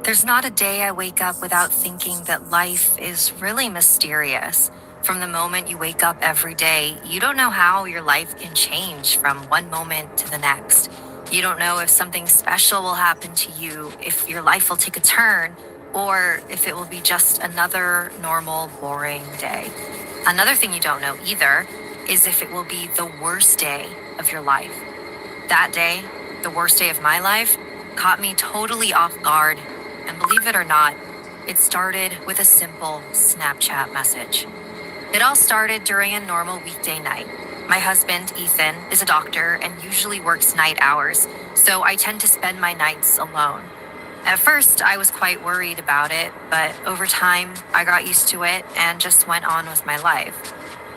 There's not a day I wake up without thinking that life is really mysterious. From the moment you wake up every day, you don't know how your life can change from one moment to the next. You don't know if something special will happen to you, if your life will take a turn, or if it will be just another normal, boring day. Another thing you don't know either is if it will be the worst day of your life. That day, the worst day of my life, caught me totally off guard. And believe it or not, it started with a simple Snapchat message. It all started during a normal weekday night. My husband, Ethan, is a doctor and usually works night hours, so I tend to spend my nights alone. At first, I was quite worried about it, but over time, I got used to it and just went on with my life.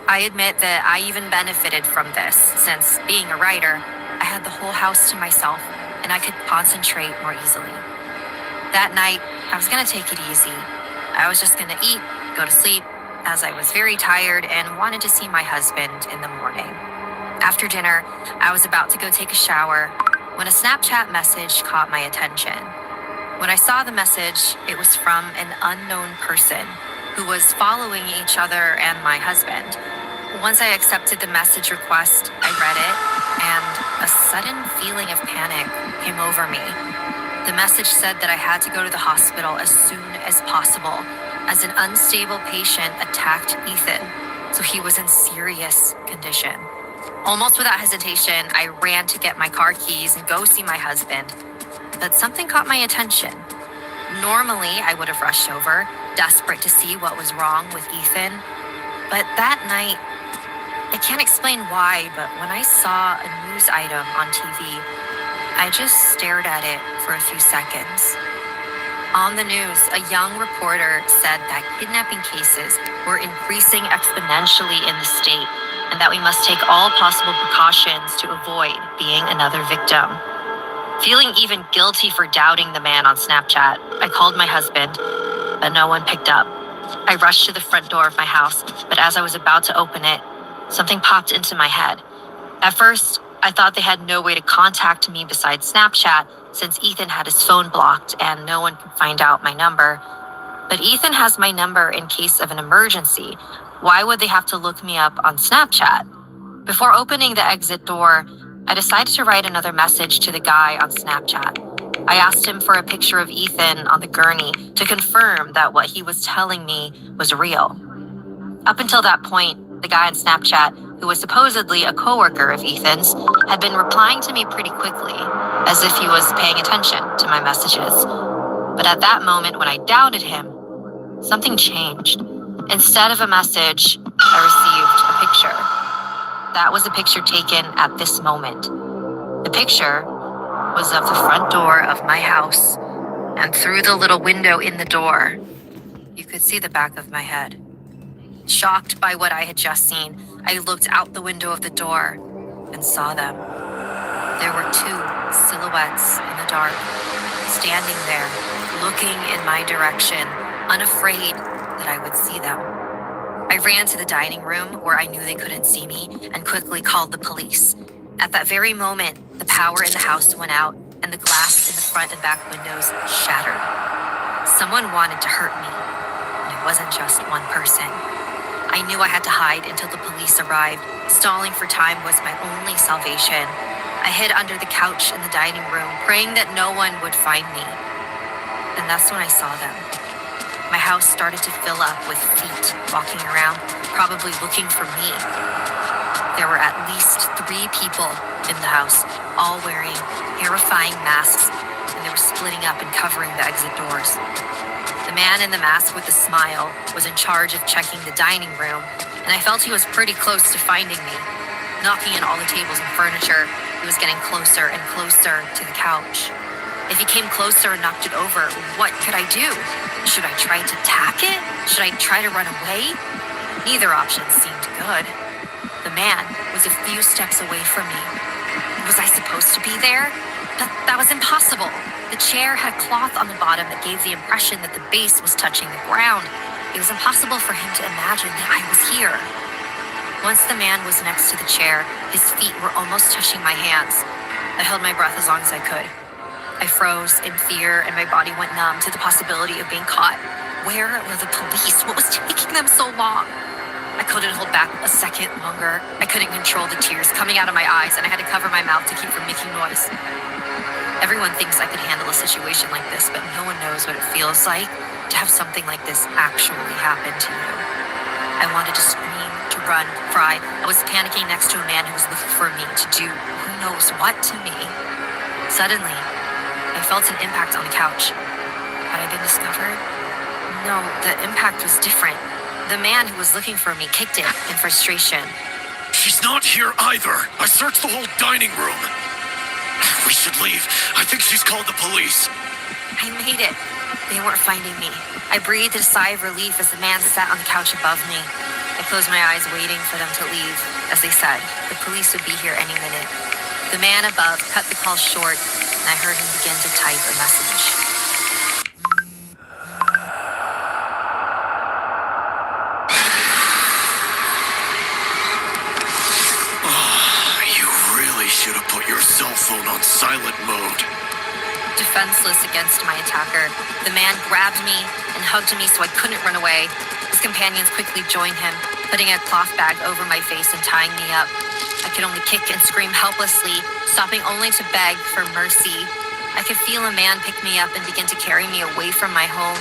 I admit that I even benefited from this, since being a writer, I had the whole house to myself and I could concentrate more easily. That night, I was gonna take it easy. I was just gonna eat, go to sleep, as I was very tired and wanted to see my husband in the morning. After dinner, I was about to go take a shower when a Snapchat message caught my attention. When I saw the message, it was from an unknown person who was following each other and my husband. Once I accepted the message request, I read it, and a sudden feeling of panic came over me. The message said that I had to go to the hospital as soon as possible, as an unstable patient attacked Ethan, so he was in serious condition. Almost without hesitation, I ran to get my car keys and go see my husband. But something caught my attention. Normally, I would have rushed over, desperate to see what was wrong with Ethan. But that night, I can't explain why, but when I saw a news item on TV, I just stared at it for a few seconds. On the news, a young reporter said that kidnapping cases were increasing exponentially in the state, and that we must take all possible precautions to avoid being another victim. Feeling even guilty for doubting the man on Snapchat, I called my husband, but no one picked up. I rushed to the front door of my house, but as I was about to open it, something popped into my head. At first, I thought they had no way to contact me besides Snapchat, since Ethan had his phone blocked and no one could find out my number. But Ethan has my number in case of an emergency. Why would they have to look me up on Snapchat? Before opening the exit door, I decided to write another message to the guy on Snapchat. I asked him for a picture of Ethan on the gurney to confirm that what he was telling me was real. Up until that point, the guy on Snapchat, who was supposedly a coworker of Ethan's, had been replying to me pretty quickly, as if he was paying attention to my messages. But at that moment when I doubted him, something changed. Instead of a message, I received a picture. That was a picture taken at this moment. The picture was of the front door of my house, and through the little window in the door, you could see the back of my head. Shocked by what I had just seen, I looked out the window of the door and saw them. There were two silhouettes in the dark, standing there, looking in my direction, unafraid that I would see them. I ran to the dining room where I knew they couldn't see me and quickly called the police. At that very moment, the power in the house went out and the glass in the front and back windows shattered. Someone wanted to hurt me, and it wasn't just one person. I knew I had to hide until the police arrived. Stalling for time was my only salvation. I hid under the couch in the dining room, praying that no one would find me. And that's when I saw them. My house started to fill up with feet walking around, probably looking for me. There were at least 3 people in the house, all wearing terrifying masks, and they were splitting up and covering the exit doors. The man in the mask with the smile was in charge of checking the dining room, and I felt he was pretty close to finding me. Knocking on all the tables and furniture, he was getting closer and closer to the couch. If he came closer and knocked it over, what could I do? Should I try to attack it? Should I try to run away? Neither option seemed good. The man was a few steps away from me. Was I supposed to be there? That was impossible. The chair had a cloth on the bottom that gave the impression that the base was touching the ground. It was impossible for him to imagine that I was here. Once the man was next to the chair, his feet were almost touching my hands. I held my breath as long as I could. I froze in fear and my body went numb to the possibility of being caught. Where were the police? What was taking them so long? I couldn't hold back a second longer. I couldn't control the tears coming out of my eyes, and I had to cover my mouth to keep from making noise. Everyone thinks I could handle a situation like this, but no one knows what it feels like to have something like this actually happen to you. I wanted to scream, to run, cry. I was panicking next to a man who was looking for me to do who knows what to me. Suddenly, I felt an impact on the couch. Had I been discovered? No, the impact was different. The man who was looking for me kicked it in frustration. She's not here either. I searched the whole dining room. We should leave. I think she's called the police. I made it. They weren't finding me. I breathed a sigh of relief as the man sat on the couch above me. I closed my eyes, waiting for them to leave. As they said, the police would be here any minute. The man above cut the call short, and I heard him begin to type a message. You really should have put your cell phone on silent mode. Defenseless against my attacker, the man grabbed me and hugged me so I couldn't run away. His companions quickly joined him, putting a cloth bag over my face and tying me up. I could only kick and scream helplessly, stopping only to beg for mercy. I could feel a man pick me up and begin to carry me away from my home.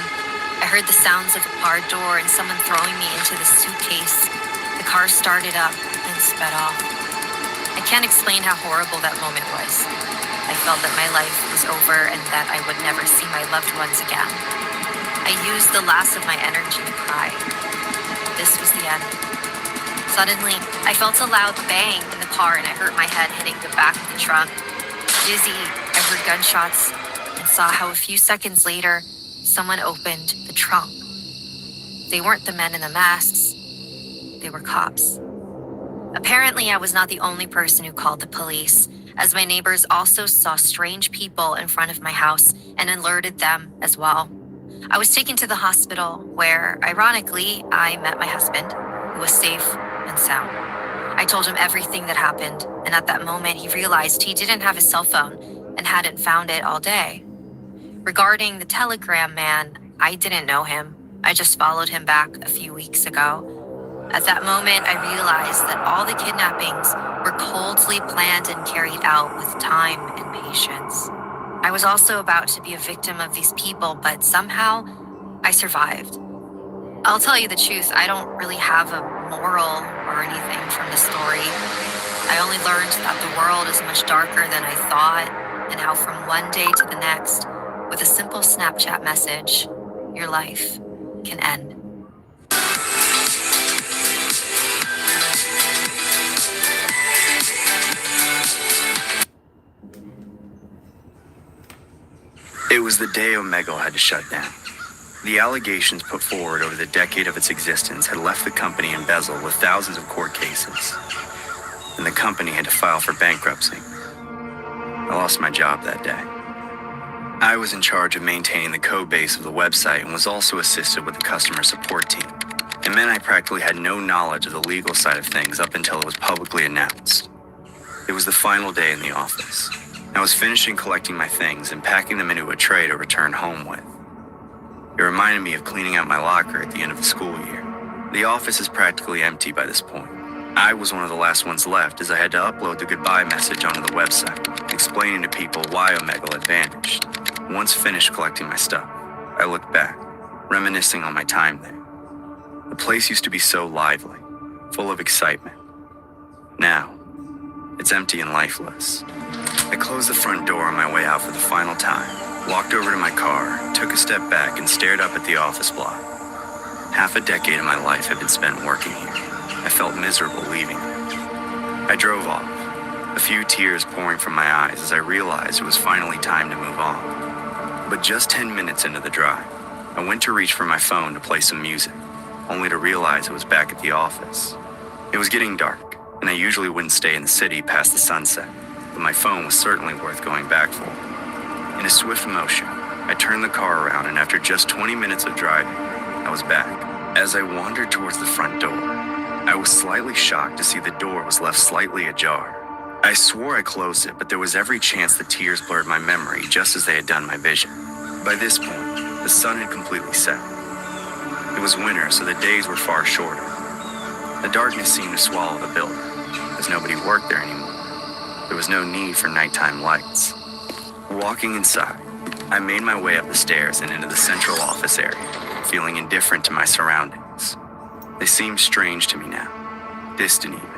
I heard the sounds of a car door and someone throwing me into the suitcase. The car started up and sped off. I can't explain how horrible that moment was. I felt that my life was over and that I would never see my loved ones again. I used the last of my energy to cry. This was the end. Suddenly, I felt a loud bang in the car and I hurt my head hitting the back of the trunk. Dizzy, I heard gunshots and saw how a few seconds later, someone opened the trunk. They weren't the men in the masks. They were cops. Apparently, I was not the only person who called the police, as my neighbors also saw strange people in front of my house and alerted them as well. I was taken to the hospital where, ironically, I met my husband, who was safe and sound. I told him everything that happened, and at that moment he realized he didn't have his cell phone and hadn't found it all day. Regarding the telegram man, I didn't know him. I just followed him back a few weeks ago. At that moment, I realized that all the kidnappings were coldly planned and carried out with time and patience. I was also about to be a victim of these people, but somehow I survived. I'll tell you the truth, I don't really have a moral or anything from the story. I only learned that the world is much darker than I thought, and how from one day to the next, with a simple Snapchat message, your life can end. It was the day Omegle had to shut down. The allegations put forward over the decade of its existence had left the company embezzled with thousands of court cases, and the company had to file for bankruptcy. I lost my job that day. I was in charge of maintaining the code base of the website and was also assisted with the customer support team. It meant I practically had no knowledge of the legal side of things up until it was publicly announced. It was the final day in the office. I was finishing collecting my things and packing them into a tray to return home with. It reminded me of cleaning out my locker at the end of the school year. The office is practically empty by this point. I was one of the last ones left as I had to upload the goodbye message onto the website, explaining to people why Omegle had vanished. Once finished collecting my stuff, I looked back, reminiscing on my time there. The place used to be so lively, full of excitement. Now, it's empty and lifeless. I closed the front door on my way out for the final time, walked over to my car, took a step back, and stared up at the office block. Half a decade of my life had been spent working here. I felt miserable leaving it. I drove off, a few tears pouring from my eyes as I realized it was finally time to move on. But just 10 minutes into the drive, I went to reach for my phone to play some music, only to realize it was back at the office. It was getting dark, and I usually wouldn't stay in the city past the sunset, but my phone was certainly worth going back for. In a swift motion, I turned the car around, and after just 20 minutes of driving, I was back. As I wandered towards the front door, I was slightly shocked to see the door was left slightly ajar. I swore I closed it, but there was every chance the tears blurred my memory just as they had done my vision. By this point, the sun had completely set. It was winter, so the days were far shorter. The darkness seemed to swallow the building, as nobody worked there anymore. There was no need for nighttime lights. Walking inside, I made my way up the stairs and into the central office area, feeling indifferent to my surroundings. They seemed strange to me now, distant even.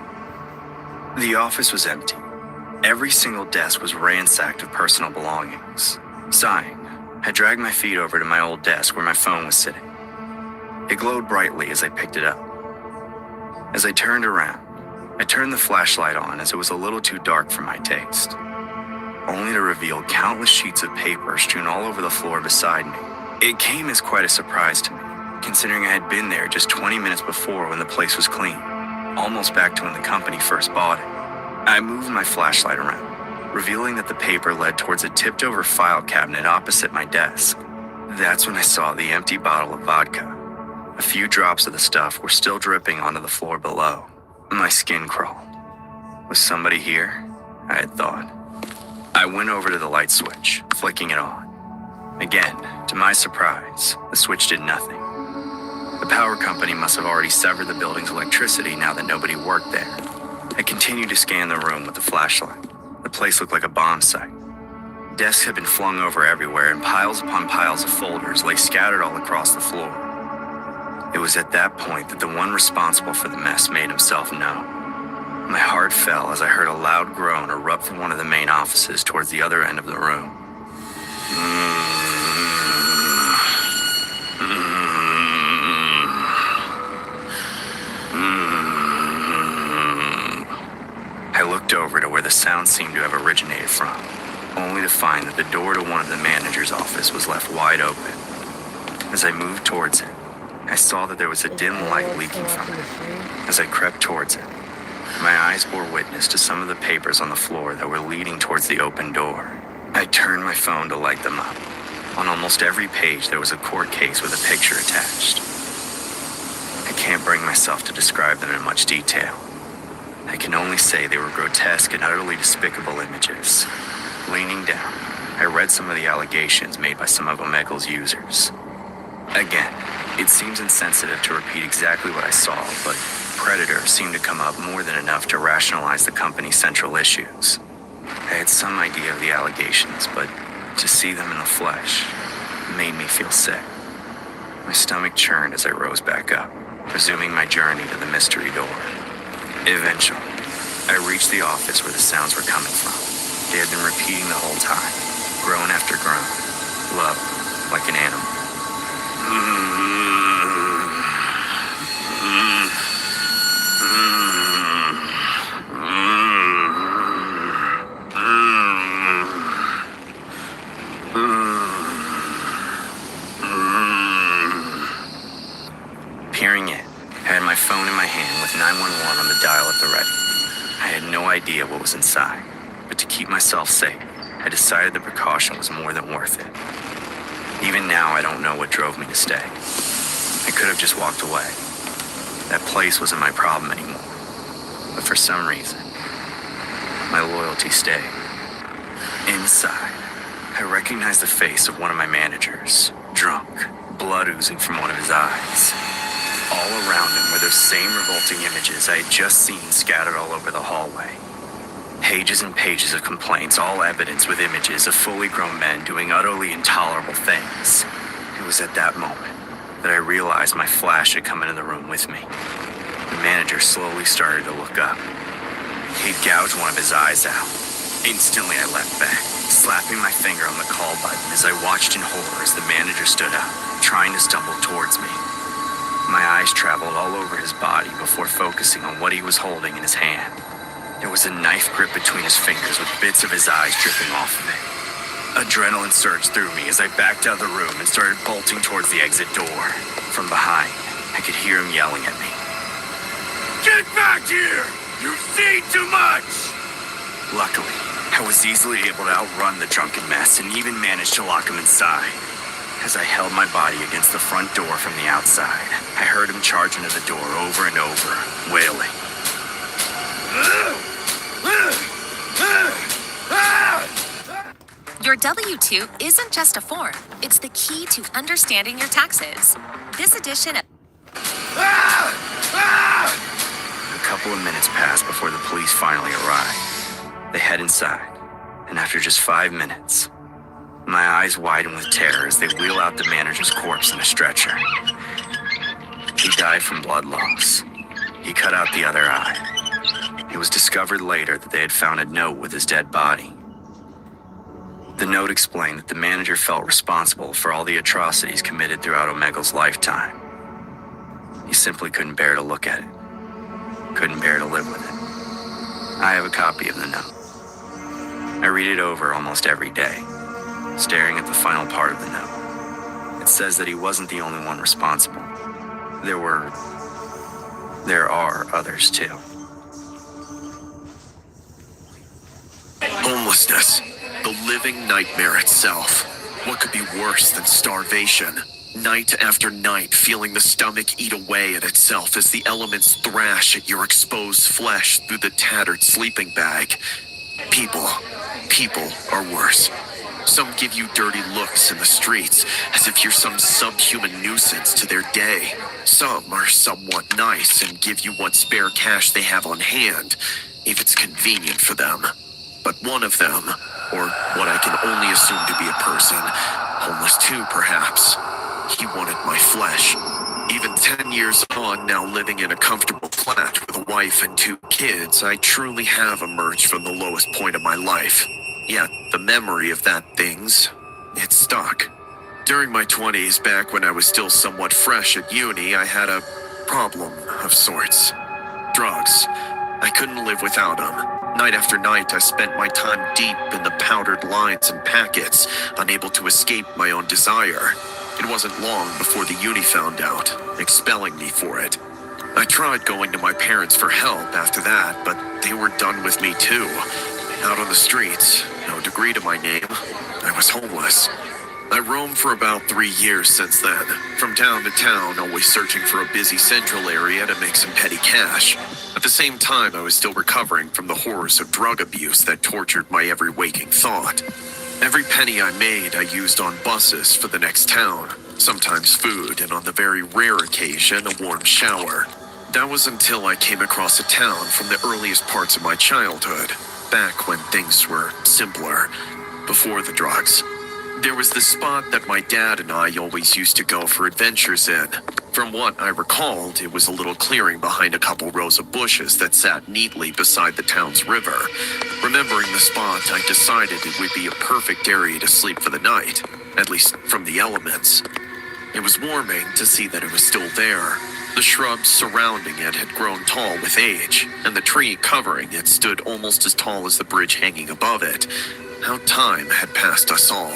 The office was empty. Every single desk was ransacked of personal belongings. Sighing, I dragged my feet over to my old desk where my phone was sitting. It glowed brightly as I picked it up. As I turned around, I turned the flashlight on as it was a little too dark for my taste, only to reveal countless sheets of paper strewn all over the floor beside me. It came as quite a surprise to me, considering I had been there just 20 minutes before when the place was clean, almost back to when the company first bought it. I moved my flashlight around, revealing that the paper led towards a tipped-over file cabinet opposite my desk. That's when I saw the empty bottle of vodka. A few drops of the stuff were still dripping onto the floor below. My skin crawled. Was somebody here? I had thought. I went over to the light switch, flicking it on. Again, to my surprise, the switch did nothing. The power company must have already severed the building's electricity now that nobody worked there. I continued to scan the room with the flashlight. The place looked like a bomb site. Desks had been flung over everywhere, and piles upon piles of folders lay scattered all across the floor. It was at that point that the one responsible for the mess made himself known. My heart fell as I heard a loud groan erupt from one of the main offices towards the other end of the room. I looked over to where the sound seemed to have originated from, only to find that the door to one of the manager's office was left wide open. As I moved towards it, I saw that there was a dim light leaking from it. As I crept towards it, my eyes bore witness to some of the papers on the floor that were leading towards the open door. I turned my phone to light them up. On almost every page, there was a court case with a picture attached. I can't bring myself to describe them in much detail. I can only say they were grotesque and utterly despicable images. Leaning down, I read some of the allegations made by some of Omegle's users. Again, it seems insensitive to repeat exactly what I saw, but Predator seemed to come up more than enough to rationalize the company's central issues. I had some idea of the allegations, but to see them in the flesh made me feel sick. My stomach churned as I rose back up, resuming my journey to the mystery door. Eventually, I reached the office where the sounds were coming from. They had been repeating the whole time, groan after groan, low, like an animal. Peering in, I had my phone in my hand with 911 on the dial at the ready. I had no idea what was inside, but to keep myself safe, I decided the precaution was more than worth it. Even now, I don't know what drove me to stay. I could have just walked away. That place wasn't my problem anymore. But for some reason, my loyalty stayed. Inside, I recognized the face of one of my managers, drunk, blood oozing from one of his eyes. All around him were those same revolting images I had just seen scattered all over the hallway. Pages and pages of complaints, all evidence with images of fully grown men doing utterly intolerable things. It was at that moment that I realized my flash had come into the room with me. The manager slowly started to look up. He'd gouged one of his eyes out. Instantly, I leapt back, slapping my finger on the call button as I watched in horror as the manager stood up, trying to stumble towards me. My eyes traveled all over his body before focusing on what he was holding in his hand. There was a knife grip between his fingers with bits of his eyes dripping off of it. Adrenaline surged through me as I backed out of the room and started bolting towards the exit door. From behind, I could hear him yelling at me. Get back here! You've seen too much! Luckily, I was easily able to outrun the drunken mess and even managed to lock him inside. As I held my body against the front door from the outside, I heard him charge into the door over and over, wailing. Your W-2 isn't just a form, it's the key to understanding your taxes. This edition of A couple of minutes passed before the police finally arrived. They head inside, and after just 5 minutes, my eyes widen with terror as they wheel out the manager's corpse in a stretcher. He died from blood loss. He cut out the other eye. It was discovered later that they had found a note with his dead body. The note explained that the manager felt responsible for all the atrocities committed throughout Omegle's lifetime. He simply couldn't bear to look at it. Couldn't bear to live with it. I have a copy of the note. I read it over almost every day, staring at the final part of the note. It says that he wasn't the only one responsible. There are others too. Homelessness. The living nightmare itself. What could be worse than starvation? Night after night, feeling the stomach eat away at itself as the elements thrash at your exposed flesh through the tattered sleeping bag. People are worse. Some give you dirty looks in the streets, as if you're some subhuman nuisance to their day. Some are somewhat nice and give you what spare cash they have on hand, if it's convenient for them. But one of them, or what I can only assume to be a person, homeless too perhaps, he wanted my flesh. Even 10 years on, now living in a comfortable flat with a wife and 2 kids, I truly have emerged from the lowest point of my life. Yet, the memory of that it stuck. During my 20s, back when I was still somewhat fresh at uni, I had a problem of sorts. Drugs. I couldn't live without them. Night after night, I spent my time deep in the powdered lines and packets, unable to escape my own desire. It wasn't long before the uni found out, expelling me for it. I tried going to my parents for help after that, but they were done with me too. Out on the streets, no degree to my name, I was homeless. I roamed for about 3 years since then, from town to town, always searching for a busy central area to make some petty cash. At the same time, I was still recovering from the horrors of drug abuse that tortured my every waking thought. Every penny I made, I used on buses for the next town, sometimes food, and on the very rare occasion, a warm shower. That was until I came across a town from the earliest parts of my childhood, back when things were simpler, before the drugs. There was this spot that my dad and I always used to go for adventures in. From what I recalled, it was a little clearing behind a couple rows of bushes that sat neatly beside the town's river. Remembering the spot, I decided it would be a perfect area to sleep for the night, at least from the elements. It was warming to see that it was still there. The shrubs surrounding it had grown tall with age, and the tree covering it stood almost as tall as the bridge hanging above it. How time had passed us all.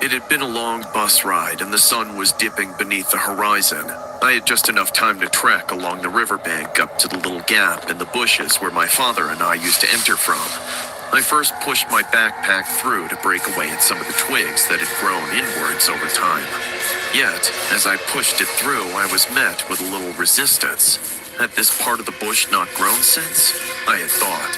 It had been a long bus ride, and the sun was dipping beneath the horizon. I had just enough time to trek along the riverbank up to the little gap in the bushes where my father and I used to enter from. I first pushed my backpack through to break away at some of the twigs that had grown inwards over time. Yet, as I pushed it through, I was met with a little resistance. Had this part of the bush not grown since? I had thought.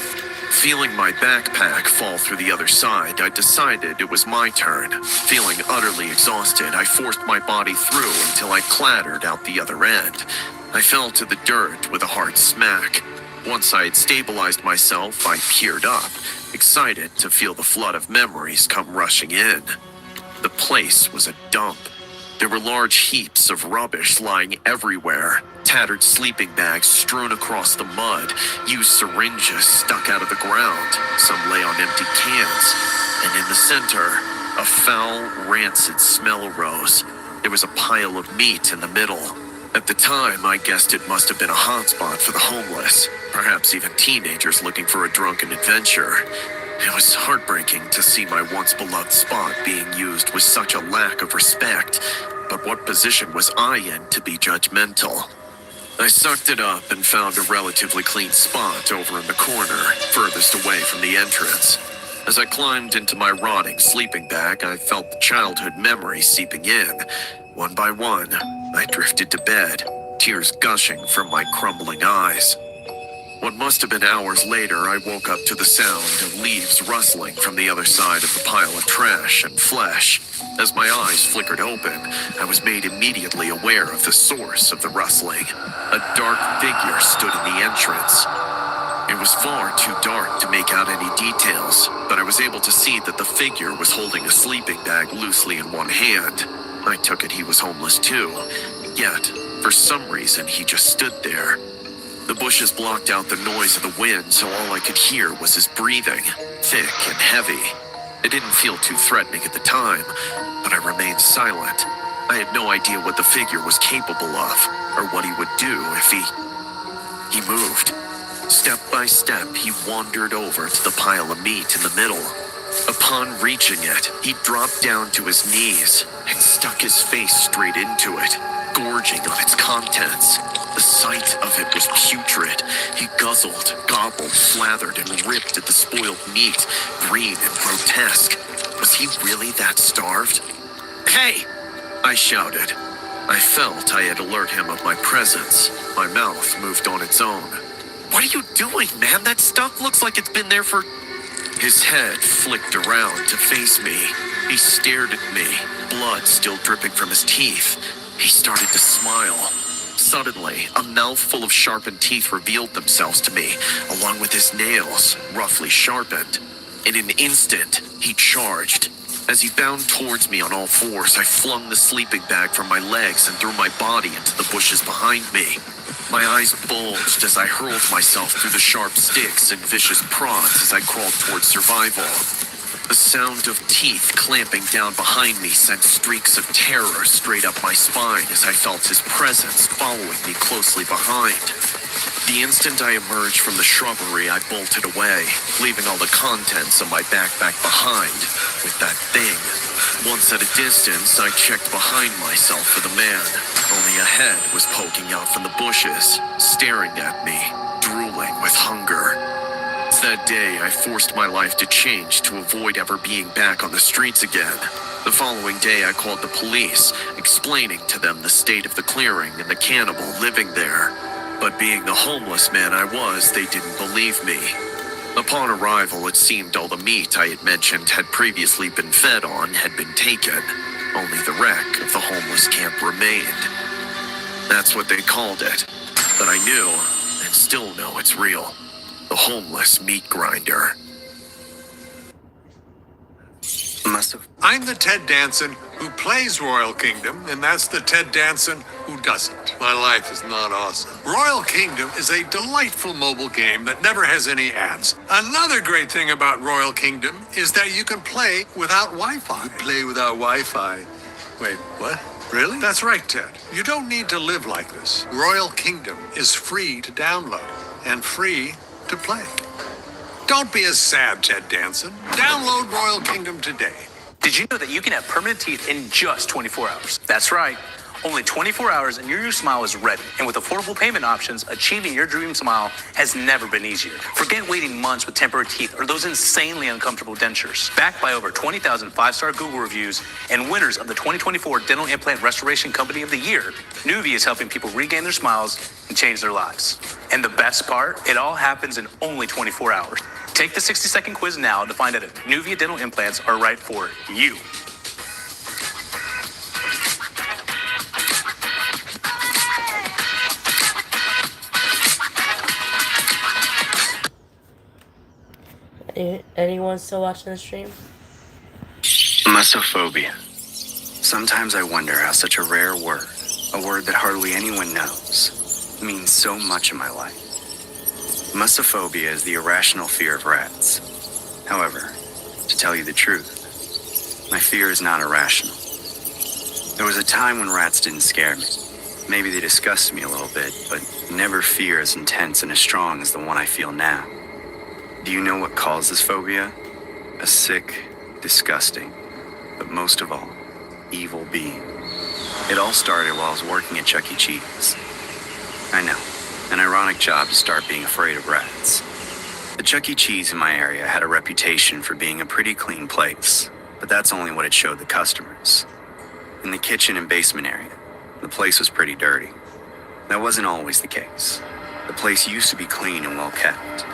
Feeling my backpack fall through the other side, I decided it was my turn. Feeling utterly exhausted, I forced my body through until I clattered out the other end. I fell to the dirt with a hard smack. Once I had stabilized myself, I peered up, excited to feel the flood of memories come rushing in. The place was a dump. There were large heaps of rubbish lying everywhere. Tattered sleeping bags strewn across the mud, used syringes stuck out of the ground, some lay on empty cans, and in the center, a foul, rancid smell arose. There was a pile of meat in the middle. At the time, I guessed it must have been a hotspot for the homeless, perhaps even teenagers looking for a drunken adventure. It was heartbreaking to see my once beloved spot being used with such a lack of respect, but what position was I in to be judgmental? I sucked it up and found a relatively clean spot over in the corner, furthest away from the entrance. As I climbed into my rotting sleeping bag, I felt the childhood memories seeping in. One by one, I drifted to bed, tears gushing from my crumbling eyes. What must have been hours later, I woke up to the sound of leaves rustling from the other side of the pile of trash and flesh. As my eyes flickered open, I was made immediately aware of the source of the rustling. A dark figure stood in the entrance. It was far too dark to make out any details, but I was able to see that the figure was holding a sleeping bag loosely in one hand. I took it he was homeless too. Yet, for some reason, he just stood there. The bushes blocked out the noise of the wind, so all I could hear was his breathing, thick and heavy. It didn't feel too threatening at the time, but I remained silent. I had no idea what the figure was capable of, or what he would do if he moved. Step by step, he wandered over to the pile of meat in the middle. Upon reaching it, he dropped down to his knees and stuck his face straight into it, gorging on its contents. The sight of it was putrid. He guzzled, gobbled, slathered, and ripped at the spoiled meat, green and grotesque. Was he really that starved? "Hey!" I shouted. I felt I had alerted him of my presence. My mouth moved on its own. "What are you doing, man? That stuff looks like it's been there for..." His head flicked around to face me. He stared at me, blood still dripping from his teeth. He started to smile. Suddenly, a mouthful of sharpened teeth revealed themselves to me, along with his nails, roughly sharpened. In an instant, he charged. As he bounded towards me on all fours, I flung the sleeping bag from my legs and threw my body into the bushes behind me. My eyes bulged as I hurled myself through the sharp sticks and vicious prods as I crawled towards survival. The sound of teeth clamping down behind me sent streaks of terror straight up my spine as I felt his presence following me closely behind. The instant I emerged from the shrubbery, I bolted away, leaving all the contents of my backpack behind with that thing. Once at a distance, I checked behind myself for the man. Only a head was poking out from the bushes, staring at me, drooling with hunger. That day, I forced my life to change to avoid ever being back on the streets again. The following day, I called the police, explaining to them the state of the clearing and the cannibal living there. But being the homeless man I was, they didn't believe me. Upon arrival, it seemed all the meat I had mentioned had previously been fed on had been taken. Only the wreck of the homeless camp remained. That's what they called it. But I knew, and still know it's real. The homeless meat grinder. I'm the Ted Danson who plays Royal Kingdom, and that's the Ted Danson who doesn't. My life is not awesome. Royal Kingdom is a delightful mobile game that never has any ads. Another great thing about Royal Kingdom is that you can play without Wi-Fi. Play without Wi-Fi. Wait, what? Really? That's right, Ted. You don't need to live like this. Royal Kingdom is free to download and free to play. Don't be as sad, Ted Danson. Download Royal Kingdom today. Did you know that you can have permanent teeth in just 24 hours? That's right. Only 24 hours and your new smile is ready. And with affordable payment options, achieving your dream smile has never been easier. Forget waiting months with temporary teeth or those insanely uncomfortable dentures. Backed by over 20,000 five-star Google reviews and winners of the 2024 Dental Implant Restoration Company of the Year, Nuvia is helping people regain their smiles and change their lives. And the best part, it all happens in only 24 hours. Take the 60-second quiz now to find out if Nuvia dental implants are right for you. Anyone still watching the stream? Musophobia. Sometimes I wonder how such a rare word, a word that hardly anyone knows, means so much in my life. Musophobia is the irrational fear of rats. However, to tell you the truth, my fear is not irrational. There was a time when rats didn't scare me. Maybe they disgusted me a little bit, but never fear as intense and as strong as the one I feel now. Do you know what caused this phobia? A sick, disgusting, but most of all, evil being. It all started while I was working at Chuck E. Cheese. I know, an ironic job to start being afraid of rats. The Chuck E. Cheese in my area had a reputation for being a pretty clean place, but that's only what it showed the customers. In the kitchen and basement area, the place was pretty dirty. That wasn't always the case. The place used to be clean and well kept.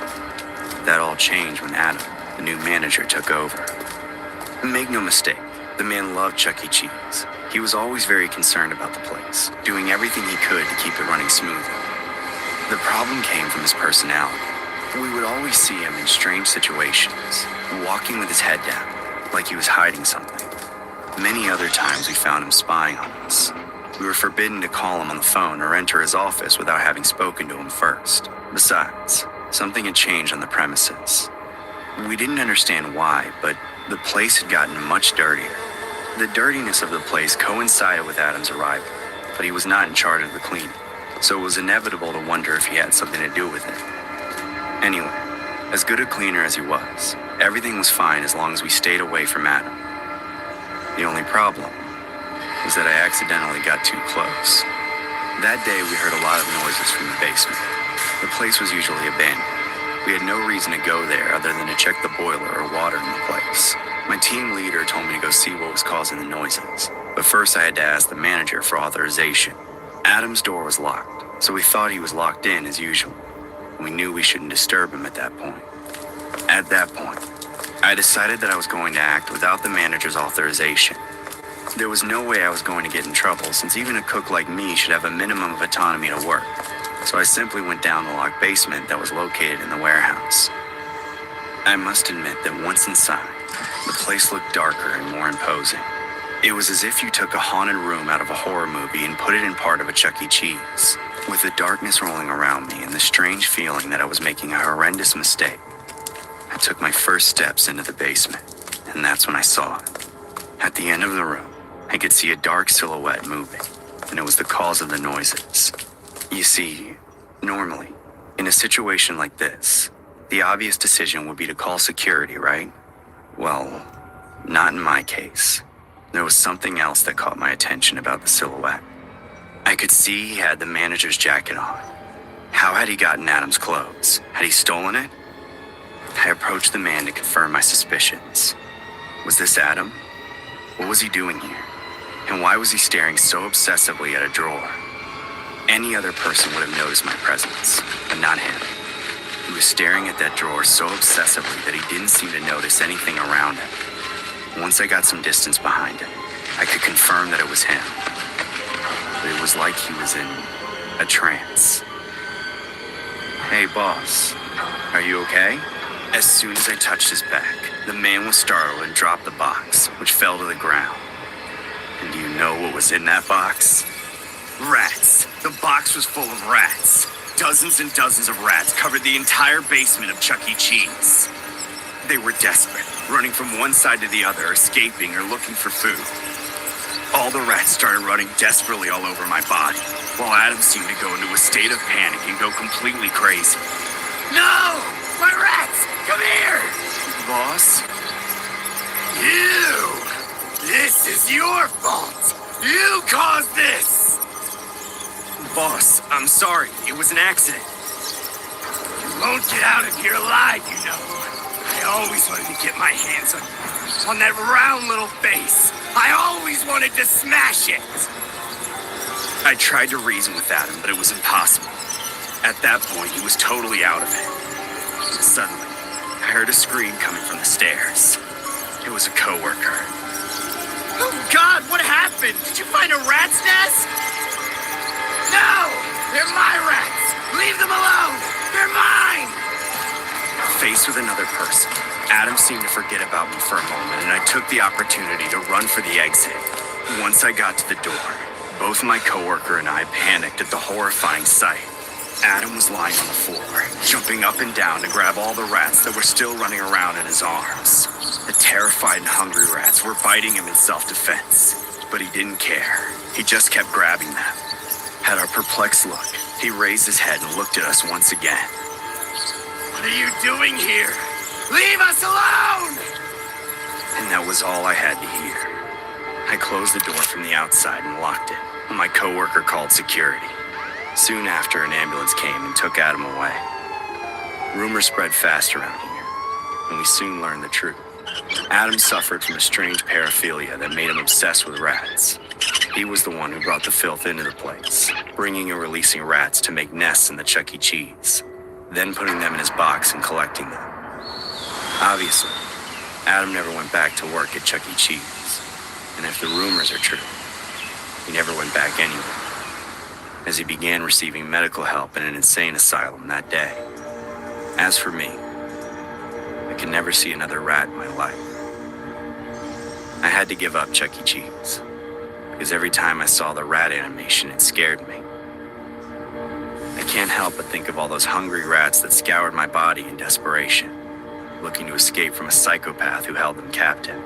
That all changed when Adam, the new manager, took over. And make no mistake, the man loved Chuck E. Cheese. He was always very concerned about the place, doing everything he could to keep it running smoothly. The problem came from his personality. We would always see him in strange situations, walking with his head down, like he was hiding something. Many other times we found him spying on us. We were forbidden to call him on the phone or enter his office without having spoken to him first. Besides, something had changed on the premises. We didn't understand why, but the place had gotten much dirtier. The dirtiness of the place coincided with Adam's arrival, but he was not in charge of the cleaning, so it was inevitable to wonder if he had something to do with it. Anyway, as good a cleaner as he was, everything was fine as long as we stayed away from Adam. The only problem was that I accidentally got too close. That day, we heard a lot of noises from the basement. The place was usually abandoned. We had no reason to go there other than to check the boiler or water in the place. My team leader told me to go see what was causing the noises, but first I had to ask the manager for authorization. Adam's door was locked, so we thought he was locked in as usual. We knew we shouldn't disturb him at that point. At that point, I decided that I was going to act without the manager's authorization. There was no way I was going to get in trouble, since even a cook like me should have a minimum of autonomy to work. So I simply went down the locked basement that was located in the warehouse. I must admit that once inside, the place looked darker and more imposing. It was as if you took a haunted room out of a horror movie and put it in part of a Chuck E. Cheese. With the darkness rolling around me and the strange feeling that I was making a horrendous mistake, I took my first steps into the basement, and that's when I saw it. At the end of the room, I could see a dark silhouette moving, and it was the cause of the noises. You see, normally, in a situation like this, the obvious decision would be to call security, right? Well, not in my case. There was something else that caught my attention about the silhouette. I could see he had the manager's jacket on. How had he gotten Adam's clothes? Had he stolen it? I approached the man to confirm my suspicions. Was this Adam? What was he doing here? And why was he staring so obsessively at a drawer? Any other person would have noticed my presence, but not him. He was staring at that drawer so obsessively that he didn't seem to notice anything around him. Once I got some distance behind him, I could confirm that it was him. But it was like he was in a trance. Hey, boss. Are you okay? As soon as I touched his back, the man was startled and dropped the box, which fell to the ground. And do you know what was in that box? Rats. The box was full of rats. Dozens and dozens of rats covered the entire basement of Chuck E. Cheese. They were desperate, running from one side to the other, escaping or looking for food. All the rats started running desperately all over my body, while Adam seemed to go into a state of panic and go completely crazy. No! My rats! Come here! Boss? You! This is your fault! You caused this! Boss, I'm sorry. It was an accident. You won't get out of here alive, you know. I always wanted to get my hands on that round little face. I always wanted to smash it. I tried to reason with Adam, but it was impossible. At that point, he was totally out of it. Suddenly, I heard a scream coming from the stairs. It was a coworker. Oh God, what happened? Did you find a rat's nest? No! They're my rats! Leave them alone! They're mine! Faced with another person, Adam seemed to forget about me for a moment, and I took the opportunity to run for the exit. Once I got to the door, both my coworker and I panicked at the horrifying sight. Adam was lying on the floor, jumping up and down to grab all the rats that were still running around in his arms. The terrified and hungry rats were biting him in self-defense, but he didn't care. He just kept grabbing them. At our perplexed look, he raised his head and looked at us once again. What are you doing here? Leave us alone! And that was all I had to hear. I closed the door from the outside and locked it, when my coworker called security. Soon after, an ambulance came and took Adam away. Rumors spread fast around here, and we soon learned the truth. Adam suffered from a strange paraphilia that made him obsessed with rats. He was the one who brought the filth into the place, bringing and releasing rats to make nests in the Chuck E. Cheese, then putting them in his box and collecting them. Obviously, Adam never went back to work at Chuck E. Cheese, and if the rumors are true, he never went back anywhere, as he began receiving medical help in an insane asylum that day. As for me, I could never see another rat in my life. I had to give up Chuck E. Cheese, because every time I saw the rat animation, it scared me. I can't help but think of all those hungry rats that scoured my body in desperation, looking to escape from a psychopath who held them captive.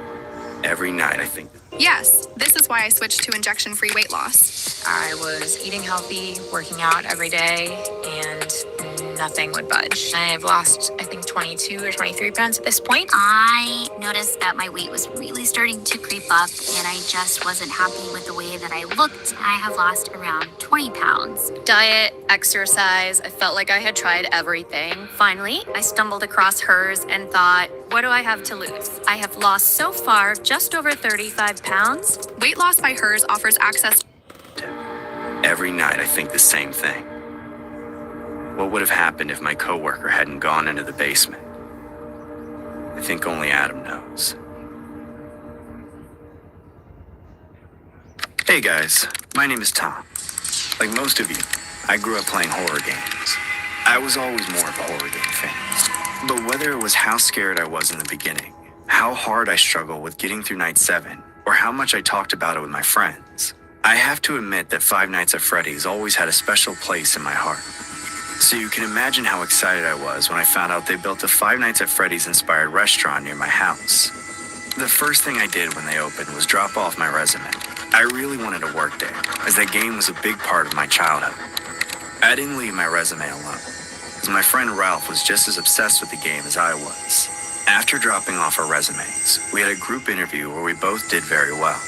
Every night, I think. Yes, this is why I switched to injection-free weight loss. I was eating healthy, working out every day, and nothing would budge. I've lost, I think, 22 or 23 pounds at this point. I noticed that my weight was really starting to creep up, and I just wasn't happy with the way that I looked. I have lost around 20 pounds. Diet, exercise, I felt like I had tried everything. Finally, I stumbled across hers and thought, what do I have to lose? I have lost so far just over 35 pounds. Weight Loss by Hers offers access. Every night, I think the same thing. What would have happened if my coworker hadn't gone into the basement? I think only Adam knows. Hey guys, my name is Tom. Like most of you, I grew up playing horror games. I was always more of a horror game fan. But whether it was how scared I was in the beginning, how hard I struggled with getting through night 7, or how much I talked about it with my friends, I have to admit that Five Nights at Freddy's always had a special place in my heart. So you can imagine how excited I was when I found out they built a Five Nights at Freddy's inspired restaurant near my house. The first thing I did when they opened was drop off my resume. I really wanted to work there, as that game was a big part of my childhood. I didn't leave my resume alone, as my friend Ralph was just as obsessed with the game as I was. After dropping off our resumes, we had a group interview where we both did very well.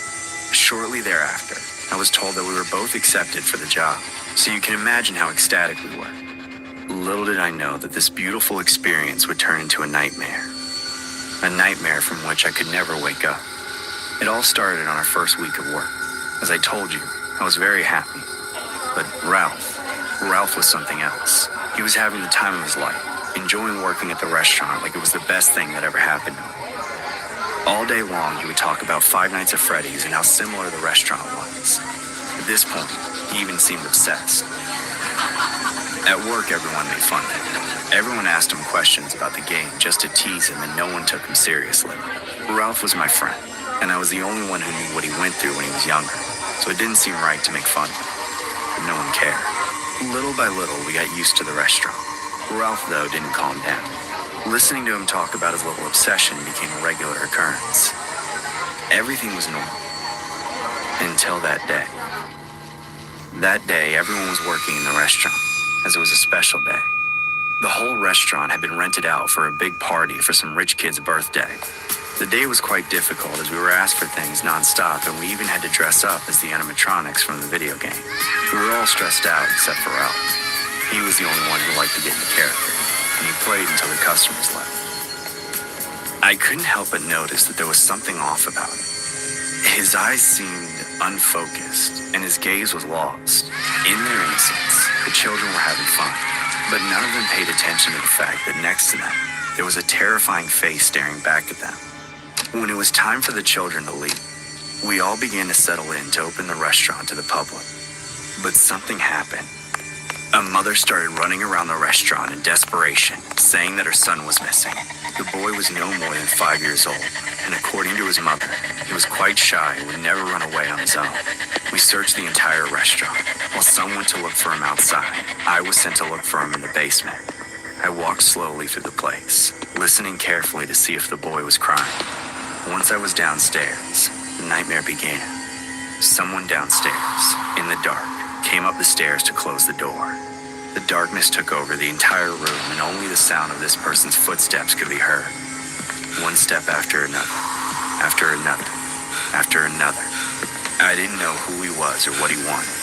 Shortly thereafter, I was told that we were both accepted for the job, so you can imagine how ecstatic we were. Little did I know that this beautiful experience would turn into a nightmare. A nightmare from which I could never wake up. It all started on our first week of work. As I told you, I was very happy. But Ralph was something else. He was having the time of his life, enjoying working at the restaurant like it was the best thing that ever happened to him. All day long, he would talk about Five Nights at Freddy's and how similar the restaurant was. At this point, he even seemed obsessed. At work, everyone made fun of him. Everyone asked him questions about the game just to tease him, and no one took him seriously. Ralph was my friend, and I was the only one who knew what he went through when he was younger, so it didn't seem right to make fun of him. But no one cared. Little by little, we got used to the restaurant. Ralph, though, didn't calm down. Listening to him talk about his little obsession became a regular occurrence. Everything was normal. Until that day. That day, everyone was working in the restaurant, as it was a special day. The whole restaurant had been rented out for a big party for some rich kid's birthday. The day was quite difficult as we were asked for things non-stop, and we even had to dress up as the animatronics from the video game. We were all stressed out except for Ralph. He was the only one who liked to get into character, and he played until the customers left. I couldn't help but notice that there was something off about him. His eyes seemed unfocused, and his gaze was lost. In their innocence, the children were having fun, but none of them paid attention to the fact that next to them, there was a terrifying face staring back at them. When it was time for the children to leave, we all began to settle in to open the restaurant to the public. But something happened. A mother started running around the restaurant in desperation, saying that her son was missing. The boy was no more than 5 years old, and according to his mother, he was quite shy and would never run away on his own. We searched the entire restaurant. While some went to look for him outside, I was sent to look for him in the basement. I walked slowly through the place, listening carefully to see if the boy was crying. Once I was downstairs, the nightmare began. Someone downstairs, in the dark, came up the stairs to close the door. The darkness took over the entire room, and only the sound of this person's footsteps could be heard. One step after another, after another, after another. I didn't know who he was or what he wanted,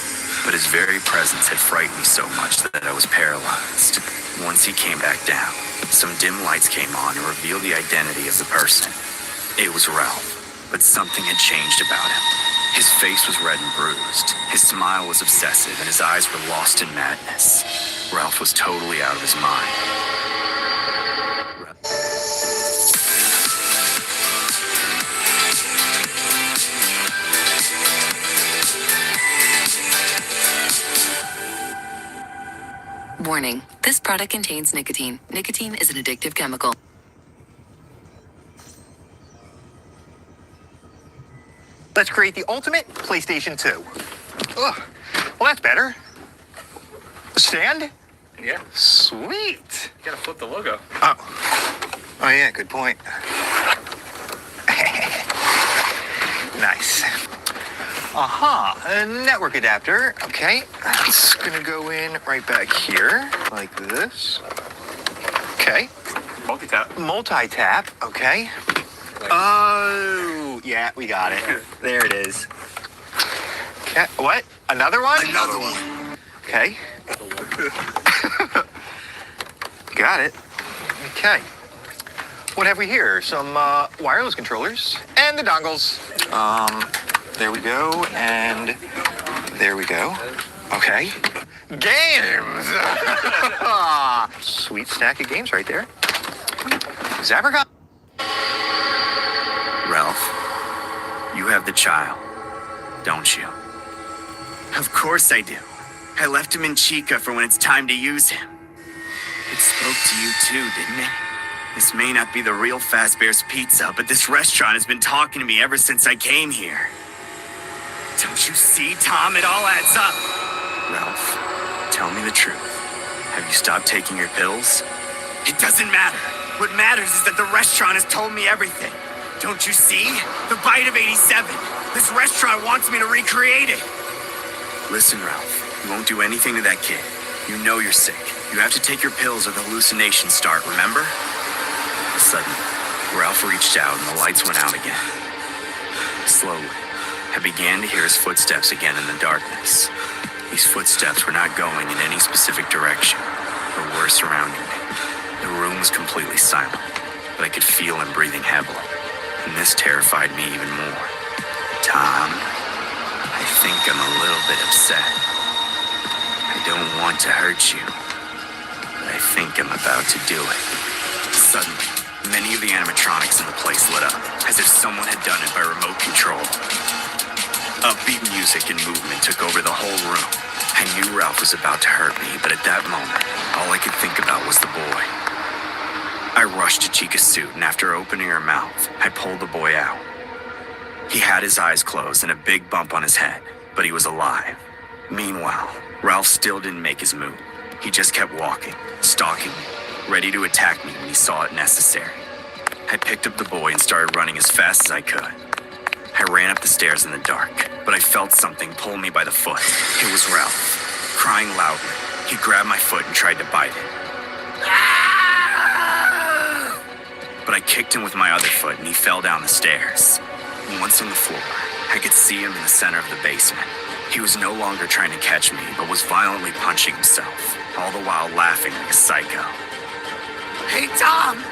but his very presence had frightened me so much that I was paralyzed. Once he came back down, some dim lights came on and revealed the identity of the person. It was Ralph, but something had changed about him. His face was red and bruised, his smile was obsessive, and his eyes were lost in madness. Ralph was totally out of his mind. Warning, this product contains nicotine. Nicotine is an addictive chemical. Let's create the ultimate PlayStation 2. Ugh. Well, that's better. A stand? Yeah. Sweet. You gotta flip the logo. Oh yeah, good point. Nice. A network adapter. Okay, it's gonna go in right back here, like this. Okay. Multi-tap. Multi-tap, okay. Oh, yeah, we got it. There it is. Okay, what? Another one? Another one. Okay. Got it. Okay. What have we here? Some wireless controllers and the dongles. There we go, and there we go. Okay. Games! Sweet stack of games right there. Zabricon. Ralph, you have the child, don't you? Of course I do. I left him in Chica for when it's time to use him. It spoke to you too, didn't it? This may not be the real Fazbear's Pizza, but this restaurant has been talking to me ever since I came here. Don't you see, Tom? It all adds up. Ralph, tell me the truth. Have you stopped taking your pills? It doesn't matter. What matters is that the restaurant has told me everything. Don't you see? The bite of 87. This restaurant wants me to recreate it. Listen, Ralph, you won't do anything to that kid. You know you're sick. You have to take your pills or the hallucinations start, remember? Suddenly, Ralph reached out and the lights went out again. Slowly, I began to hear his footsteps again in the darkness. These footsteps were not going in any specific direction, but were surrounding me. The room was completely silent, but I could feel him breathing heavily, and this terrified me even more. Tom, I think I'm a little bit upset. I don't want to hurt you, but I think I'm about to do it. Suddenly, many of the animatronics in the place lit up, as if someone had done it by remote control. Upbeat music and movement took over the whole room. I knew Ralph was about to hurt me, but at that moment, all I could think about was the boy. I rushed to Chica's suit, and after opening her mouth, I pulled the boy out. He had his eyes closed and a big bump on his head, but he was alive. Meanwhile, Ralph still didn't make his move. He just kept walking, stalking me, ready to attack me when he saw it necessary. I picked up the boy and started running as fast as I could. I ran up the stairs in the dark, but I felt something pull me by the foot. It was Ralph, crying loudly. He grabbed my foot and tried to bite it. But I kicked him with my other foot and he fell down the stairs. Once on the floor, I could see him in the center of the basement. He was no longer trying to catch me, but was violently punching himself, all the while laughing like a psycho. Hey, Tom!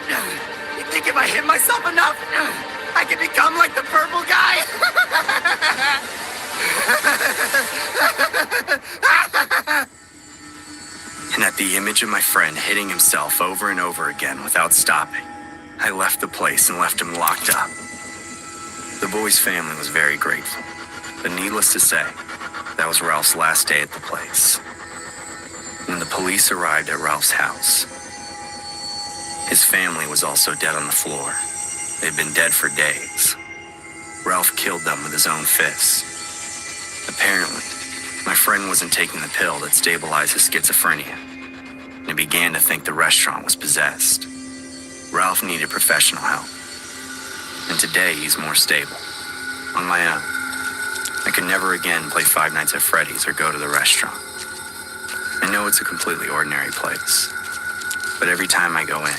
You think if I hit myself enough, I could become like the purple guy? And at the image of my friend hitting himself over and over again without stopping, I left the place and left him locked up. The boy's family was very grateful, but needless to say, that was Ralph's last day at the place. When the police arrived at Ralph's house, his family was also dead on the floor. They'd been dead for days. Ralph killed them with his own fists. Apparently, my friend wasn't taking the pill that stabilized his schizophrenia, and he began to think the restaurant was possessed. Ralph needed professional help, and today he's more stable, on my own. I could never again play Five Nights at Freddy's or go to the restaurant. I know it's a completely ordinary place, but every time I go in,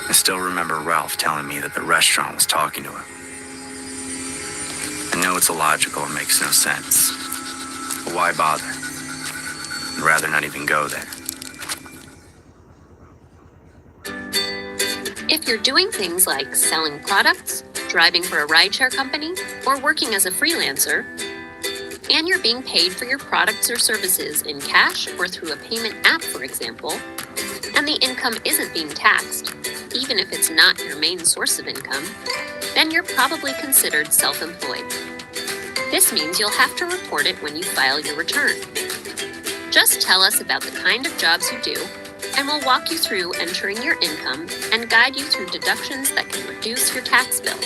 I still remember Ralph telling me that the restaurant was talking to him. I know it's illogical and makes no sense, but why bother? I'd rather not even go there. If you're doing things like selling products, driving for a rideshare company, or working as a freelancer, and you're being paid for your products or services in cash or through a payment app, for example, and the income isn't being taxed, even if it's not your main source of income, then you're probably considered self-employed. This means you'll have to report it when you file your return. Just tell us about the kind of jobs you do, and we'll walk you through entering your income and guide you through deductions that can reduce your tax bill.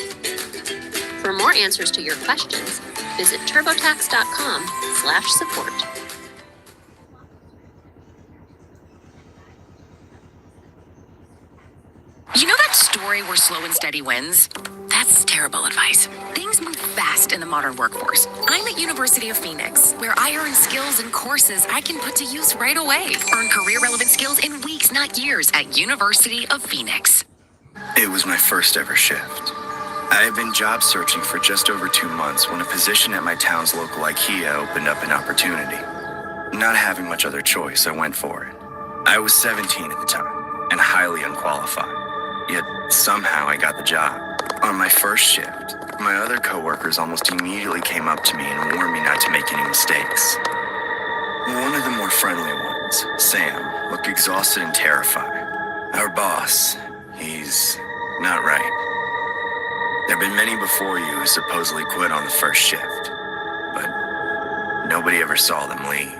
For more answers to your questions, visit turbotax.com/support. You know that story where slow and steady wins. That's terrible advice. Things move fast in the modern workforce. I'm at University of Phoenix, where I earn skills and courses I can put to use right away. Earn career-relevant skills in weeks, not years, at University of Phoenix. It was my first ever shift. I had been job searching for just over 2 months when a position at my town's local IKEA opened up an opportunity. Not having much other choice, I went for it. I was 17 at the time and highly unqualified, yet somehow I got the job. On my first shift, my other coworkers almost immediately came up to me and warned me not to make any mistakes. One of the more friendly ones, Sam, looked exhausted and terrified. Our boss, he's not right. There have been many before you who supposedly quit on the first shift, but nobody ever saw them leave.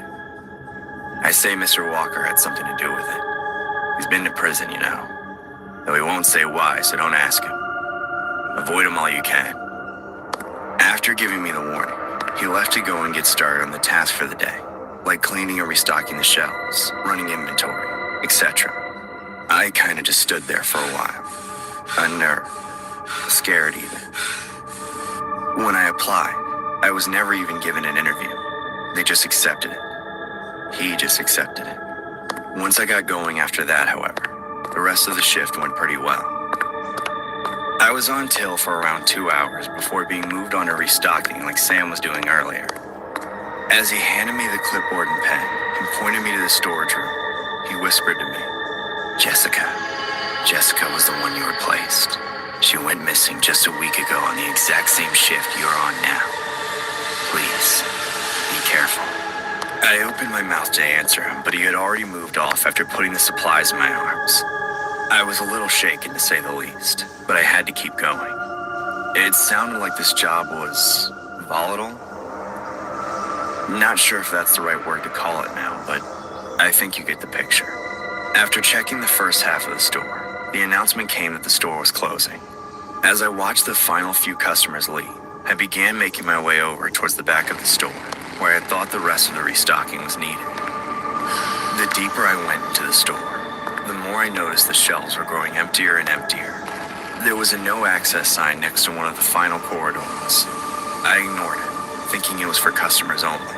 I say Mr. Walker had something to do with it. He's been to prison, you know. Though he won't say why, so don't ask him. Avoid him all you can. After giving me the warning, he left to go and get started on the task for the day, like cleaning or restocking the shelves, running inventory, etc. I kinda just stood there for a while, unnerved. Scared even. When I applied, I was never even given an interview. They just accepted it. He just accepted it. Once I got going after that, however, the rest of the shift went pretty well. I was on till for around 2 hours before being moved on to restocking like Sam was doing earlier. As he handed me the clipboard and pen and pointed me to the storage room, he whispered to me, Jessica was the one you replaced. She went missing just a week ago on the exact same shift you're on now. Please, be careful. I opened my mouth to answer him, but he had already moved off after putting the supplies in my arms. I was a little shaken to say the least, but I had to keep going. It sounded like this job was volatile. Not sure if that's the right word to call it now, but I think you get the picture. After checking the first half of the store, the announcement came that the store was closing. As I watched the final few customers leave, I began making my way over towards the back of the store, where I thought the rest of the restocking was needed. The deeper I went into the store, the more I noticed the shelves were growing emptier and emptier. There was a no access sign next to one of the final corridors. I ignored it, thinking it was for customers only.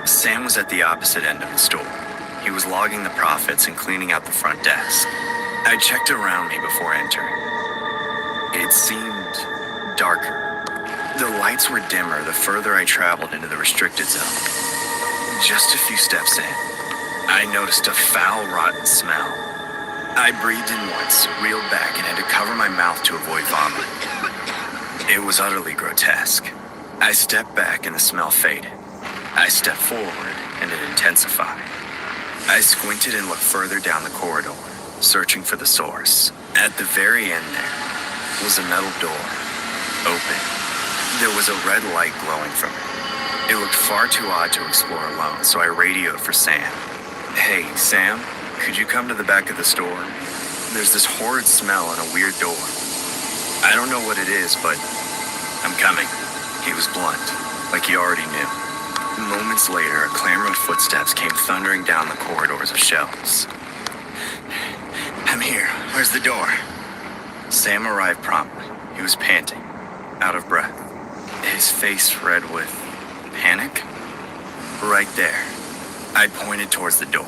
Sam was at the opposite end of the store. He was logging the profits and cleaning out the front desk. I checked around me before entering. It seemed darker. The lights were dimmer the further I traveled into the restricted zone. Just a few steps in, I noticed a foul, rotten smell. I breathed in once, reeled back, and had to cover my mouth to avoid vomiting. It was utterly grotesque. I stepped back and the smell faded. I stepped forward and it intensified. I squinted and looked further down the corridor, searching for the source. At the very end there was a metal door, open. There was a red light glowing from it. It looked far too odd to explore alone, so I radioed for Sam. Hey, Sam, could you come to the back of the store? There's this horrid smell and a weird door. I don't know what it is, but I'm coming. He was blunt, like he already knew. Moments later, a clamor of footsteps came thundering down the corridors of shelves. I'm here. Where's the door? Sam arrived promptly. He was panting, out of breath. His face red with panic. Right there. I pointed towards the door.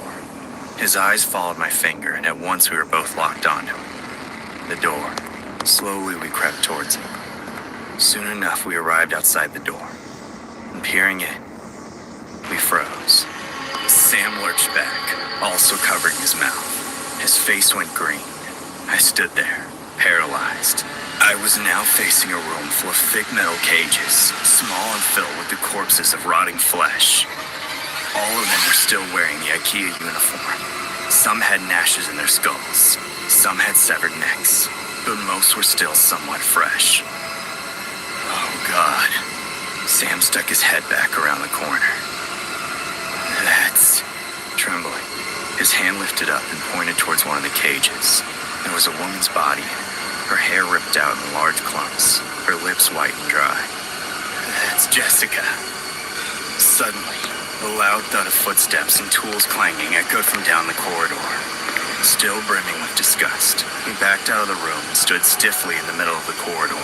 His eyes followed my finger, and at once we were both locked onto it. The door. Slowly we crept towards it. Soon enough, we arrived outside the door. And peering in, we froze. Sam lurched back, also covering his mouth. His face went green. I stood there, paralyzed. I was now facing a room full of thick metal cages, small and filled with the corpses of rotting flesh. All of them were still wearing the IKEA uniform. Some had nashes in their skulls. Some had severed necks, but most were still somewhat fresh. Oh, God. Sam stuck his head back around the corner. That's... Trembling, his hand lifted up and pointed towards one of the cages. There was a woman's body in it, her hair ripped out in large clumps, her lips white and dry. That's Jessica. Suddenly, the loud thud of footsteps and tools clanging echoed from down the corridor. Still brimming with disgust, he backed out of the room and stood stiffly in the middle of the corridor.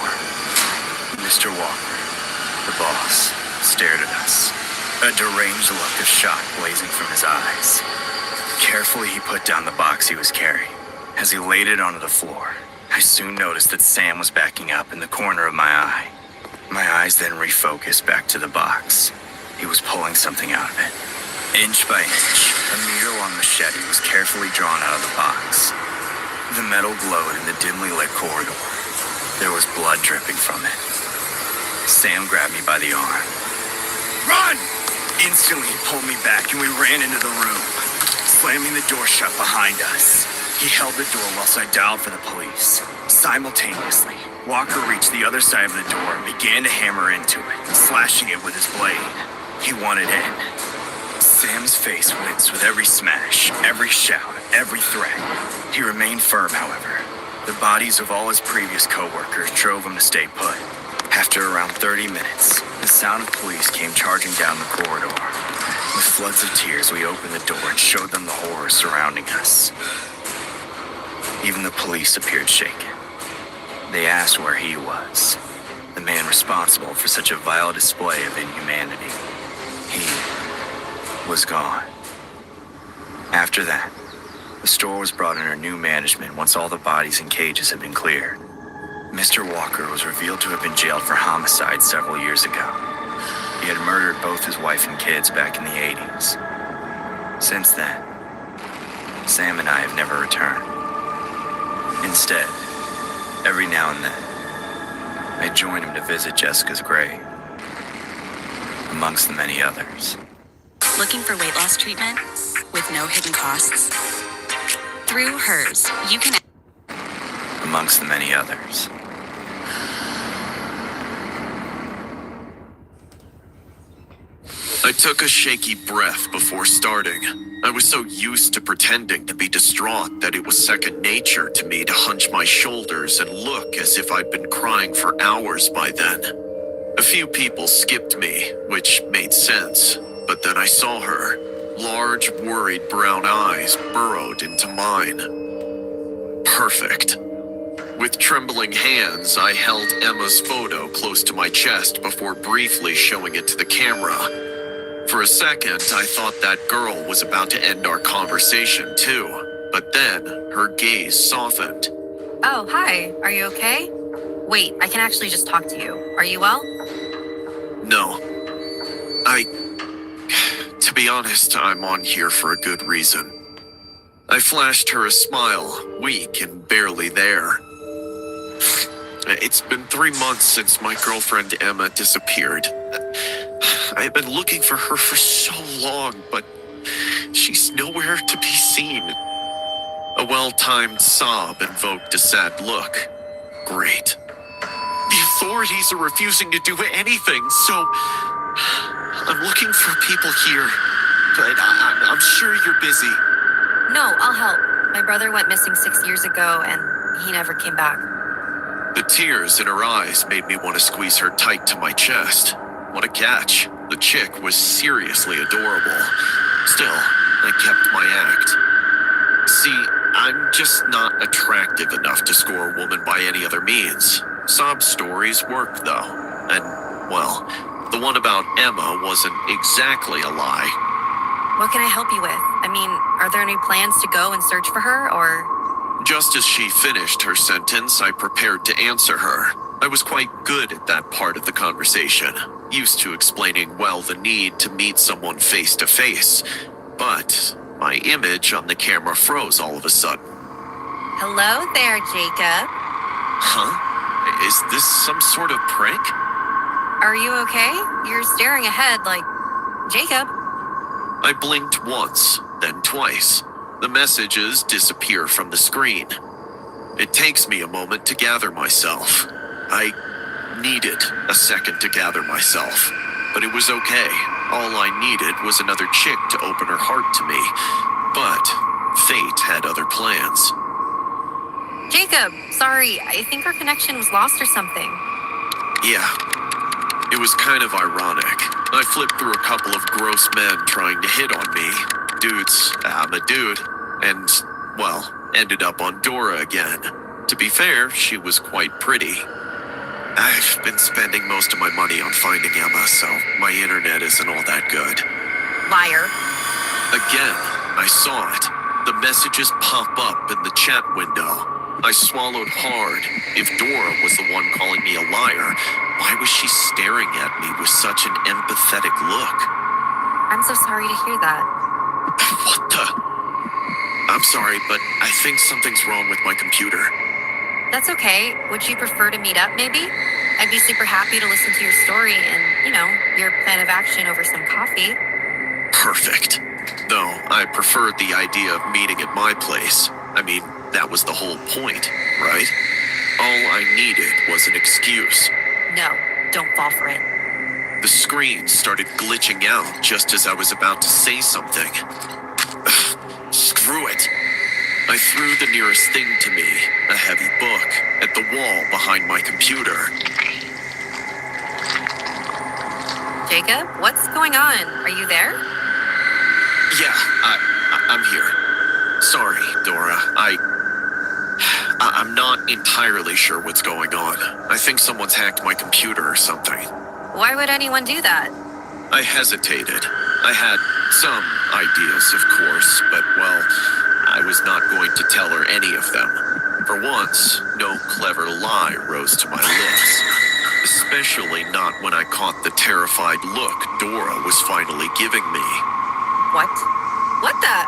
Mr. Walker, the boss, stared at us, a deranged look of shock blazing from his eyes. Carefully, he put down the box he was carrying. As he laid it onto the floor, I soon noticed that Sam was backing up in the corner of my eye. My eyes then refocused back to the box. He was pulling something out of it. Inch by inch, a meter-long machete was carefully drawn out of the box. The metal glowed in the dimly lit corridor. There was blood dripping from it. Sam grabbed me by the arm. "Run!" Instantly, he pulled me back and we ran into the room, slamming the door shut behind us. He held the door whilst I dialed for the police. Simultaneously, Walker reached the other side of the door and began to hammer into it, slashing it with his blade. He wanted in. Sam's face winced with every smash, every shout, every threat. He remained firm, however. The bodies of all his previous co-workers drove him to stay put. After around 30 minutes, the sound of police came charging down the corridor. With floods of tears, we opened the door and showed them the horror surrounding us. Even the police appeared shaken. They asked where he was, the man responsible for such a vile display of inhumanity. He was gone. After that, the store was brought under new management once all the bodies in cages had been cleared. Mr. Walker was revealed to have been jailed for homicide several years ago. He had murdered both his wife and kids back in the 80s. Since then, Sam and I have never returned. Instead, every now and then, I join him to visit Jessica's grave, amongst the many others. Looking for weight loss treatment with no hidden costs? Through hers, you can... Amongst the many others. I took a shaky breath before starting. I was so used to pretending to be distraught that it was second nature to me to hunch my shoulders and look as if I'd been crying for hours by then. A few people skipped me, which made sense, but then I saw her. Large, worried brown eyes burrowed into mine. Perfect. With trembling hands, I held Emma's photo close to my chest before briefly showing it to the camera. For a second, I thought that girl was about to end our conversation too, but then her gaze softened. Oh, hi. Are you okay? Wait, I can actually just talk to you. Are you well? No. To be honest, I'm on here for a good reason. I flashed her a smile, weak and barely there. It's been 3 months since my girlfriend Emma disappeared. I've been looking for her for so long, but she's nowhere to be seen. A well-timed sob invoked a sad look. Great. The authorities are refusing to do anything, so I'm looking for people here, but I'm sure you're busy. No, I'll help. My brother went missing 6 years ago, and he never came back. The tears in her eyes made me want to squeeze her tight to my chest. What a catch. The chick was seriously adorable. Still, I kept my act. See, I'm just not attractive enough to score a woman by any other means. Sob stories work, though. And, well, the one about Emma wasn't exactly a lie. What can I help you with? I mean, are there any plans to go and search for her, or... Just as she finished her sentence, I prepared to answer her. I was quite good at that part of the conversation, used to explaining well the need to meet someone face to face. But my image on the camera froze all of a sudden. Hello there, Jacob. Huh? Is this some sort of prank? Are you okay? You're staring ahead like... Jacob? I blinked once, then twice. The messages disappear from the screen. It takes me a moment to gather myself. I needed a second to gather myself, but it was okay. All I needed was another chick to open her heart to me, but fate had other plans. Jacob, sorry, I think our connection was lost or something. Yeah, it was kind of ironic. I flipped through a couple of gross men trying to hit on me. Dudes, I'm a dude, and well, ended up on Dora again. To be fair, she was quite pretty. I've been spending most of my money on finding Emma, so my internet isn't all that good. Liar. Again, I saw it. The messages pop up in the chat window. I swallowed hard. If Dora was the one calling me a liar, why was she staring at me with such an empathetic look? I'm so sorry to hear that. What the? I'm sorry, but I think something's wrong with my computer. That's okay. Would you prefer to meet up, maybe? I'd be super happy to listen to your story and, your plan of action over some coffee. Perfect. Though I preferred the idea of meeting at my place. I mean, that was the whole point, right? All I needed was an excuse. No, don't fall for it. The screen started glitching out just as I was about to say something. Screw it. I threw the nearest thing to me, a heavy book, at the wall behind my computer. Jacob, what's going on? Are you there? Yeah, I'm here. Sorry, Dora. I'm not entirely sure what's going on. I think someone's hacked my computer or something. Why would anyone do that? I hesitated. I had some ideas, of course, but, well, I was not going to tell her any of them. For once, no clever lie rose to my lips. Especially not when I caught the terrified look Dora was finally giving me. What? What the?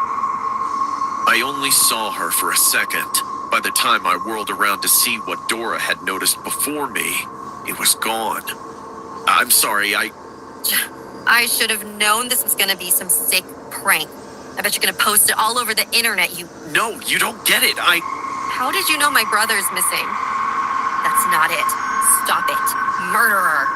I only saw her for a second. By the time I whirled around to see what Dora had noticed before me, it was gone. I'm sorry, I should have known this was gonna be some sick prank. I bet you're gonna post it all over the internet, you... No, you don't get it, How did you know my brother's missing? That's not it. Stop it. Murderer.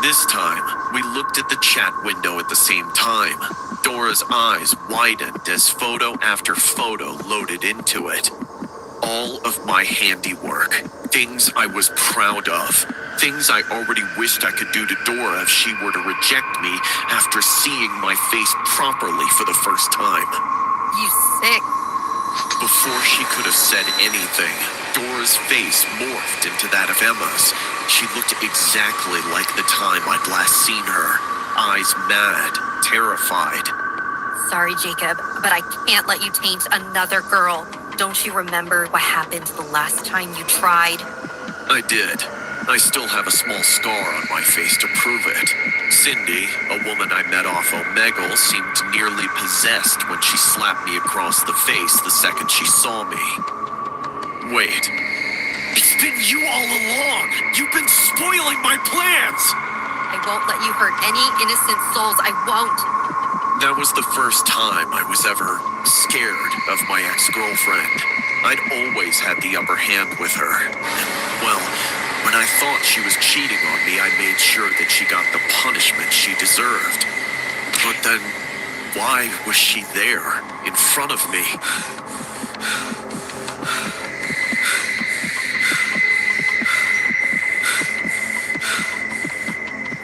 This time, we looked at the chat window at the same time. Dora's eyes widened as photo after photo loaded into it. All of my handiwork, things I was proud of, things I already wished I could do to Dora if she were to reject me after seeing my face properly for the first time. You sick. Before she could have said anything, Dora's face morphed into that of Emma's. She looked exactly like the time I'd last seen her. Eyes mad, terrified. Sorry, Jacob, but I can't let you taint another girl. Don't you remember what happened the last time you tried? I did. I still have a small scar on my face to prove it. Cindy, a woman I met off Omegle, seemed nearly possessed when she slapped me across the face the second she saw me. Wait. It's been you all along! You've been spoiling my plans! I won't let you hurt any innocent souls. I won't. That was the first time I was ever scared of my ex-girlfriend. I'd always had the upper hand with her. Well, when I thought she was cheating on me, I made sure that she got the punishment she deserved. But then, why was she there, in front of me?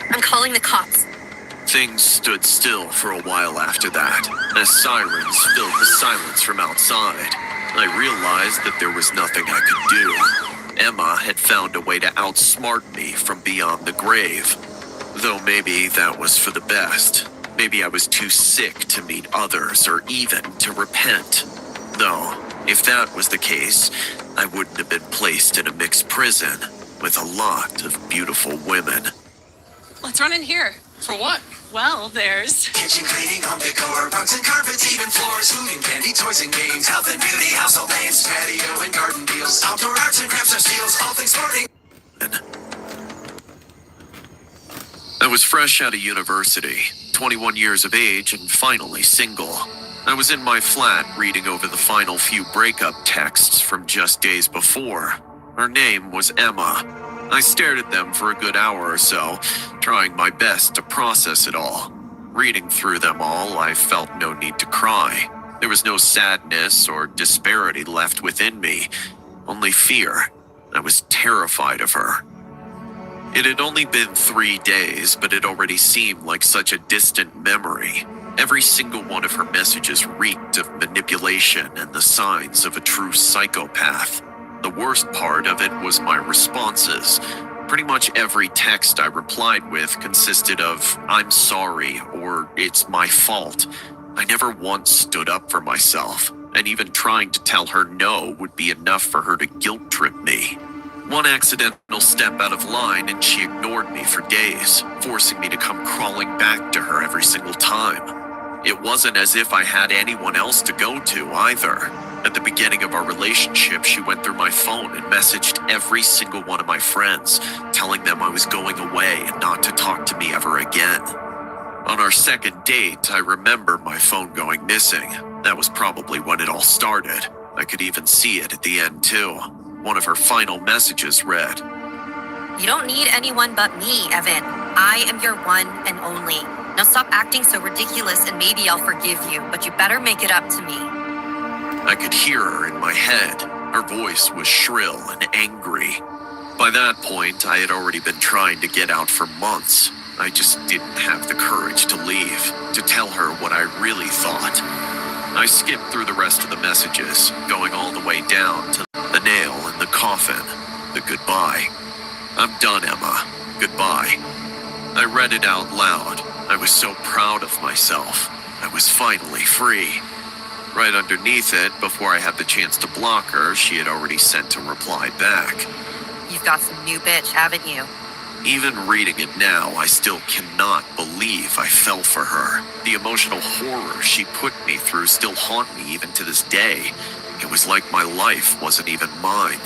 I'm calling the cops. Things stood still for a while after that, as sirens filled the silence from outside. I realized that there was nothing I could do. Emma had found a way to outsmart me from beyond the grave. Though maybe that was for the best. Maybe I was too sick to meet others or even to repent. Though, if that was the case, I wouldn't have been placed in a mixed prison with a lot of beautiful women. Let's run in here. For what? Well, there's kitchen cleaning, home decor, rugs and carpets, even floors, food and candy, toys and games, health and beauty, household names, patio and garden deals, outdoor arts and crafts or steals, all things sporting. I was fresh out of university, 21 years of age and finally single. I was in my flat reading over the final few breakup texts from just days before. Her name was Emma. I stared at them for a good hour or so, trying my best to process it all. Reading through them all, I felt no need to cry. There was no sadness or disparity left within me, only fear. I was terrified of her. It had only been 3 days, but it already seemed like such a distant memory. Every single one of her messages reeked of manipulation and the signs of a true psychopath. The worst part of it was my responses. Pretty much every text I replied with consisted of, "I'm sorry," or "It's my fault." I never once stood up for myself, and even trying to tell her no would be enough for her to guilt trip me. One accidental step out of line and she ignored me for days, forcing me to come crawling back to her every single time. It wasn't as if I had anyone else to go to either. At the beginning of our relationship, she went through my phone and messaged every single one of my friends, telling them I was going away and not to talk to me ever again. On our second date, I remember my phone going missing. That was probably when it all started. I could even see it at the end too. One of her final messages read, You don't need anyone but me, Evan. I am your one and only. Now stop acting so ridiculous and maybe I'll forgive you, but you better make it up to me. I could hear her in my head. Her voice was shrill and angry. By that point, I had already been trying to get out for months. I just didn't have the courage to leave, to tell her what I really thought. I skipped through the rest of the messages, going all the way down to the nail in the coffin, the goodbye. I'm done, Emma. Goodbye. I read it out loud. I was so proud of myself. I was finally free. Right underneath it, before I had the chance to block her, she had already sent a reply back. You've got some new bitch, haven't you? Even reading it now, I still cannot believe I fell for her. The emotional horror she put me through still haunt me even to this day. It was like my life wasn't even mine.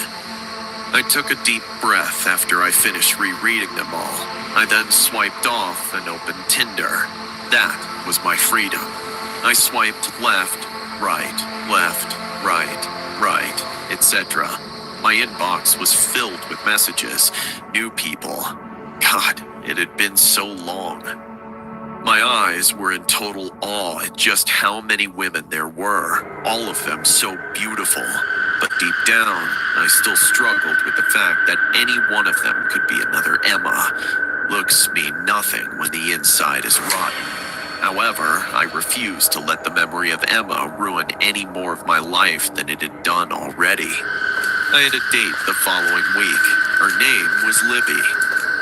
I took a deep breath after I finished rereading them all. I then swiped off and opened Tinder. That was my freedom. I swiped left, right, etc. My inbox was filled with messages, new people. God, it had been so long. My eyes were in total awe at just how many women there were, all of them so beautiful. But deep down, I still struggled with the fact that any one of them could be another Emma. Looks mean nothing when the inside is rotten. However, I refused to let the memory of Emma ruin any more of my life than it had done already. I had a date the following week. Her name was Libby.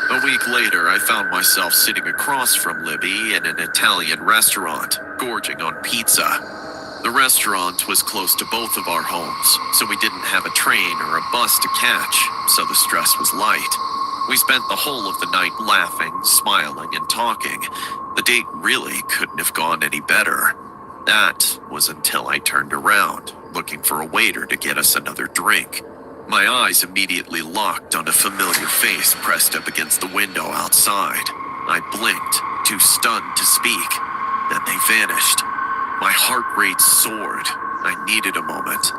A week later, I found myself sitting across from Libby in an Italian restaurant, gorging on pizza. The restaurant was close to both of our homes, so we didn't have a train or a bus to catch, so the stress was light. We spent the whole of the night laughing, smiling, and talking. The date really couldn't have gone any better. That was until I turned around, looking for a waiter to get us another drink. My eyes immediately locked on a familiar face pressed up against the window outside. I blinked, too stunned to speak. Then they vanished. My heart rate soared. I needed a moment.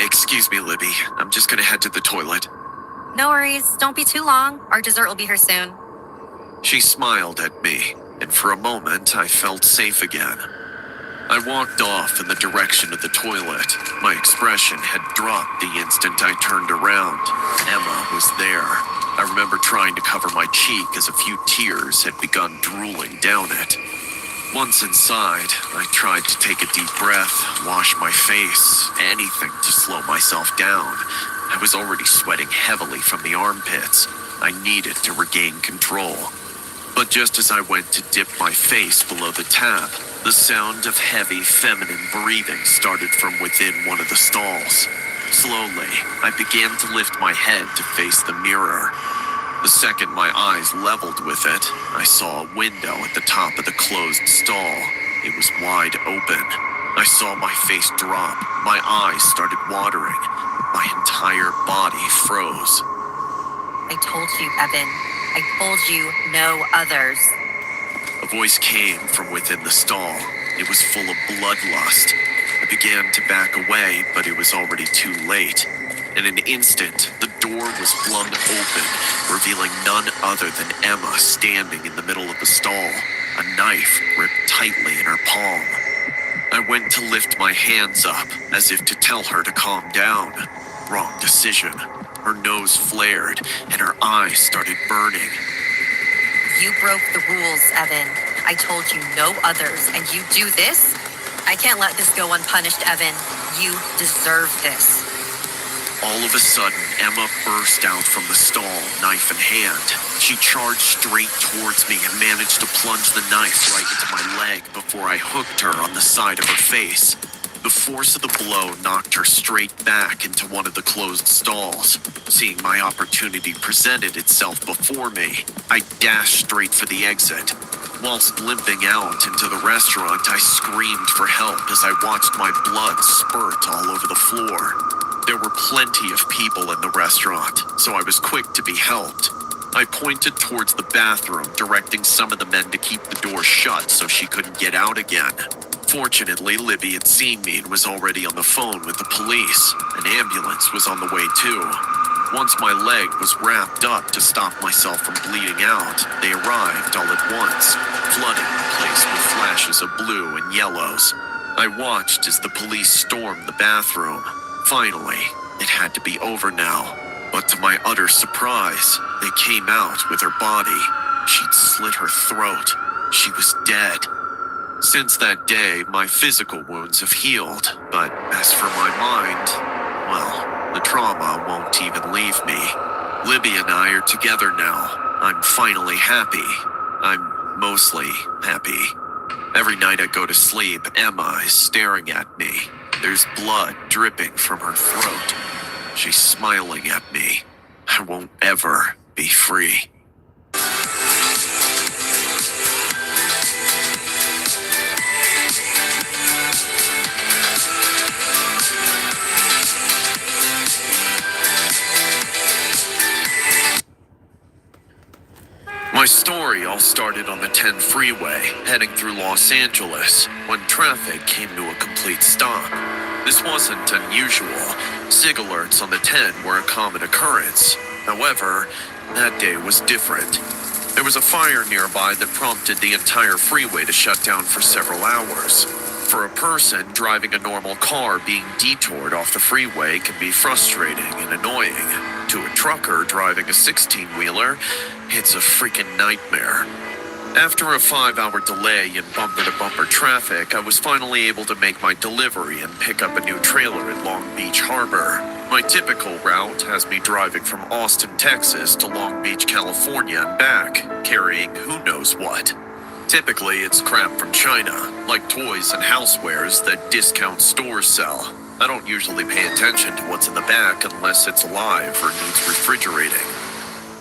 Excuse me, Libby. I'm just gonna head to the toilet. No worries, don't be too long. Our dessert will be here soon. She smiled at me, and for a moment I felt safe again. I walked off in the direction of the toilet. My expression had dropped the instant I turned around. Emma was there. I remember trying to cover my cheek as a few tears had begun drooling down it. Once inside, I tried to take a deep breath, wash my face, anything to slow myself down. I was already sweating heavily from the armpits. I needed to regain control. But just as I went to dip my face below the tap, the sound of heavy feminine breathing started from within one of the stalls. Slowly, I began to lift my head to face the mirror. The second my eyes leveled with it, I saw a window at the top of the closed stall. It was wide open. I saw my face drop. My eyes started watering. My entire body froze. I told you, Evan. I told you no others. A voice came from within the stall. It was full of bloodlust. I began to back away, but it was already too late. In an instant, the door was flung open, revealing none other than Emma standing in the middle of the stall, a knife gripped tightly in her palm. I went to lift my hands up, as if to tell her to calm down. Wrong decision. Her nose flared, and her eyes started burning. You broke the rules, Evan. I told you no others, and you do this? I can't let this go unpunished, Evan. You deserve this. All of a sudden, Emma burst out from the stall, knife in hand. She charged straight towards me and managed to plunge the knife right into my leg before I hooked her on the side of her face. The force of the blow knocked her straight back into one of the closed stalls. Seeing my opportunity presented itself before me, I dashed straight for the exit. Whilst limping out into the restaurant, I screamed for help as I watched my blood spurt all over the floor. There were plenty of people in the restaurant, so I was quick to be helped. I pointed towards the bathroom, directing some of the men to keep the door shut so she couldn't get out again. Fortunately, Libby had seen me and was already on the phone with the police. An ambulance was on the way too. Once my leg was wrapped up to stop myself from bleeding out, they arrived all at once, flooding the place with flashes of blue and yellows. I watched as the police stormed the bathroom. Finally, it had to be over now. But to my utter surprise, they came out with her body. She'd slit her throat. She was dead. Since that day, my physical wounds have healed, but as for my mind, well, the trauma won't even leave me. Libby and I are together now. I'm finally happy. I'm mostly happy. Every night I go to sleep, Emma is staring at me. There's blood dripping from her throat. She's smiling at me. I won't ever be free. My story all started on the 10 freeway, heading through Los Angeles, when traffic came to a complete stop. This wasn't unusual. SIG alerts on the 10 were a common occurrence. However, that day was different. There was a fire nearby that prompted the entire freeway to shut down for several hours. For a person driving a normal car, being detoured off the freeway can be frustrating and annoying. To a trucker driving a 16-wheeler, it's a freaking nightmare. After a 5-hour delay in bumper-to-bumper traffic, I was finally able to make my delivery and pick up a new trailer in Long Beach Harbor. My typical route has me driving from Austin, Texas to Long Beach, California and back, carrying who knows what. Typically, it's crap from China, like toys and housewares that discount stores sell. I don't usually pay attention to what's in the back unless it's alive or needs refrigerating.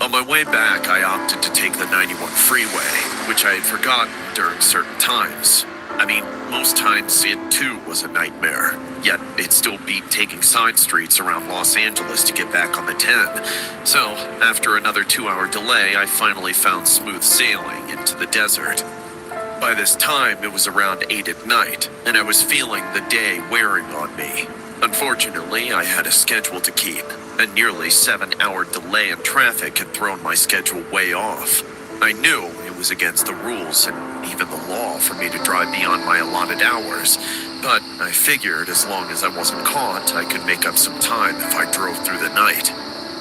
On my way back, I opted to take the 91 freeway, which I had forgotten during certain times. I mean, most times it too was a nightmare, yet it still beat taking side streets around Los Angeles to get back on the 10. So, after another 2-hour delay, I finally found smooth sailing into the desert. By this time, it was around 8 at night, and I was feeling the day wearing on me. Unfortunately, I had a schedule to keep. A nearly 7-hour delay in traffic had thrown my schedule way off. I knew it was against the rules and even the law for me to drive beyond my allotted hours, but I figured as long as I wasn't caught, I could make up some time if I drove through the night.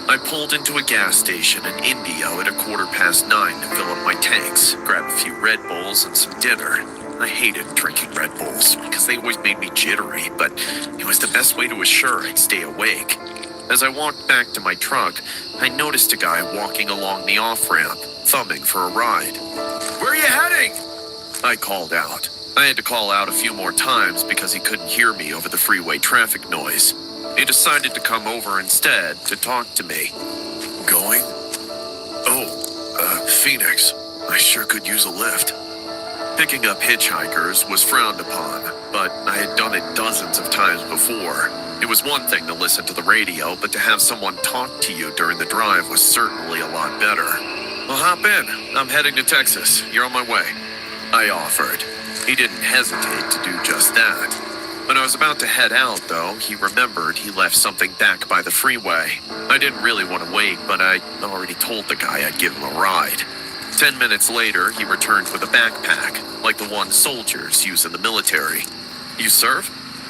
I pulled into a gas station in Indio at 9:15 to fill up my tanks, grab a few Red Bulls and some dinner. I hated drinking Red Bulls because they always made me jittery, but it was the best way to assure I'd stay awake. As I walked back to my truck, I noticed a guy walking along the off-ramp, thumbing for a ride. "Where are you heading?" I called out. I had to call out a few more times because he couldn't hear me over the freeway traffic noise. He decided to come over instead to talk to me. "Going? Phoenix. I sure could use a lift." Picking up hitchhikers was frowned upon, but I had done it dozens of times before. It was one thing to listen to the radio, but to have someone talk to you during the drive was certainly a lot better. "Well, hop in. I'm heading to Texas. You're on my way," I offered. He didn't hesitate to do just that. When I was about to head out, though, he remembered he left something back by the freeway. I didn't really want to wait, but I'd already told the guy I'd give him a ride. 10 minutes later, he returned with a backpack, like the one soldiers use in the military. "You serve?"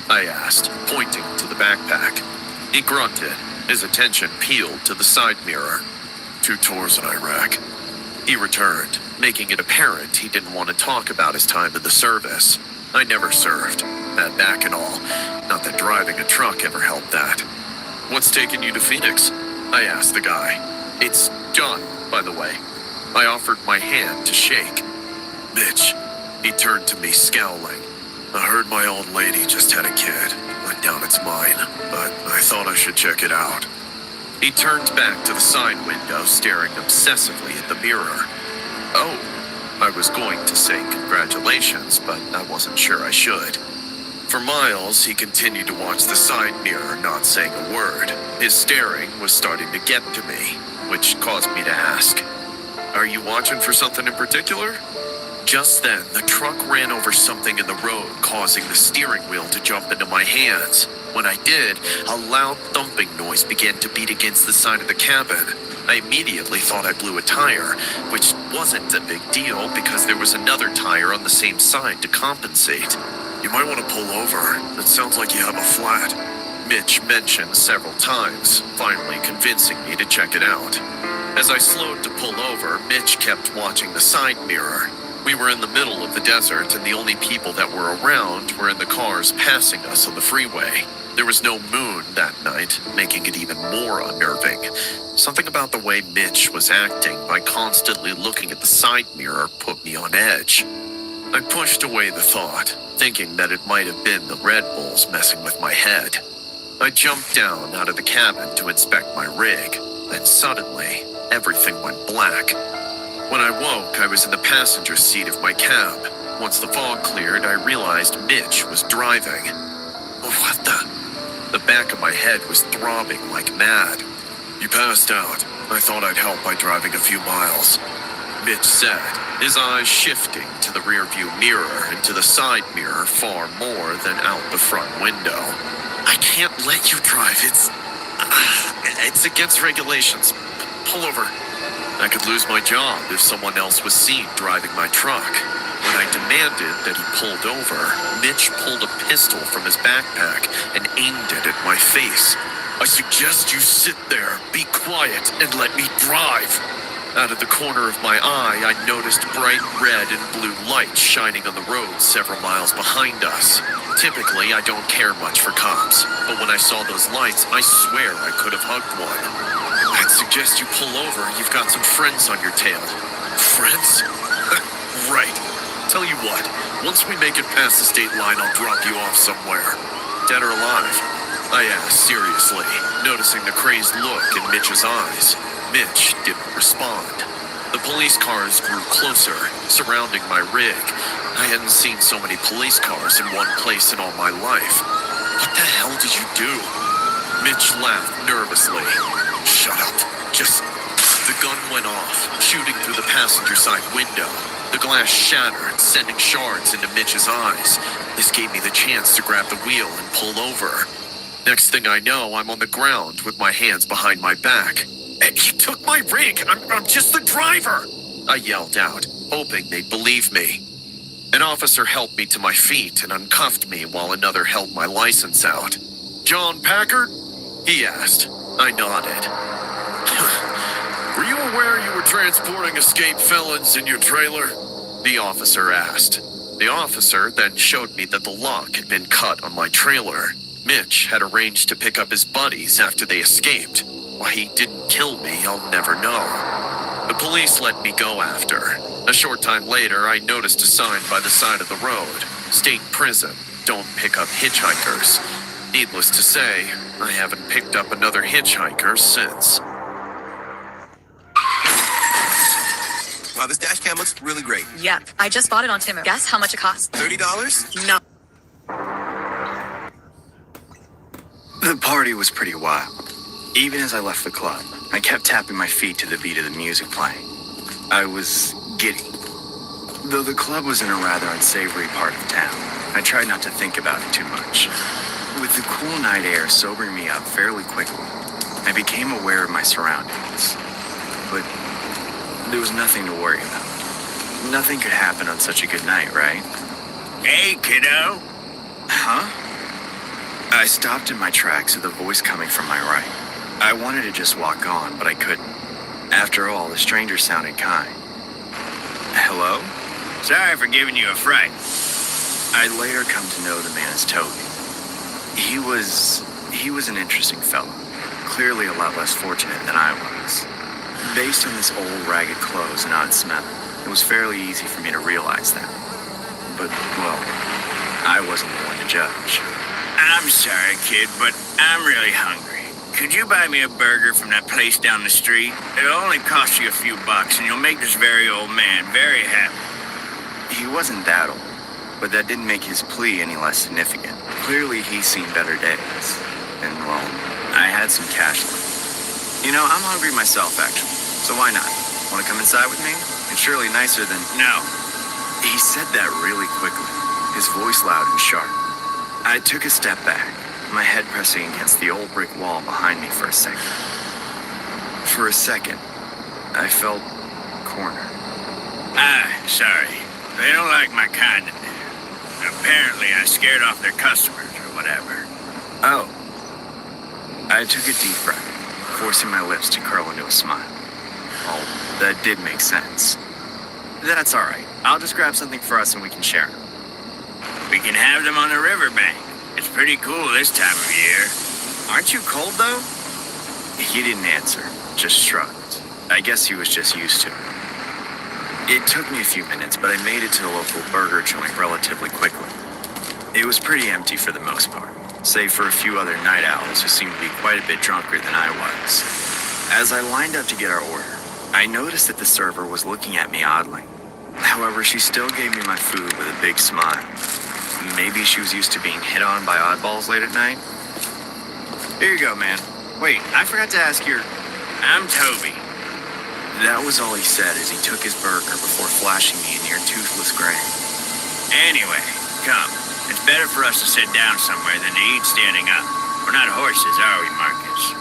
I asked, pointing to the backpack. He grunted, his attention peeled to the side mirror. "2 tours in Iraq." He returned, making it apparent he didn't want to talk about his time in the service. I never served. Bad back and all. Not that driving a truck ever helped that. What's taking you to Phoenix? I asked the guy. It's John, by the way. I offered my hand to shake. Mitch. He turned to me, scowling. I heard my old lady just had a kid. I doubt it's mine, but I thought I should check it out. He turned back to the side window, staring obsessively at the mirror. Oh, I was going to say congratulations, but I wasn't sure I should. For miles, he continued to watch the side mirror, not saying a word. His staring was starting to get to me, which caused me to ask, "Are you watching for something in particular?" Just then, the truck ran over something in the road, causing the steering wheel to jump into my hands. When I did, a loud thumping noise began to beat against the side of the cabin. I immediately thought I blew a tire, which wasn't a big deal because there was another tire on the same side to compensate. You might want to pull over. It sounds like you have a flat. Mitch mentioned several times, finally convincing me to check it out. As I slowed to pull over, Mitch kept watching the side mirror. We were in the middle of the desert, and the only people that were around were in the cars passing us on the freeway. There was no moon that night, making it even more unnerving. Something about the way Mitch was acting by constantly looking at the side mirror put me on edge. I pushed away the thought, thinking that it might have been the Red Bulls messing with my head. I jumped down out of the cabin to inspect my rig, then suddenly, everything went black. When I woke, I was in the passenger seat of my cab. Once the fog cleared, I realized Mitch was driving. What the? The back of my head was throbbing like mad. You passed out. I thought I'd help by driving a few miles. Mitch said, his eyes shifting to the rearview mirror and to the side mirror far more than out the front window. I can't let you drive. It's against regulations. Pull over. I could lose my job if someone else was seen driving my truck. When I demanded that he pulled over, Mitch pulled a pistol from his backpack and aimed it at my face. I suggest you sit there, be quiet, and let me drive. Out of the corner of my eye, I noticed bright red and blue lights shining on the road several miles behind us. Typically, I don't care much for cops, but when I saw those lights, I swear I could have hugged one. I'd suggest you pull over. You've got some friends on your tail. Friends? Right. Tell you what, once we make it past the state line, I'll drop you off somewhere. Dead or alive? I asked seriously, noticing the crazed look in Mitch's eyes. Mitch didn't respond. The police cars grew closer, surrounding my rig. I hadn't seen so many police cars in one place in all my life. What the hell did you do? Mitch laughed nervously. Shut up. The gun went off, shooting through the passenger side window. The glass shattered, sending shards into Mitch's eyes. This gave me the chance to grab the wheel and pull over. Next thing I know, I'm on the ground with my hands behind my back. You took my rig! I'm just the driver! I yelled out, hoping they'd believe me. An officer helped me to my feet and uncuffed me while another held my license out. John Packard? He asked. I nodded. Were you aware you were transporting escaped felons in your trailer? The officer asked. The officer then showed me that the lock had been cut on my trailer. Mitch had arranged to pick up his buddies after they escaped. Why he didn't kill me, I'll never know. The police let me go after. A short time later, I noticed a sign by the side of the road. State prison. Don't pick up hitchhikers. Needless to say, I haven't picked up another hitchhiker since. Wow, this dash cam looks really great. Yep, I just bought it on Temu. Guess how much it costs? $30? No. The party was pretty wild. Even as I left the club, I kept tapping my feet to the beat of the music playing. I was giddy. Though the club was in a rather unsavory part of town, I tried not to think about it too much. With the cool night air sobering me up fairly quickly, I became aware of my surroundings. But there was nothing to worry about. Nothing could happen on such a good night, right? Hey, kiddo. Huh? I stopped in my tracks with a voice coming from my right. I wanted to just walk on, but I couldn't. After all, the stranger sounded kind. Hello? Sorry for giving you a fright. I'd later come to know the man as Toby. He was an interesting fellow. Clearly a lot less fortunate than I was. Based on his old ragged clothes and odd smell, it was fairly easy for me to realize that. But, well, I wasn't the one to judge. I'm sorry, kid, but I'm really hungry. Could you buy me a burger from that place down the street? It'll only cost you a few bucks, and you'll make this very old man very happy. He wasn't that old, but that didn't make his plea any less significant. Clearly, he's seen better days. And, well, I had some cash left. You know, I'm hungry myself, actually. So why not? Want to come inside with me? It's surely nicer than... No. He said that really quickly, his voice loud and sharp. I took a step back, my head pressing against the old brick wall behind me for a second. For a second, I felt cornered. Sorry. They don't like my kind of there. Apparently, I scared off their customers or whatever. Oh. I took a deep breath, forcing my lips to curl into a smile. Oh, that did make sense. That's all right. I'll just grab something for us and we can share them. We can have them on the riverbank. It's pretty cool this time of year. Aren't you cold, though? He didn't answer, just shrugged. I guess he was just used to it. It took me a few minutes, but I made it to the local burger joint relatively quickly. It was pretty empty for the most part, save for a few other night owls who seemed to be quite a bit drunker than I was. As I lined up to get our order, I noticed that the server was looking at me oddly. However, she still gave me my food with a big smile. Maybe she was used to being hit on by oddballs late at night? Here you go, man. Wait, I forgot to ask your... I'm Toby. That was all he said as he took his burger before flashing me a near toothless grin. Anyway, come. It's better for us to sit down somewhere than to eat standing up. We're not horses, are we, Marcus?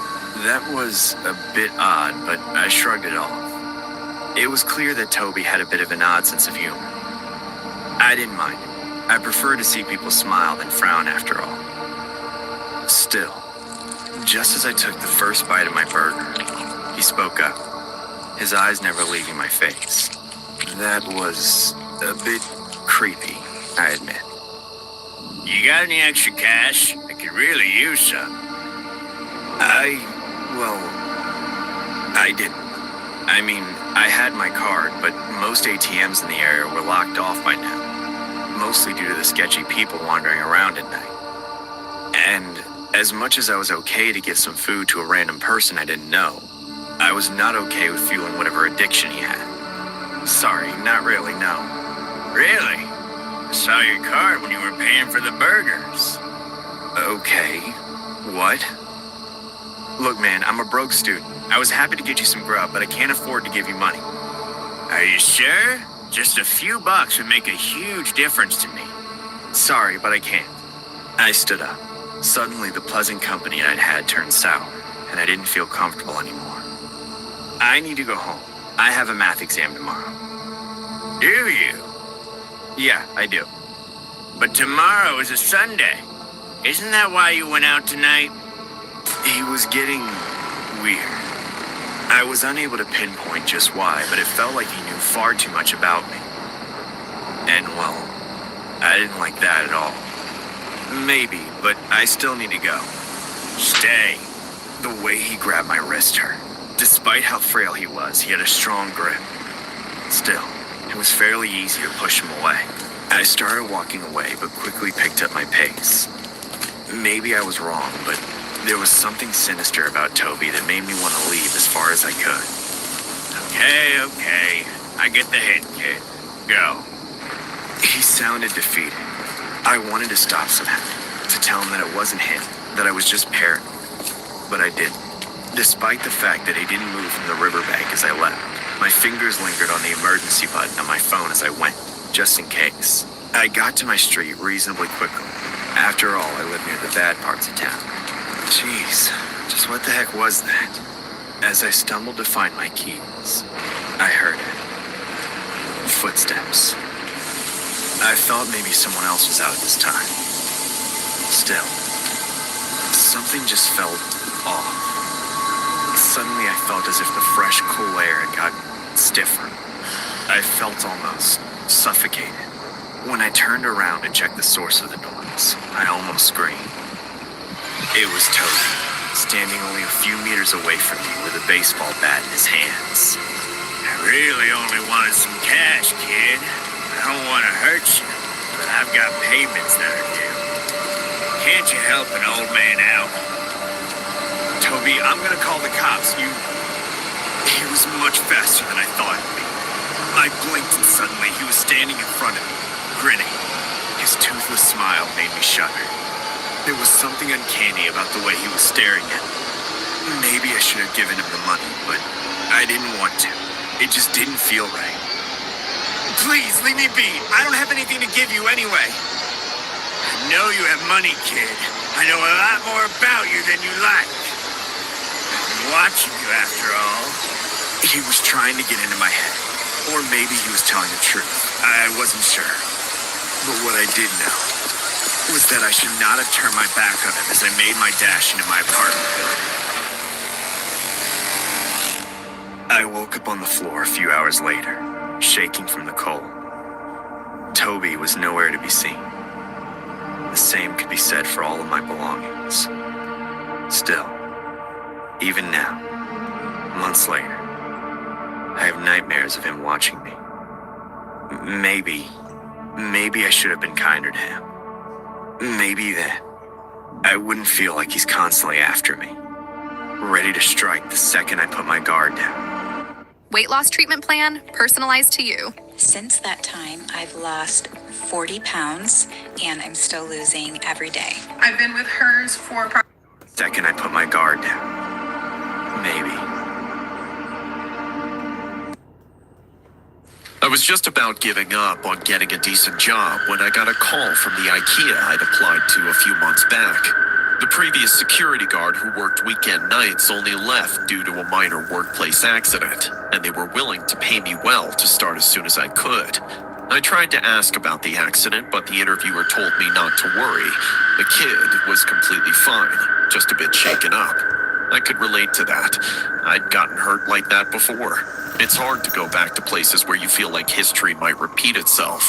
That was a bit odd, but I shrugged it off. It was clear that Toby had a bit of an odd sense of humor. I didn't mind it. I prefer to see people smile than frown after all. Still, just as I took the first bite of my burger, he spoke up, his eyes never leaving my face. That was a bit creepy, I admit. You got any extra cash? I could really use some. I didn't. I mean, I had my card, but most ATMs in the area were locked off by now. Mostly due to the sketchy people wandering around at night. And as much as I was okay to give some food to a random person I didn't know, I was not okay with fueling whatever addiction he had. Sorry, not really, no. Really? I saw your card when you were paying for the burgers. Okay. What? Look, man, I'm a broke student. I was happy to get you some grub, but I can't afford to give you money. Are you sure? Just a few bucks would make a huge difference to me. Sorry, but I can't. I stood up. Suddenly, the pleasant company I'd had turned sour, and I didn't feel comfortable anymore. I need to go home. I have a math exam tomorrow. Do you? Yeah, I do. But tomorrow is a Sunday. Isn't that why you went out tonight? He was getting weird. I was unable to pinpoint just why, but it felt like he knew far too much about me. And, well, I didn't like that at all. Maybe, but I still need to go. Stay. The way he grabbed my wrist hurt. Despite how frail he was, he had a strong grip. Still, it was fairly easy to push him away. I started walking away, but quickly picked up my pace. Maybe I was wrong, but there was something sinister about Toby that made me want to leave as far as I could. Okay. I get the hint, kid. Go. He sounded defeated. I wanted to stop somehow, to tell him that it wasn't him, that I was just paranoid. But I didn't. Despite the fact that he didn't move from the riverbank as I left, my fingers lingered on the emergency button on my phone as I went, just in case. I got to my street reasonably quickly. After all, I live near the bad parts of town. Jeez, just what the heck was that? As I stumbled to find my keys, I heard it. Footsteps. I thought maybe someone else was out at this time. Still, something just felt off. Suddenly I felt as if the fresh, cool air had gotten stiffer. I felt almost suffocated. When I turned around to check the source of the noise, I almost screamed. It was Toby, standing only a few meters away from me with a baseball bat in his hands. I really only wanted some cash, kid. I don't want to hurt you, but I've got payments that are due. Can't you help an old man out? Toby, I'm gonna call the cops. He was much faster than I thought he'd be. I blinked and suddenly he was standing in front of me, grinning. His toothless smile made me shudder. There was something uncanny about the way he was staring at me. Maybe I should have given him the money, but I didn't want to. It just didn't feel right. Please, leave me be. I don't have anything to give you anyway. I know you have money, kid. I know a lot more about you than you like. I'm watching you, after all. He was trying to get into my head. Or maybe he was telling the truth. I wasn't sure. But what I did know was that I should not have turned my back on him as I made my dash into my apartment building. I woke up on the floor a few hours later, shaking from the cold. Toby was nowhere to be seen. The same could be said for all of my belongings. Still, even now, months later, I have nightmares of him watching me. Maybe I should have been kinder to him. Maybe then I wouldn't feel like he's constantly after me, ready to strike the second I put my guard down. Weight loss treatment plan, personalized to you. Since that time, I've lost 40 pounds and I'm still losing every day. I've been with hers for The second I put my guard down. Maybe. I was just about giving up on getting a decent job when I got a call from the IKEA I'd applied to a few months back. The previous security guard who worked weekend nights only left due to a minor workplace accident, and they were willing to pay me well to start as soon as I could. I tried to ask about the accident, but the interviewer told me not to worry. The kid was completely fine, just a bit shaken up. I could relate to that. I'd gotten hurt like that before. It's hard to go back to places where you feel like history might repeat itself.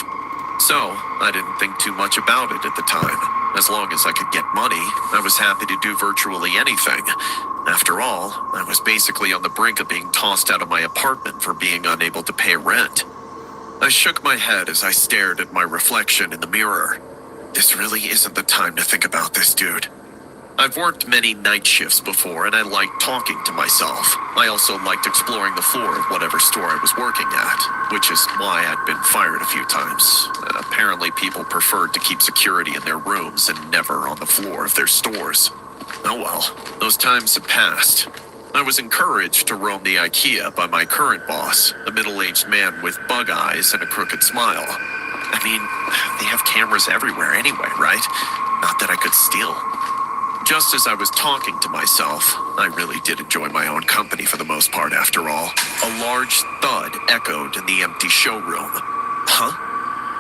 So, I didn't think too much about it at the time. As long as I could get money, I was happy to do virtually anything. After all, I was basically on the brink of being tossed out of my apartment for being unable to pay rent. I shook my head as I stared at my reflection in the mirror. This really isn't the time to think about this, dude. I've worked many night shifts before, and I liked talking to myself. I also liked exploring the floor of whatever store I was working at, which is why I'd been fired a few times. Apparently, people preferred to keep security in their rooms and never on the floor of their stores. Oh well, those times have passed. I was encouraged to roam the IKEA by my current boss, a middle-aged man with bug eyes and a crooked smile. I mean, they have cameras everywhere anyway, right? Not that I could steal. Just as I was talking to myself, I really did enjoy my own company for the most part after all. A large thud echoed in the empty showroom. Huh?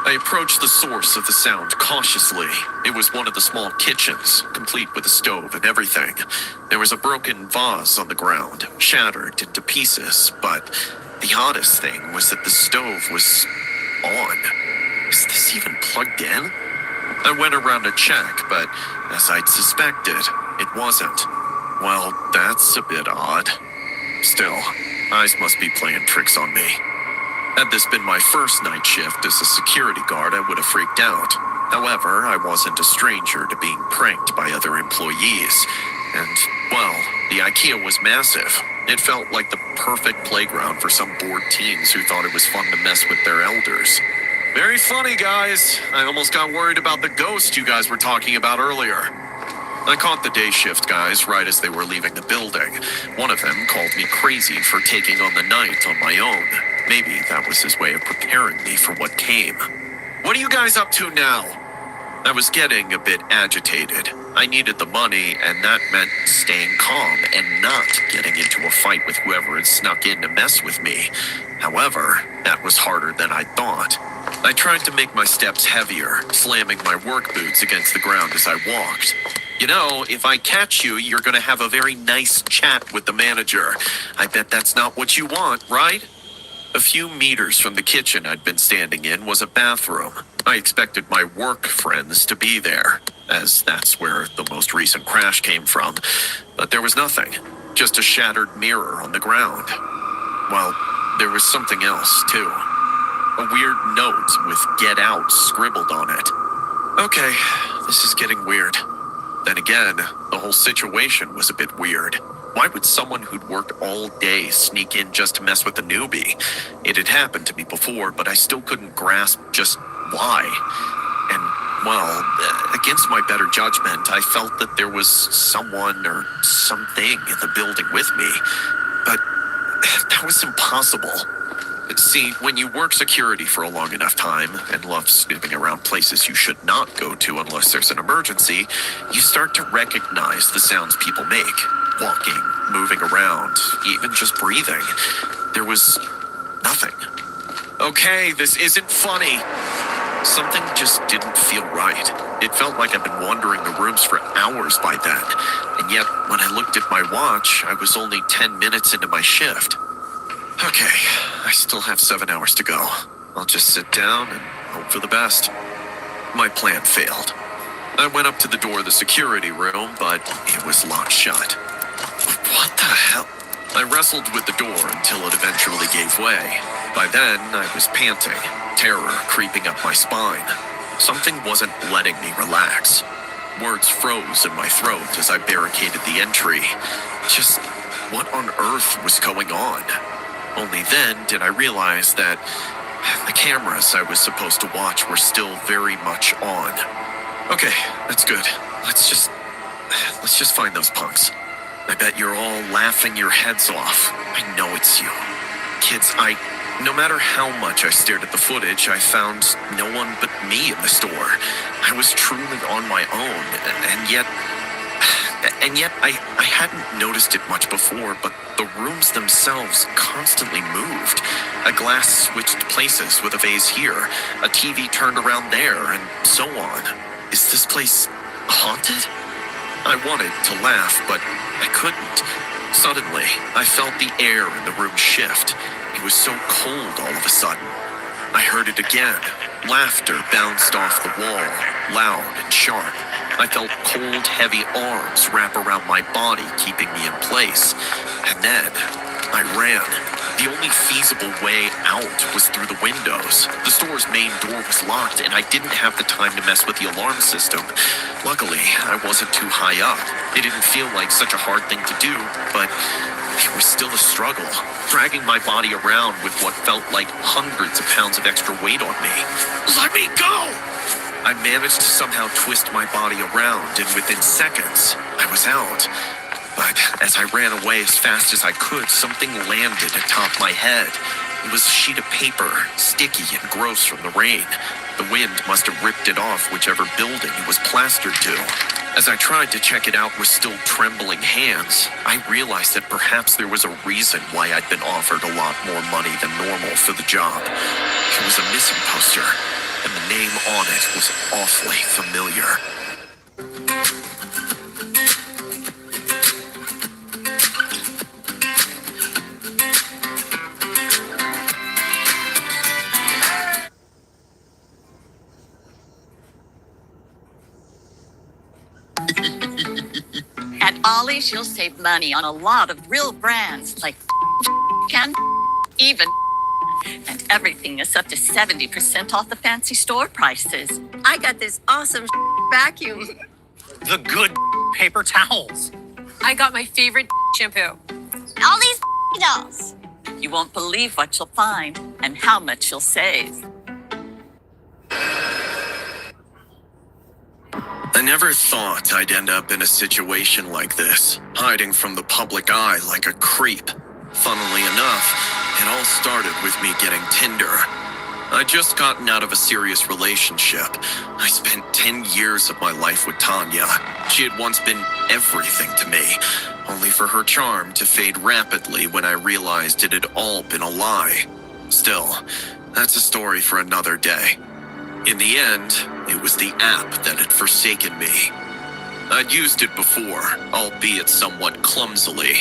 I approached the source of the sound cautiously. It was one of the small kitchens, complete with a stove and everything. There was a broken vase on the ground, shattered into pieces, but the oddest thing was that the stove was on. Is this even plugged in? I went around to check, but as I'd suspected, it wasn't. Well, that's a bit odd. Still, eyes must be playing tricks on me. Had this been my first night shift as a security guard, I would have freaked out. However, I wasn't a stranger to being pranked by other employees. And, well, the IKEA was massive. It felt like the perfect playground for some bored teens who thought it was fun to mess with their elders. Very funny, guys. I almost got worried about the ghost you guys were talking about earlier. I caught the day shift guys right as they were leaving the building. One of them called me crazy for taking on the night on my own. Maybe that was his way of preparing me for what came. What are you guys up to now? I was getting a bit agitated. I needed the money, and that meant staying calm and not getting into a fight with whoever had snuck in to mess with me. However, that was harder than I thought. I tried to make my steps heavier, slamming my work boots against the ground as I walked. You know, if I catch you, you're gonna have a very nice chat with the manager. I bet that's not what you want, right? A few meters from the kitchen I'd been standing in was a bathroom. I expected my work friends to be there, as that's where the most recent crash came from. But there was nothing, just a shattered mirror on the ground. Well, there was something else, too. A weird note with "Get Out" scribbled on it. Okay, this is getting weird. Then again, the whole situation was a bit weird. Why would someone who'd worked all day sneak in just to mess with a newbie? It had happened to me before, but I still couldn't grasp just why. And, well, against my better judgment, I felt that there was someone or something in the building with me. But that was impossible. See, when you work security for a long enough time and love snooping around places you should not go to unless there's an emergency, you start to recognize the sounds people make. Walking, moving around, even just breathing. There was nothing. Okay, this isn't funny. Something just didn't feel right. It felt like I'd been wandering the rooms for hours by then. And yet, when I looked at my watch, I was only 10 minutes into my shift. Okay, I still have 7 hours to go. I'll just sit down and hope for the best. My plan failed. I went up to the door of the security room, but it was locked shut. What the hell? I wrestled with the door until it eventually gave way. By then, I was panting, terror creeping up my spine. Something wasn't letting me relax. Words froze in my throat as I barricaded the entry. Just what on earth was going on? Only then did I realize that the cameras I was supposed to watch were still very much on. Okay, that's good. Let's just find those punks. I bet you're all laughing your heads off. I know it's you. Kids, no matter how much I stared at the footage, I found no one but me in the store. I was truly on my own, and yet I hadn't noticed it much before, but the rooms themselves constantly moved. A glass switched places with a vase here, a TV turned around there, and so on. Is this place haunted? I wanted to laugh, but I couldn't. Suddenly, I felt the air in the room shift. It was so cold all of a sudden. I heard it again. Laughter bounced off the wall, loud and sharp. I felt cold, heavy arms wrap around my body, keeping me in place. And then, I ran. The only feasible way out was through the windows. The store's main door was locked, and I didn't have the time to mess with the alarm system. Luckily, I wasn't too high up. It didn't feel like such a hard thing to do, but it was still a struggle. Dragging my body around with what felt like hundreds of pounds of extra weight on me. Let me go! I managed to somehow twist my body around, and within seconds, I was out. But as I ran away as fast as I could, something landed atop my head. It was a sheet of paper, sticky and gross from the rain. The wind must have ripped it off whichever building it was plastered to. As I tried to check it out with still trembling hands, I realized that perhaps there was a reason why I'd been offered a lot more money than normal for the job. It was a missing poster, and the name on it was awfully familiar. At Ollie's, you'll save money on a lot of real brands like and even. And everything is up to 70% off the fancy store prices. I got this awesome vacuum. The good paper towels. I got my favorite shampoo. All these dolls. You won't believe what you'll find and how much you'll save. I never thought I'd end up in a situation like this, hiding from the public eye like a creep. Funnily enough, it all started with me getting Tinder. I'd just gotten out of a serious relationship. I spent 10 years of my life with Tanya. She had once been everything to me, only for her charm to fade rapidly when I realized it had all been a lie. Still, that's a story for another day. In the end, it was the app that had forsaken me. I'd used it before, albeit somewhat clumsily.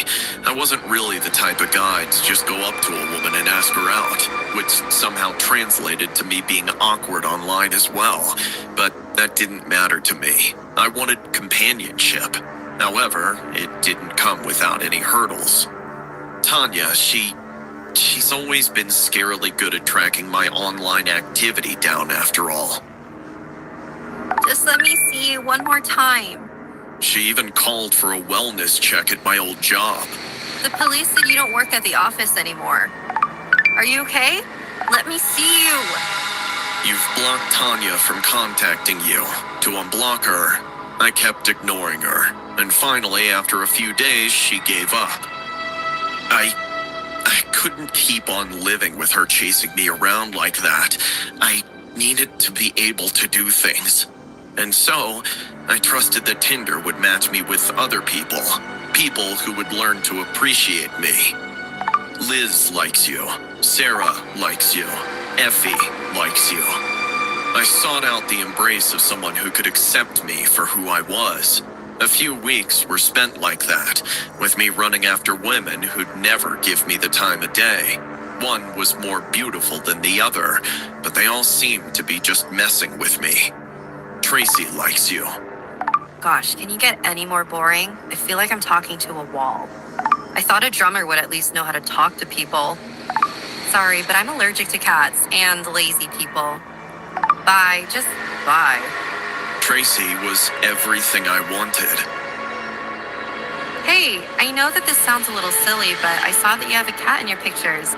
I wasn't really the type of guy to just go up to a woman and ask her out, which somehow translated to me being awkward online as well. But that didn't matter to me. I wanted companionship. However, it didn't come without any hurdles. Tanya, she's always been scarily good at tracking my online activity down after all. Just let me see you one more time. She even called for a wellness check at my old job. The police said you don't work at the office anymore. Are you okay? Let me see you. You've blocked Tanya from contacting you. To unblock her, I kept ignoring her. And finally, after a few days, she gave up. I couldn't keep on living with her chasing me around like that. I needed to be able to do things. And so, I trusted that Tinder would match me with other people. People who would learn to appreciate me. Liz likes you. Sarah likes you. Effie likes you. I sought out the embrace of someone who could accept me for who I was. A few weeks were spent like that, with me running after women who'd never give me the time of day. One was more beautiful than the other, but they all seemed to be just messing with me. Tracy likes you. Gosh, can you get any more boring? I feel like I'm talking to a wall. I thought a drummer would at least know how to talk to people. Sorry, but I'm allergic to cats and lazy people. Bye, just bye. Tracy was everything I wanted. Hey, I know that this sounds a little silly, but I saw that you have a cat in your pictures.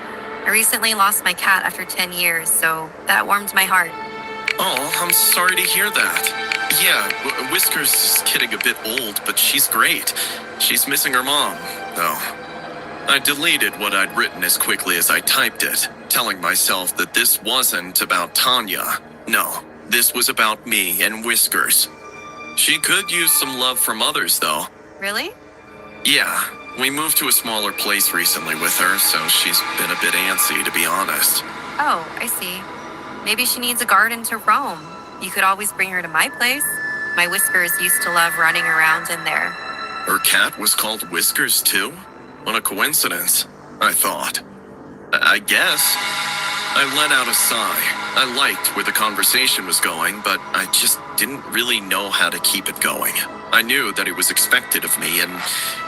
I recently lost my cat after 10 years, so that warmed my heart. Oh, I'm sorry to hear that. Yeah, Whiskers is getting a bit old, but she's great. She's missing her mom, though. I deleted what I'd written as quickly as I typed it, telling myself that this wasn't about Tanya. No, this was about me and Whiskers. She could use some love from others, though. Really? Yeah, we moved to a smaller place recently with her, so she's been a bit antsy, to be honest. Oh, I see. Maybe she needs a garden to roam. You could always bring her to my place. My Whiskers used to love running around in there. Her cat was called Whiskers, too? What a coincidence, I thought. I guess. I let out a sigh. I liked where the conversation was going, but I just didn't really know how to keep it going. I knew that it was expected of me, and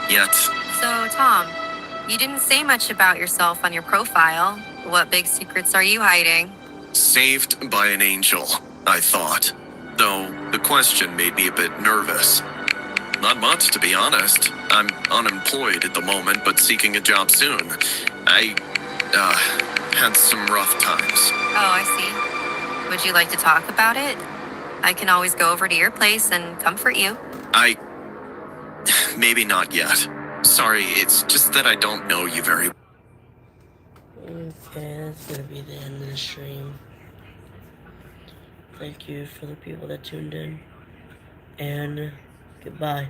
yet... So, Tom, you didn't say much about yourself on your profile. What big secrets are you hiding? Saved by an angel, I thought. Though the question made me a bit nervous. Not much, to be honest. I'm unemployed at the moment, but seeking a job soon. I, had some rough times. Oh, I see. Would you like to talk about it? I can always go over to your place and comfort you. Maybe not yet. Sorry, it's just that I don't know you very well. Okay, that's gonna be the end of the stream. Thank you for the people that tuned in. And goodbye.